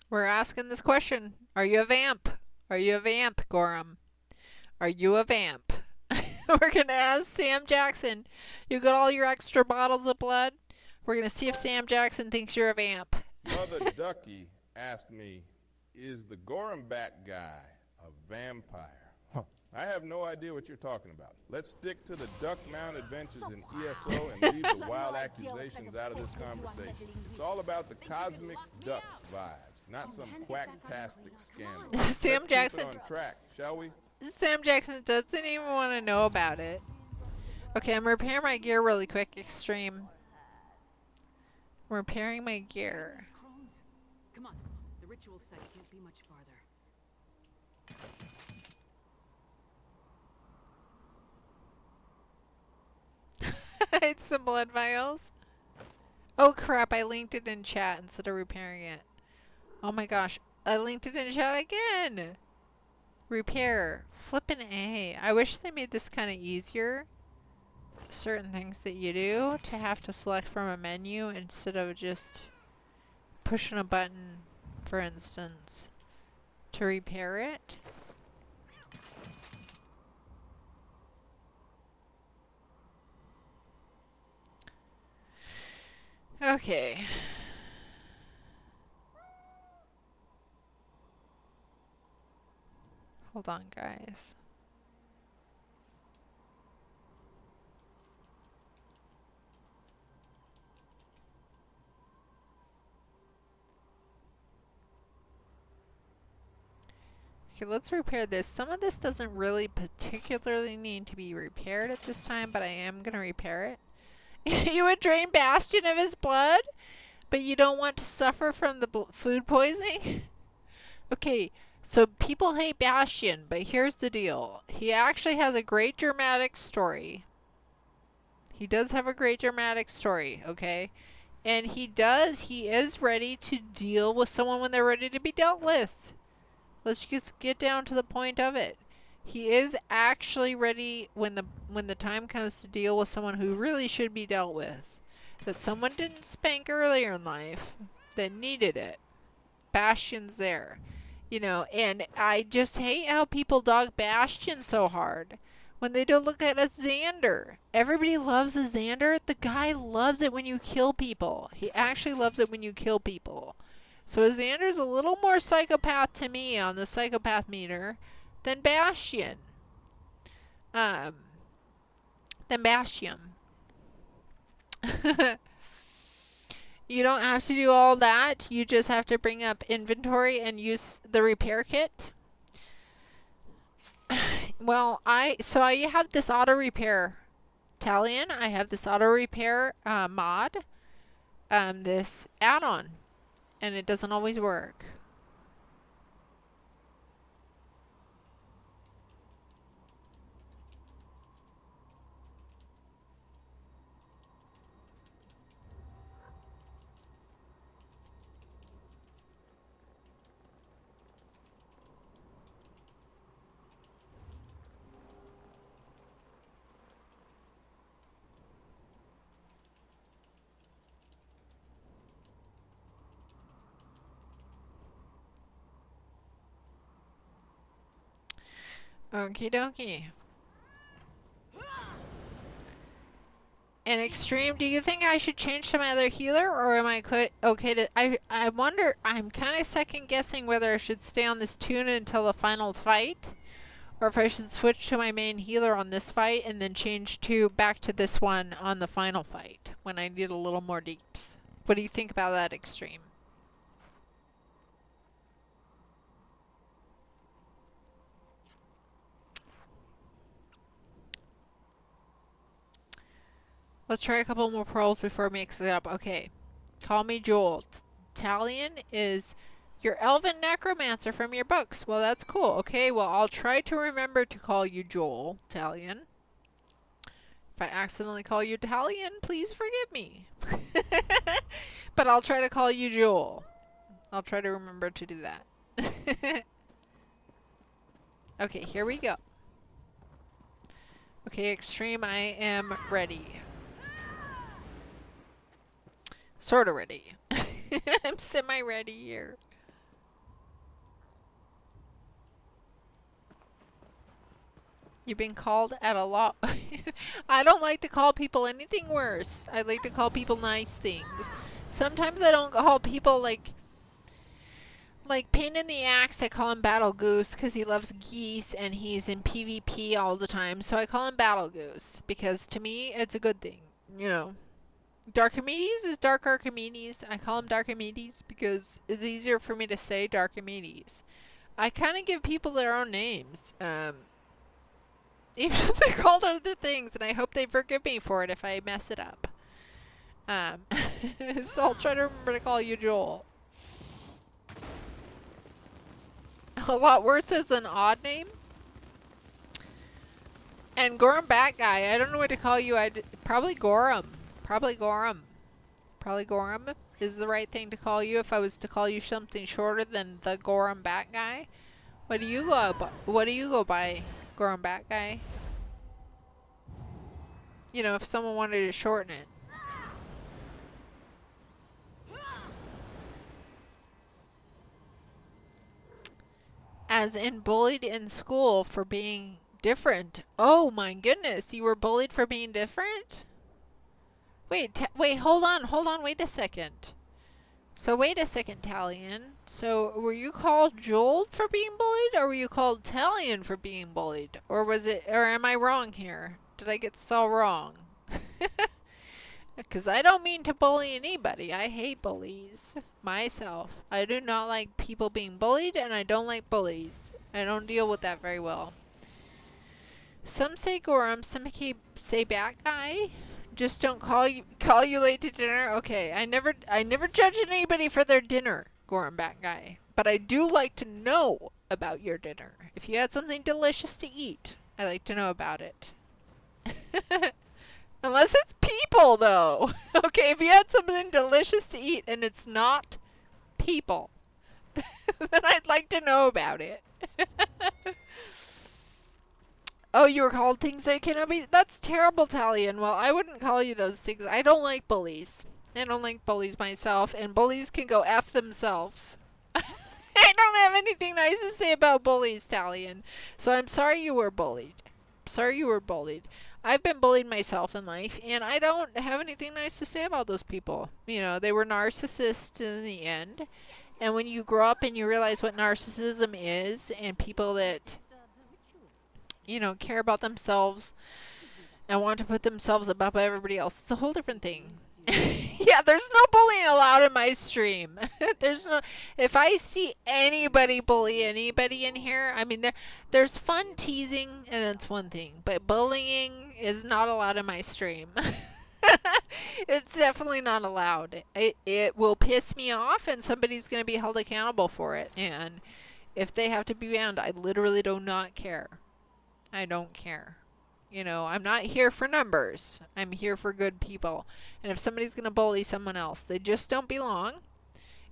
We're asking this question. Are you a vamp? Are you a vamp, Gorham? Are you a vamp? We're going to ask Sam Jackson. You got all your extra bottles of blood? We're going to see if Sam Jackson thinks you're a vamp. Mother Ducky asked me, is the Gorham Bat guy a vampire? I have no idea what you're talking about. Let's stick to the Duck Mound adventures in ESO and leave the wild accusations out of this conversation. It's all about the cosmic duck vibes, not some quacktastic scandal. Sam Let's Jackson. keep it on track, shall we? Sam Jackson doesn't even want to know about it. Okay, I'm repairing my gear really quick. Extreme. I'm repairing my gear. Come on, the ritual site can't be much farther. It's the blood vials. Oh crap, I linked it in chat instead of repairing it. Oh my gosh, I linked it in chat again. Repair. Flippin' A. I wish they made this kind of easier. Certain things that you do to have to select from a menu instead of just pushing a button, for instance, to repair it. Okay. Hold on, guys. Okay, let's repair this. Some of this doesn't really particularly need to be repaired at this time, but I am going to repair it. You would drain Bastion of his blood, but you don't want to suffer from the food poisoning? Okay, so people hate Bastion, but here's the deal. He actually has a great dramatic story. He does have a great dramatic story, okay? And he is ready to deal with someone when they're ready to be dealt with. Let's just get down to the point of it. He is actually ready when the time comes to deal with someone who really should be dealt with. That someone didn't spank earlier in life that needed it. Bastion's there. You know, and I just hate how people dog Bastion so hard. when they don't look at a Xander. Everybody loves a Xander. The guy loves it when you kill people. He actually loves it when you kill people. So a Xander's a little more psychopath to me on the psychopath meter than Bastion. Than Bastion. You don't have to do all that. You just have to bring up inventory and use the repair kit. Well, I have this auto repair Talion. I have this auto repair mod, this add-on, and it doesn't always work. Okie dokie. And Extreme, do you think I should change to my other healer, or am I okay to... I wonder, I'm kind of second guessing whether I should stay on this tune until the final fight, or if I should switch to my main healer on this fight and then change back to this one on the final fight, when I need a little more deeps. What do you think about that, Extreme? Let's try a couple more pearls before it makes it up. Okay. Call me Joel. Talion is your elven necromancer from your books. Well, that's cool. Okay, well, I'll try to remember to call you Joel, Talion. If I accidentally call you Talion, please forgive me. But I'll try to call you Joel. I'll try to remember to do that. Okay, here we go. Okay, Extreme, I am ready. Sorta ready. I'm semi-ready here. You've been called at a lot. I don't like to call people anything worse. I like to call people nice things. Sometimes I don't call people like Pain in the Axe. I call him Battle Goose because he loves geese and he's in PvP all the time. So I call him Battle Goose because to me it's a good thing, you know. Darkimedes is Dark Archimedes. I call him Darkimedes because it's easier for me to say Darkimedes. I kind of give people their own names, even if they're called other things, and I hope they forgive me for it if I mess it up. So I'll try to remember to call you Joel. A lot worse as an odd name. And Gorham Bat Guy, I don't know what to call you. Probably Gorham. Probably Gorham. Probably Gorham is the right thing to call you if I was to call you something shorter than the Gorham Bat Guy. What do you go by? What do you go by, Gorham Bat Guy? You know, if someone wanted to shorten it. As in bullied in school for being different. Oh my goodness, you were bullied for being different? Wait, hold on, wait a second. So wait a second, Talion. So were you called Joel for being bullied, or were you called Talion for being bullied? Or am I wrong here? Did I get this all wrong? Because I don't mean to bully anybody. I hate bullies myself. I do not like people being bullied, and I don't like bullies. I don't deal with that very well. Some say Gorham, some say Bat Guy. Just don't call you late to dinner. Okay, I never judge anybody for their dinner, Gorham Bat Guy. But I do like to know about your dinner. If you had something delicious to eat, I like to know about it. Unless it's people, though. Okay, if you had something delicious to eat and it's not people, then I'd like to know about it. Oh, you were called things that cannot be... That's terrible, Talion. Well, I wouldn't call you those things. I don't like bullies. I don't like bullies myself, and bullies can go F themselves. I don't have anything nice to say about bullies, Talion. So I'm sorry you were bullied. Sorry you were bullied. I've been bullied myself in life, and I don't have anything nice to say about those people. You know, they were narcissists in the end. And when you grow up and you realize what narcissism is, and people that, you know, care about themselves and want to put themselves above everybody else, it's a whole different thing. Yeah, there's no bullying allowed in my stream. There's no. If I see anybody bully anybody in here, I mean, there's fun teasing, and that's one thing. But bullying is not allowed in my stream. It's definitely not allowed. It will piss me off, and somebody's going to be held accountable for it. And if they have to be banned, I literally do not care. I don't care. You know, I'm not here for numbers. I'm here for good people. And if somebody's going to bully someone else, they just don't belong.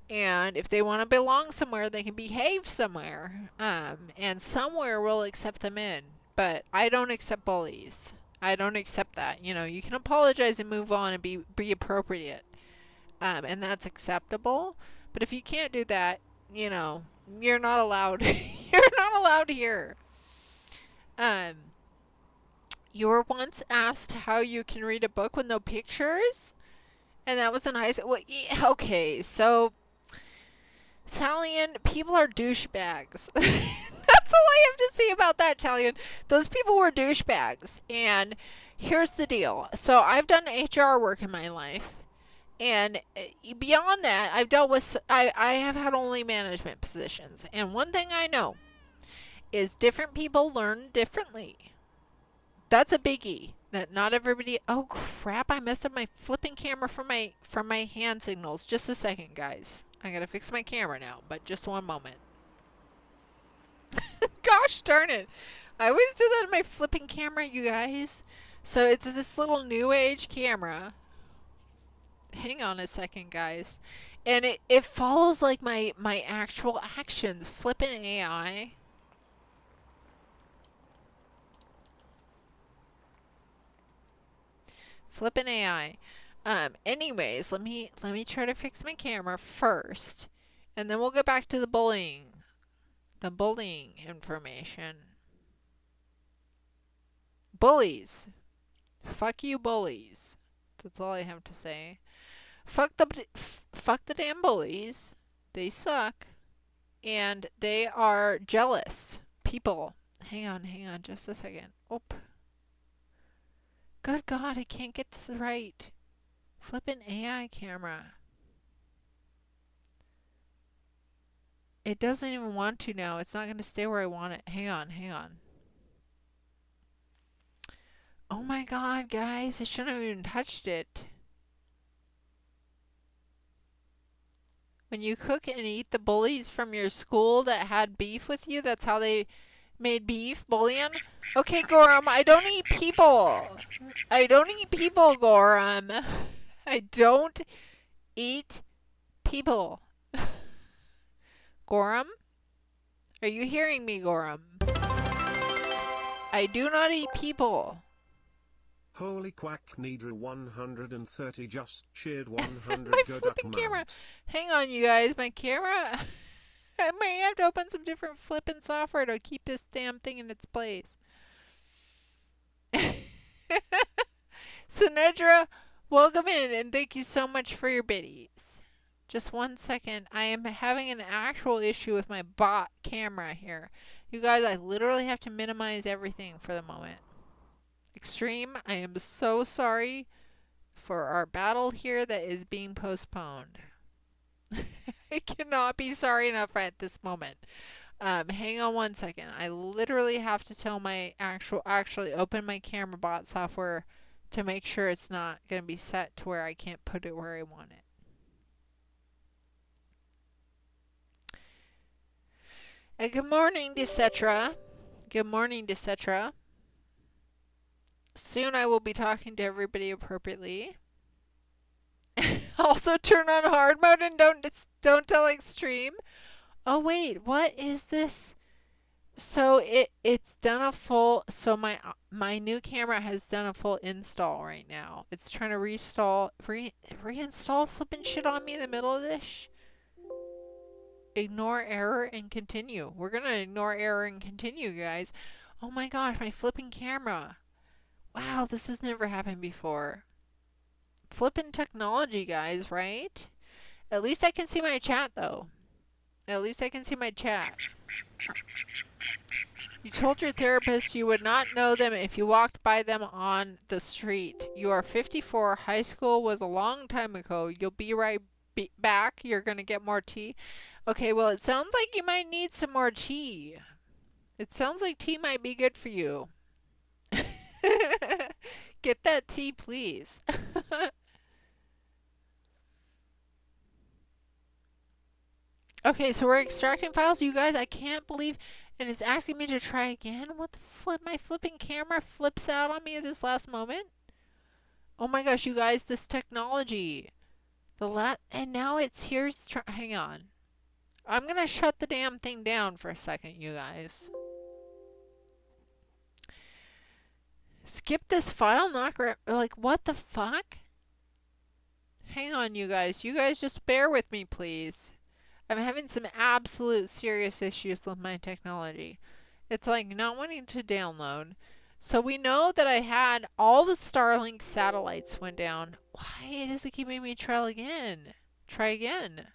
And if they want to belong somewhere, they can behave somewhere. And somewhere will accept them in. But I don't accept bullies. I don't accept that. You know, you can apologize and move on and be appropriate. And that's acceptable. But if you can't do that, you know, you're not allowed. You're not allowed here. You were once asked how you can read a book with no pictures? And that was in high school. Well, okay, so Italian, people are douchebags. That's all I have to say about that, Italian. Those people were douchebags. And here's the deal. So I've done HR work in my life. And beyond that, I've dealt with, I have had only management positions. And one thing I know is different people learn differently. That's a biggie. That not everybody. Oh crap! I messed up my flipping camera from my hand signals. Just a second, guys. I gotta fix my camera now, but just one moment. Gosh darn it! I always do that in my flipping camera, you guys. So it's this little new age camera. Hang on a second, guys. And it follows like my actual actions. Flipping AI. Flippin' AI. Anyways, let me try to fix my camera first, and then we'll get back to the bullying. The bullying information. Bullies. Fuck you, bullies. That's all I have to say. Fuck the damn bullies. They suck, and they are jealous people. Hang on, just a second. Oop. Good God, I can't get this right. Flippin' AI camera. It doesn't even want to now. It's not going to stay where I want it. Hang on. Oh my God, guys. I shouldn't have even touched it. When you cook and eat the bullies from your school that had beef with you, that's how they made beef? Bouillon? Okay, Gorham, I don't eat people. Gorham. I don't eat people. Gorham? Are you hearing me, Gorham? I do not eat people. Holy quack, Nidra 130 just cheered 100. My Go flipping Duck camera. Mount. Hang on, you guys. My camera. I may have to open some different flipping software to keep this damn thing in its place. So, Nedra, welcome in, and thank you so much for your biddies. Just 1 second. I am having an actual issue with my bot camera here. You guys, I literally have to minimize everything for the moment. Extreme, I am so sorry for our battle here that is being postponed. I cannot be sorry enough at this moment. Hang on 1 second. I literally have to tell my actually open my camera bot software to make sure it's not going to be set to where I can't put it where I want it. Good morning, Desetra. Good morning, Desetra. Soon I will be talking to everybody appropriately. Also turn on hard mode and don't tell extreme. Oh wait, what is this? So it's done a full. So my new camera has done a full install right now. It's trying to reinstall flipping shit on me in the middle of this. Ignore error and continue. We're gonna ignore error and continue, guys. Oh my gosh, my flipping camera. Wow, this has never happened before. Flipping technology, guys, right? At least I can see my chat, though. At least I can see my chat. You told your therapist you would not know them if you walked by them on the street. You are 54. High school was a long time ago. You'll be right back. You're going to get more tea. Okay, well, it sounds like you might need some more tea. It sounds like tea might be good for you. Get that tea, please. Okay, so we're extracting files. You guys, I can't believe... And it's asking me to try again? What the flip? My flipping camera flips out on me at this last moment? Oh my gosh, you guys, this technology. And now it's here. Hang on. I'm going to shut the damn thing down for a second, you guys. Skip this file? Like, what the fuck? Hang on, you guys. You guys just bear with me, please. I'm having some absolute serious issues with my technology. It's like not wanting to download. So we know that I had all the Starlink satellites went down. Why does it keep making me try again? Try again.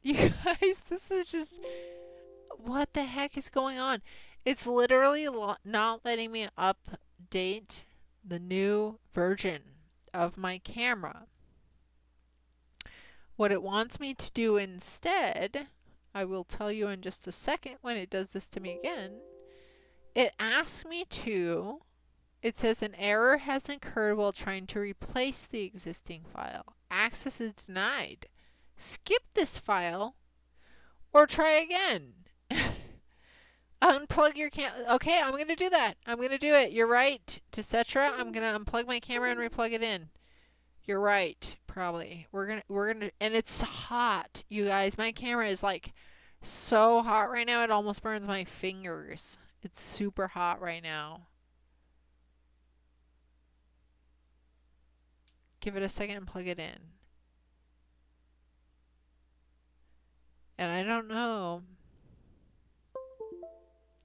You guys, this is just... What the heck is going on? It's literally not letting me update the new version of my camera. What it wants me to do instead, I will tell you in just a second when it does this to me again. It asks me to... It says an error has occurred while trying to replace the existing file. Access is denied. Skip this file or try again. Unplug your Okay, I'm gonna do that. I'm gonna do it. You're right, Tcetra. I'm gonna unplug my camera and replug it in. You're right, probably. We're gonna, and it's hot, you guys. My camera is like so hot right now. It almost burns my fingers. It's super hot right now. Give it a second and plug it in. And I don't know.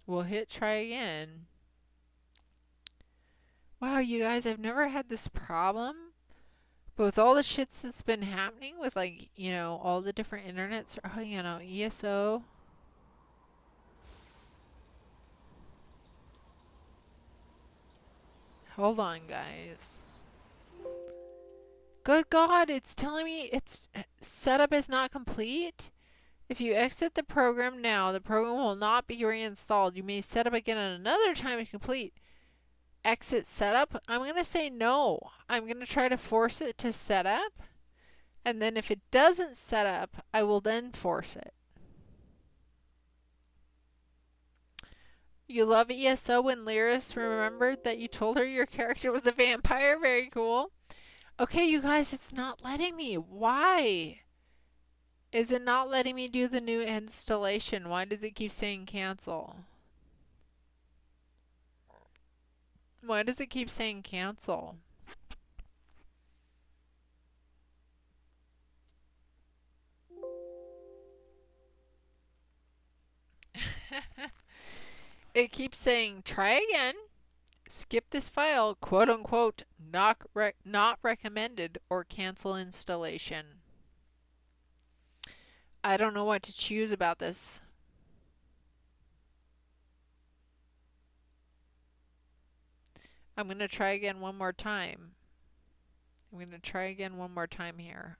We'll hit try again. Wow, you guys, I've never had this problem. But with all the shits that's been happening with, like, you know, all the different internets, you know, ESO. Hold on, guys. Good God, it's telling me its setup is not complete. If you exit the program now, the program will not be reinstalled. You may set up again at another time to complete. Exit setup. I'm going to say no. I'm going to try to force it to set up. And then if it doesn't set up, I will then force it. You love ESO when Lyris remembered that you told her your character was a vampire. Very cool. Okay, you guys, it's not letting me. Why? Is it not letting me do the new installation? Why does it keep saying cancel? Why does it keep saying cancel? It keeps saying try again, skip this file, quote unquote, not recommended, or cancel installation. I don't know what to choose about this. I'm going to try again one more time. I'm going to try again one more time here.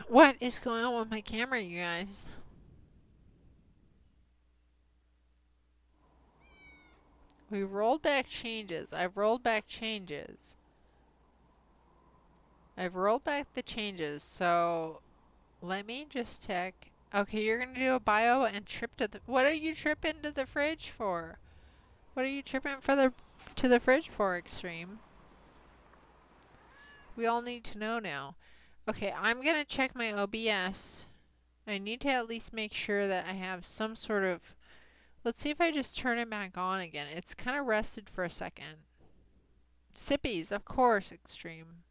What is going on with my camera, you guys? We rolled back changes. I've rolled back changes. I've rolled back the changes, so let me just check. Okay, you're gonna do a bio and trip to the. What are you tripping to the fridge for? What are you tripping for to the fridge for, Extreme? We all need to know now. Okay, I'm gonna check my OBS. I need to at least make sure that I have some sort of. Let's see if I just turn it back on again. It's kind of rested for a second. Sippies, of course, Extreme.